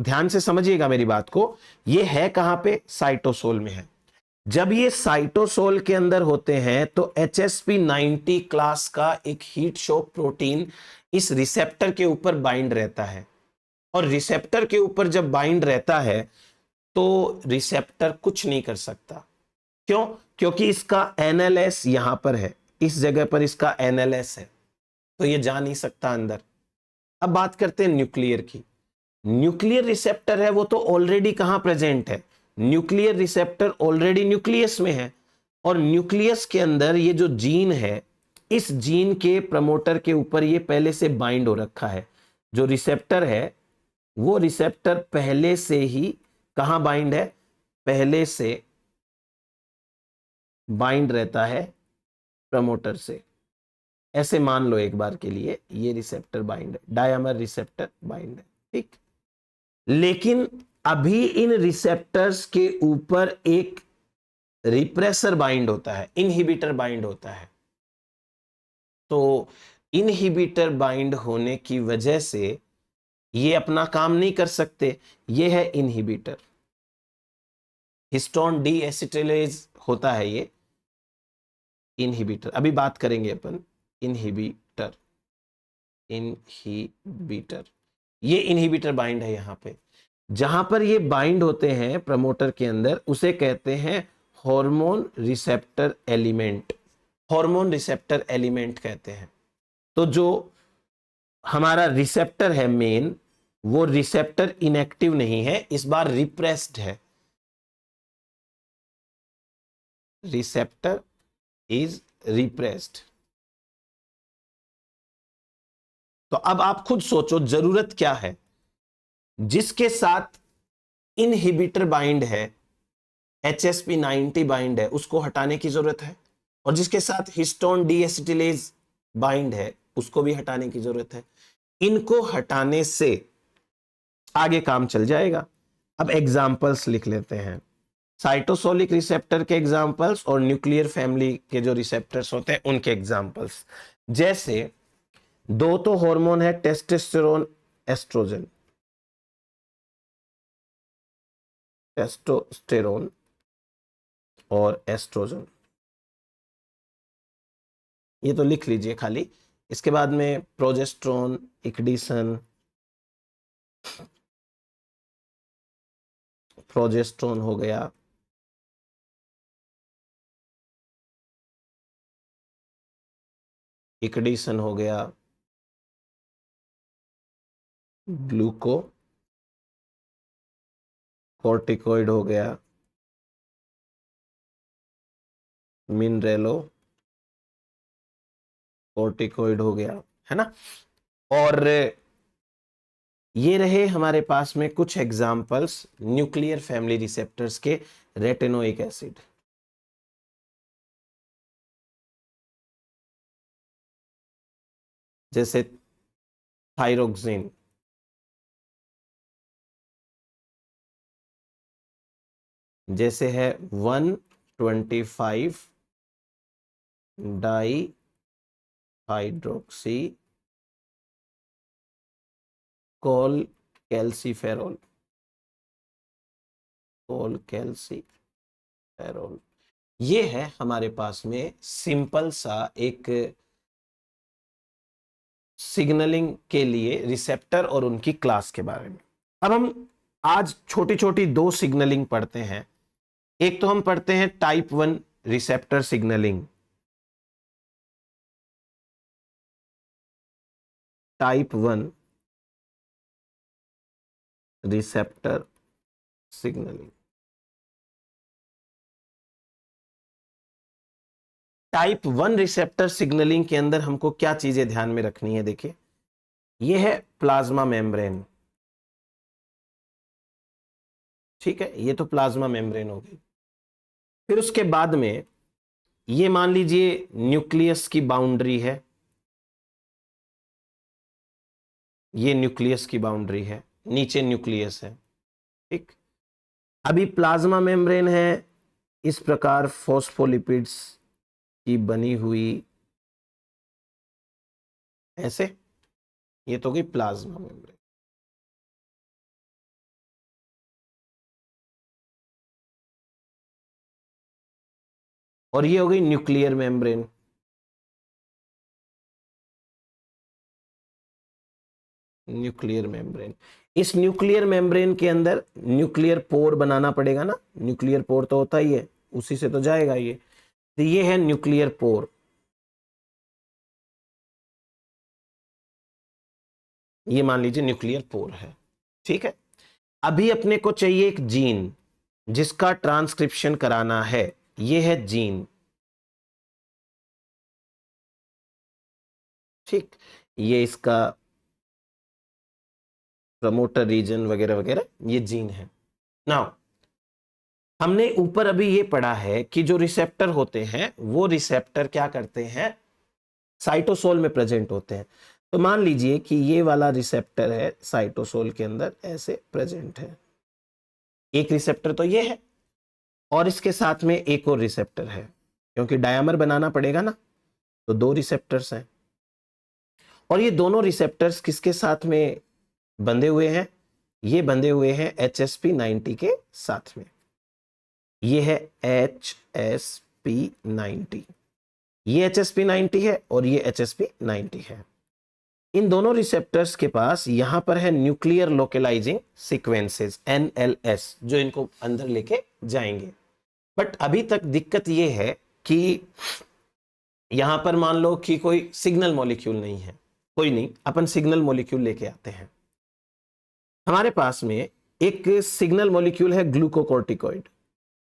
ध्यान से समझिएगा मेरी बात को, ये है कहां पे? साइटोसोल में है। जब ये साइटोसोल के अंदर होते हैं तो HSP90 क्लास का एक हीट शॉक प्रोटीन इस रिसेप्टर के ऊपर बाइंड रहता है, और रिसेप्टर के ऊपर जब बाइंड रहता है तो रिसेप्टर कुछ नहीं कर सकता। क्यों? क्योंकि इसका NLS यहां पर है, इस जगह पर इसका NLS है, तो ये जा नहीं सकता अंदर। अब बात करते हैं न्यूक्लियर की। न्यूक्लियर रिसेप्टर है वो तो ऑलरेडी कहां प्रेजेंट है? न्यूक्लियर रिसेप्टर ऑलरेडी न्यूक्लियस में है, और न्यूक्लियस के अंदर ये जो जीन है, इस जीन के प्रमोटर के ऊपर ये पहले से बाइंड हो रखा है। जो रिसेप्टर है वो रिसेप्टर पहले से ही कहां बाइंड है? पहले से बाइंड रहता है प्रमोटर से। ऐसे मान लो एक बार के लिए ये रिसेप्टर बाइंड है, डायमर रिसेप्टर बाइंड है, ठीक। लेकिन अभी इन रिसेप्टर्स के ऊपर एक रिप्रेसर बाइंड होता है, इनहिबिटर बाइंड होता है। तो इनहिबिटर बाइंड होने की वजह से ये अपना काम नहीं कर सकते। ये है इनहिबिटर, हिस्टोन डी एसिटिलेज होता है ये इनहिबिटर। अभी बात करेंगे अपन इनहिबिटर, इनहिबिटर, ये इनहिबिटर बाइंड है यहां पे। जहां पर ये बाइंड होते हैं प्रमोटर के अंदर उसे कहते हैं hormone receptor element, hormone receptor element कहते हैं। तो जो हमारा रिसेप्टर है मेन, वो रिसेप्टर इनएक्टिव नहीं है, इस बार रिप्रेस्ड है। Receptor is repressed. तो अब आप खुद सोचो जरूरत क्या है? जिसके साथ इनहिबिटर बाइंड है, HSP90 बाइंड है, उसको हटाने की जरूरत है, और जिसके साथ हिस्टोन डीएसिटिलेज बाइंड है उसको भी हटाने की जरूरत है। इनको हटाने से आगे काम चल जाएगा। अब एग्जाम्पल्स लिख लेते हैं, साइटोसोलिक रिसेप्टर के एग्जाम्पल्स और न्यूक्लियर फैमिली के जो रिसेप्टर्स होते हैं उनके एग्जाम्पल्स। जैसे दो तो हार्मोन है, टेस्टोस्टेरोन, एस्ट्रोजन। टेस्टोस्टेरोन और एस्ट्रोजन, ये तो लिख लीजिए खाली। इसके बाद में प्रोजेस्ट्रॉन, इक्डिसन, प्रोजेस्ट्रॉन हो गया, इक्डिसन हो गया, ग्लूको कॉर्टिकोइड हो गया, मिनरेलो कॉर्टिकोइड हो गया, है ना। और ये रहे हमारे पास में कुछ एग्जाम्पल्स न्यूक्लियर फैमिली रिसेप्टर्स के, रेटिनोइक एसिड, जैसे थायरोक्सिन, जैसे है 125 डाई हाइड्रोक्सी कोल कैल्सीफेरोल, कोल कैल्सीफेरोल। ये है हमारे पास में सिंपल सा एक सिग्नलिंग के लिए रिसेप्टर और उनकी क्लास के बारे में। अब हम आज छोटी छोटी दो सिग्नलिंग पढ़ते हैं। एक तो हम पढ़ते हैं type 1 receptor signalling, type 1 receptor signalling. Type 1 receptor signalling के अंदर हमको क्या चीजें ध्यान में रखनी है, देखिए ये है प्लाज्मा मेम्ब्रेन, ठीक है, ये तो प्लाज्मा मेम्ब्रेन हो गई। फिर उसके बाद में ये मान लीजिए न्यूक्लियस की बाउंड्री है, ये न्यूक्लियस की बाउंड्री है, नीचे न्यूक्लियस है, ठीक। अभी प्लाज्मा मेम्ब्रेन है इस प्रकार फॉस्फोलिपिड्स की बनी हुई, ऐसे, ये तो गई प्लाज्मा मेम्ब्रेन। और ये हो गई न्यूक्लियर मेम्ब्रेन। न्यूक्लियर मेम्ब्रेन, इस न्यूक्लियर मेम्ब्रेन के अंदर न्यूक्लियर पोर बनाना पड़ेगा ना, न्यूक्लियर पोर तो होता ही है, उसी से तो जाएगा ये। तो ये है न्यूक्लियर पोर, ये मान लीजिए न्यूक्लियर पोर है, ठीक है। अभी अपने को चाहिए एक जीन जिसका ट्रांसक्रिप्शन कराना है, ये है जीन, ठीक। ये इसका प्रमोटर रीजन वगैरह वगैरह, ये जीन है। नाउ हमने ऊपर अभी ये पढ़ा है कि जो रिसेप्टर होते हैं वो रिसेप्टर क्या करते हैं, साइटोसोल में प्रेजेंट होते हैं। तो मान लीजिए कि ये वाला रिसेप्टर है साइटोसोल के अंदर ऐसे प्रेजेंट है, एक रिसेप्टर तो ये है और इसके साथ में एक और रिसेप्टर है, क्योंकि डायमर बनाना पड़ेगा ना, तो दो रिसेप्टर्स हैं। और ये दोनों रिसेप्टर्स किसके साथ में बंधे हुए हैं, ये बंधे हुए हैं HSP90 के साथ में। ये है HSP90, ये HSP90 है और ये HSP90 है। इन दोनों रिसेप्टर्स के पास यहां पर है न्यूक्लियर लोकलाइजिंग सीक्वेंसेस NLS, जो इनको अंदर लेके जाएंगे। बट अभी तक दिक्कत ये है कि यहां पर मान लो कि कोई सिग्नल मॉलिक्यूल नहीं है, कोई नहीं, अपन सिग्नल मॉलिक्यूल लेके आते हैं। हमारे पास में एक सिग्नल मॉलिक्यूल है ग्लूकोकॉर्टिकॉइड,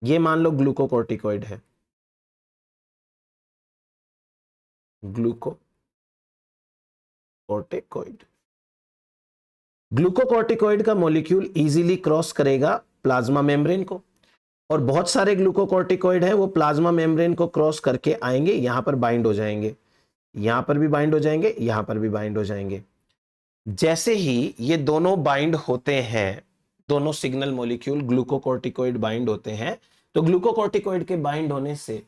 ये मान लो ग्लूकोकॉर्टिकॉइड है, ग्लूकोकॉर्टिकॉइड। ग्लूकोकॉर्टिकॉइड का मॉलिक्यूल इजीली क्रॉस करेगा प्लाज्मा मेम्ब्रेन को, और बहुत सारे ग्लूकोकॉर्टिकॉइड है वो प्लाज्मा मेम्ब्रेन को क्रॉस करके आएंगे, यहां पर बाइंड हो जाएंगे, यहां पर भी बाइंड हो जाएंगे, यहां पर भी बाइंड हो जाएंगे। जैसे ही ये दोनों बाइंड होते हैं, दोनों सिग्नल मॉलिक्यूल ग्लूकोकॉर्टिकॉइड बाइंड होते हैं, तो ग्लूकोकॉर्टिकॉइड के बाइंड होने से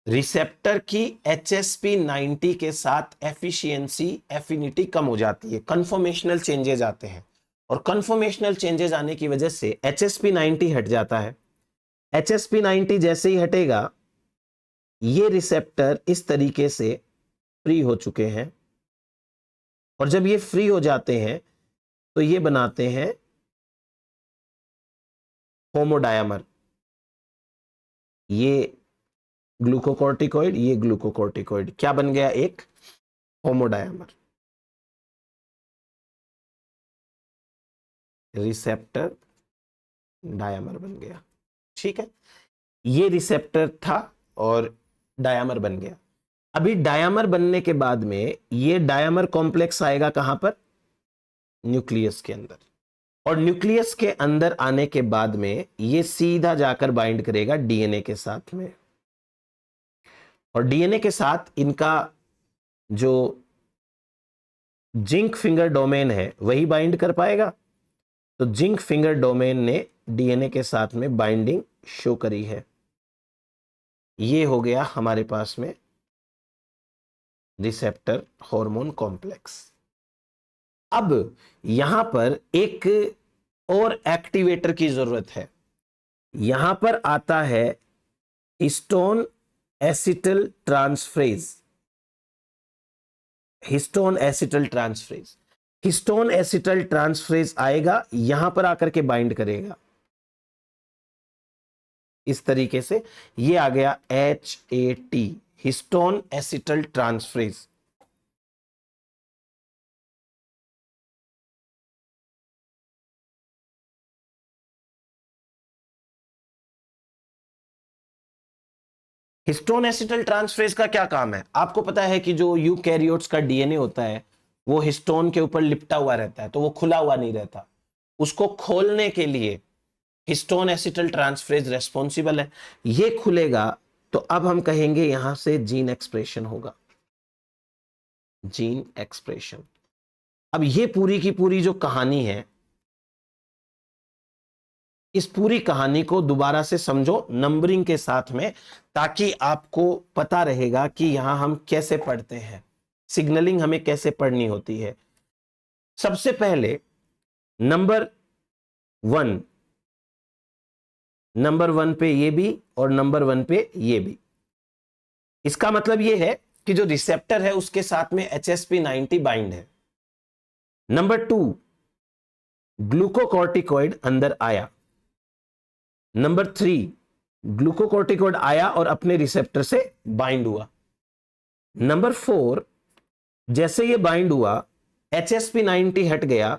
रिसेप्टर की HSP90 के साथ एफिशिएंसी, एफिनिटी कम हो जाती है, कन्फॉर्मेशनल चेंजेस आते हैं। और कन्फर्मेशनल चेंजेस आने की वजह से HSP90 हट जाता है। HSP90 जैसे ही हटेगा, ये रिसेप्टर इस तरीके से फ्री हो चुके हैं, और जब ये फ्री हो जाते हैं तो ये बनाते हैं होमोडायमर। ये ग्लूकोकॉर्टिकॉइड, ये ग्लूकोकॉर्टिकॉइड, क्या बन गया? एक होमोडायमर, रिसेप्टर डायमर बन गया। ठीक है, ये रिसेप्टर था और डायमर बन गया। अभी डायमर बनने के बाद में ये डायमर कॉम्प्लेक्स आएगा कहां पर? न्यूक्लियस के अंदर। और न्यूक्लियस के अंदर आने के बाद में ये सीधा जाकर बाइंड करेगा डीएनए के साथ में, और डीएनए के साथ इनका जो जिंक फिंगर डोमेन है वही बाइंड कर पाएगा। तो जिंक फिंगर डोमेन ने डीएनए के साथ में बाइंडिंग शो करी है। ये हो गया हमारे पास में रिसेप्टर हार्मोन कॉम्प्लेक्स। अब यहां पर एक और एक्टिवेटर की जरूरत है। यहां पर आता है histone acetyl transferase. Histone acetyl transferase, histone acetyl transferase आएगा, यहां पर आकर के बाइंड करेगा इस तरीके से। ये आ गया HAT, histone acetyl transferase. Histone acetyl transferase का क्या काम है? आपको पता है कि जो यूकैरियोट्स का डीएनए होता है वो हिस्टोन के ऊपर लिपटा हुआ रहता है, तो वो खुला हुआ नहीं रहता। उसको खोलने के लिए हिस्टोन एसिटल ट्रांसफरेज रेस्पॉन्सिबल है। ये खुलेगा तो अब हम कहेंगे यहां से जीन एक्सप्रेशन होगा, जीन एक्सप्रेशन। अब ये पूरी की पूरी जो कहानी है, इस पूरी कहानी को दोबारा से समझो नंबरिंग के साथ में, ताकि आपको पता रहेगा कि यहां हम कैसे पढ़ते हैं, सिग्नलिंग हमें कैसे पढ़नी होती है। सबसे पहले नंबर 1, नंबर 1 पे ये भी और नंबर 1 पे ये भी। इसका मतलब ये है कि जो रिसेप्टर है उसके साथ में HSP90 बाइंड है। नंबर 2, ग्लूकोकॉर्टिकॉइड अंदर आया। नंबर 3, ग्लूकोकॉर्टिकॉइड आया और अपने रिसेप्टर से बाइंड हुआ। नंबर 4, जैसे ये बाइंड हुआ HSP90 हट गया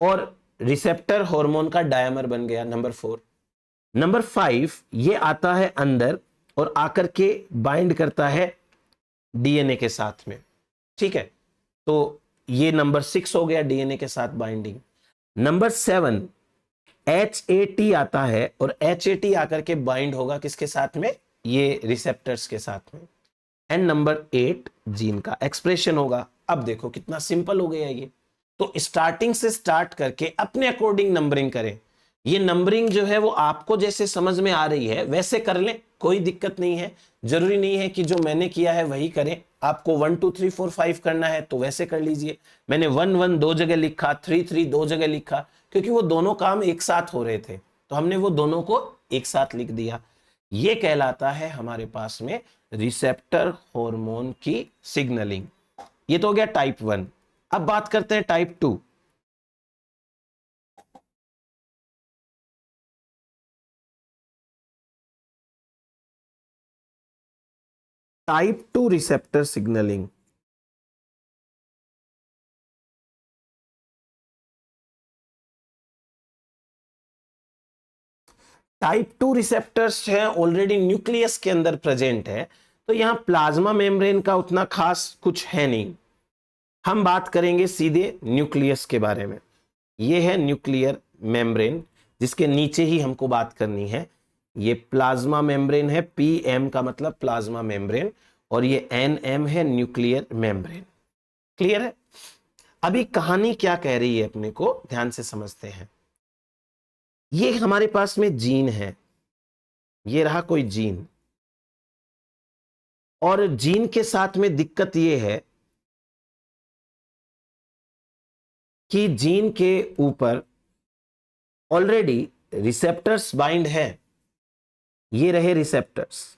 और रिसेप्टर हार्मोन का डायमर बन गया, नंबर 4। नंबर 5, ये आता है अंदर और आकर के बाइंड करता है डीएनए के साथ में। ठीक है, तो ये नंबर 6 हो गया, डीएनए के साथ बाइंडिंग। नंबर 7, HAT आता है और HAT आकर के बाइंड होगा किसके साथ में? ये रिसेप्टर्स के साथ में। एंड नंबर 8, जीन का एक्सप्रेशन होगा। अब देखो कितना सिंपल हो गया ये। तो स्टार्टिंग से स्टार्ट करके अपने अकॉर्डिंग नंबरिंग करें। ये नंबरिंग जो है वो आपको जैसे समझ में आ रही है वैसे कर लें, कोई दिक्कत नहीं है। जरूरी नहीं है कि जो मैंने किया है वही करें। आपको 1 2 3 4 5 करना है तो वैसे कर लीजिए। मैंने 1 1 दो जगह लिखा, 3 3 दो जगह लिखा, क्योंकि वो दोनों काम एक साथ हो रहे थे, तो हमने वो दोनों को एक साथ लिख दिया। ये कहलाता है हमारे पास में रिसेप्टर हार्मोन की सिग्नलिंग। ये तो हो गया टाइप 1। अब बात करते हैं type 2। Type 2 receptor signalling. Type 2 receptors हैं ऑलरेडी न्यूक्लियस के अंदर प्रेजेंट है, तो यहां प्लाज्मा मेम्ब्रेन का उतना खास कुछ है नहीं। हम बात करेंगे सीधे न्यूक्लियस के बारे में। यह है न्यूक्लियर मेम्ब्रेन, जिसके नीचे ही हमको बात करनी है। ये प्लाज्मा मेम्ब्रेन है, PM का मतलब प्लाज्मा मेम्ब्रेन, और ये NM है न्यूक्लियर मेम्ब्रेन। क्लियर है? अभी कहानी क्या कह रही है अपने को ध्यान से समझते हैं। ये हमारे पास में जीन है, ये रहा कोई जीन, और जीन के साथ में दिक्कत ये है कि जीन के ऊपर ऑलरेडी रिसेप्टर्स बाइंड है, ये रहे रिसेप्टर्स,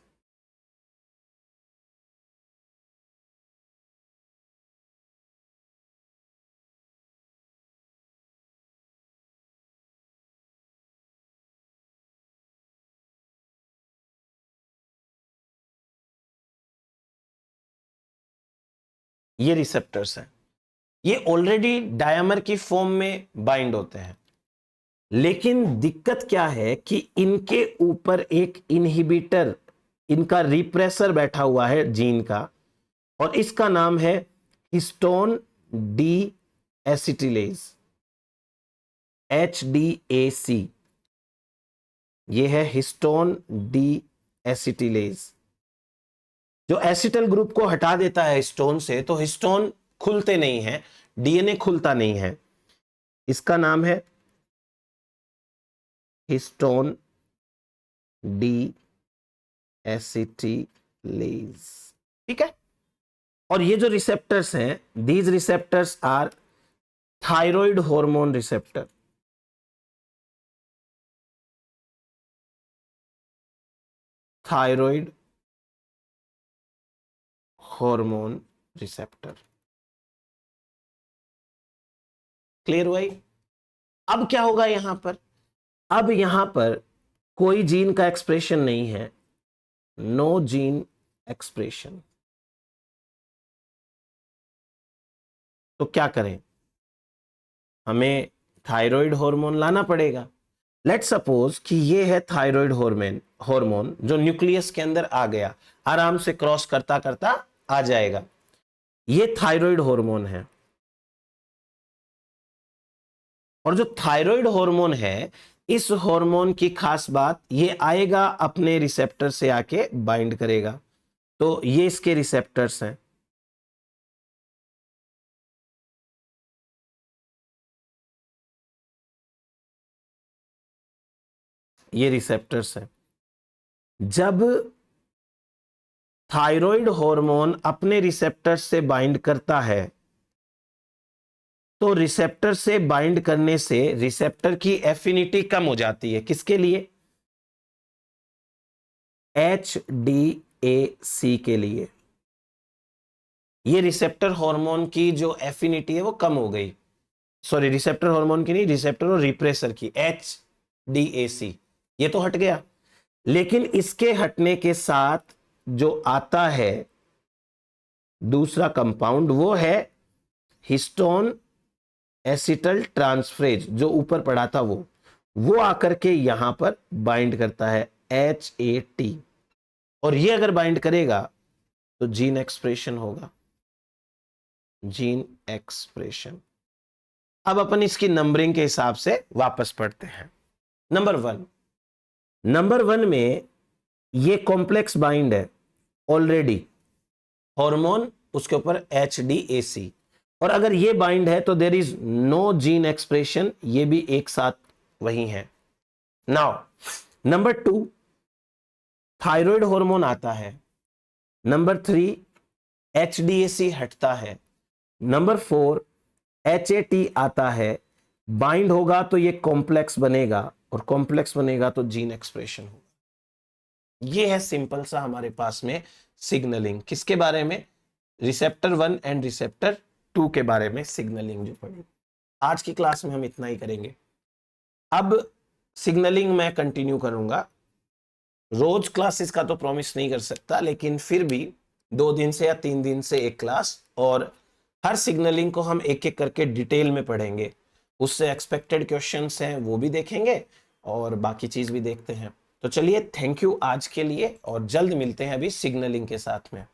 ये रिसेप्टर्स हैं, ये ऑलरेडी डायमर की फॉर्म में बाइंड होते हैं। लेकिन दिक्कत क्या है कि इनके ऊपर एक इनहिबिटर, इनका रिप्रेसर बैठा हुआ है जीन का, और इसका नाम है हिस्टोन डी एसिटिलेज, HDAC। ये है हिस्टोन डी एसिटिलेज, जो एसिटल ग्रुप को हटा देता है हिस्टोन से, तो हिस्टोन खुलते नहीं है, DNA खुलता नहीं है। इसका नाम है हिस्टोन डी एसिटिलेज, ठीक है। और ये जो रिसेप्टर्स हैं, these receptors are thyroid hormone receptor, thyroid hormone receptor. Clear हुआ? अब क्या होगा यहां पर? अब यहां पर कोई जीन का एक्सप्रेशन नहीं है, नो जीन एक्सप्रेशन। तो क्या करें? हमें थायराइड हार्मोन लाना पड़ेगा। लेट्स सपोज कि ये है थायराइड हार्मोन जो न्यूक्लियस के अंदर आ गया, आराम से क्रॉस करता करता आ जाएगा। ये थायराइड हार्मोन है, और जो थायराइड हार्मोन है, इस हार्मोन की खास बात, ये आएगा अपने रिसेप्टर से आके बाइंड करेगा। तो ये इसके रिसेप्टर्स हैं, ये रिसेप्टर्स हैं। जब थायराइड हार्मोन अपने रिसेप्टर से बाइंड करता है, तो रिसेप्टर से बाइंड करने से रिसेप्टर की एफिनिटी कम हो जाती है। किसके लिए? HDAC के लिए। ये रिसेप्टर हार्मोन की जो एफिनिटी है वो कम हो गई। सॉरी, रिसेप्टर हार्मोन की नहीं, रिसेप्टर और रिप्रेसर की, HDAC, ये तो हट गया। लेकिन इसके हटने के साथ जो आता है दूसरा कंपाउंड, वो है हिस्टोन एसिटल ट्रांसफरेज, जो ऊपर पड़ा था वो आकर के यहां पर बाइंड करता है, HAT। और ये अगर बाइंड करेगा तो जीन एक्सप्रेशन होगा, जीन एक्सप्रेशन। अब अपन इसकी नंबरिंग के हिसाब से वापस पढ़ते हैं। नंबर वन में ये कॉम्प्लेक्स बाइंड है ऑलरेडी हार्मोन, उसके ऊपर HDAC। और अगर ये बाइंड है तो there is no gene expression, ये भी एक साथ वही है। नाउ नंबर 2, थायराइड हार्मोन आता है। नंबर 3, HDAC हटता है। नंबर 4, HAT आता है। बाइंड होगा तो ये कॉम्प्लेक्स बनेगा, और कॉम्प्लेक्स बनेगा तो जीन एक्सप्रेशन होगा। ये है सिंपल सा हमारे पास में सिग्नलिंग। किसके बारे में? रिसेप्टर 1 एंड रिसेप्टर 2 के बारे में सिग्नलिंग जो पढ़ी। आज की क्लास में हम इतना ही करेंगे। अब सिग्नलिंग मैं कंटिन्यू करूंगा। रोज क्लासेस का तो प्रॉमिस नहीं कर सकता, लेकिन फिर भी 2 दिन से या 3 दिन से एक क्लास, और हर सिग्नलिंग को हम एक एक करके डिटेल में पढ़ेंगे। उससे एक्सपेक्टेड क्वेश्चंस हैं वो भी देखेंगे, और बाकी चीज भी देखते हैं। तो चलिए, थैंक यू आज के लिए, और जल्द मिलते हैं अभी सिग्नलिंग के साथ में।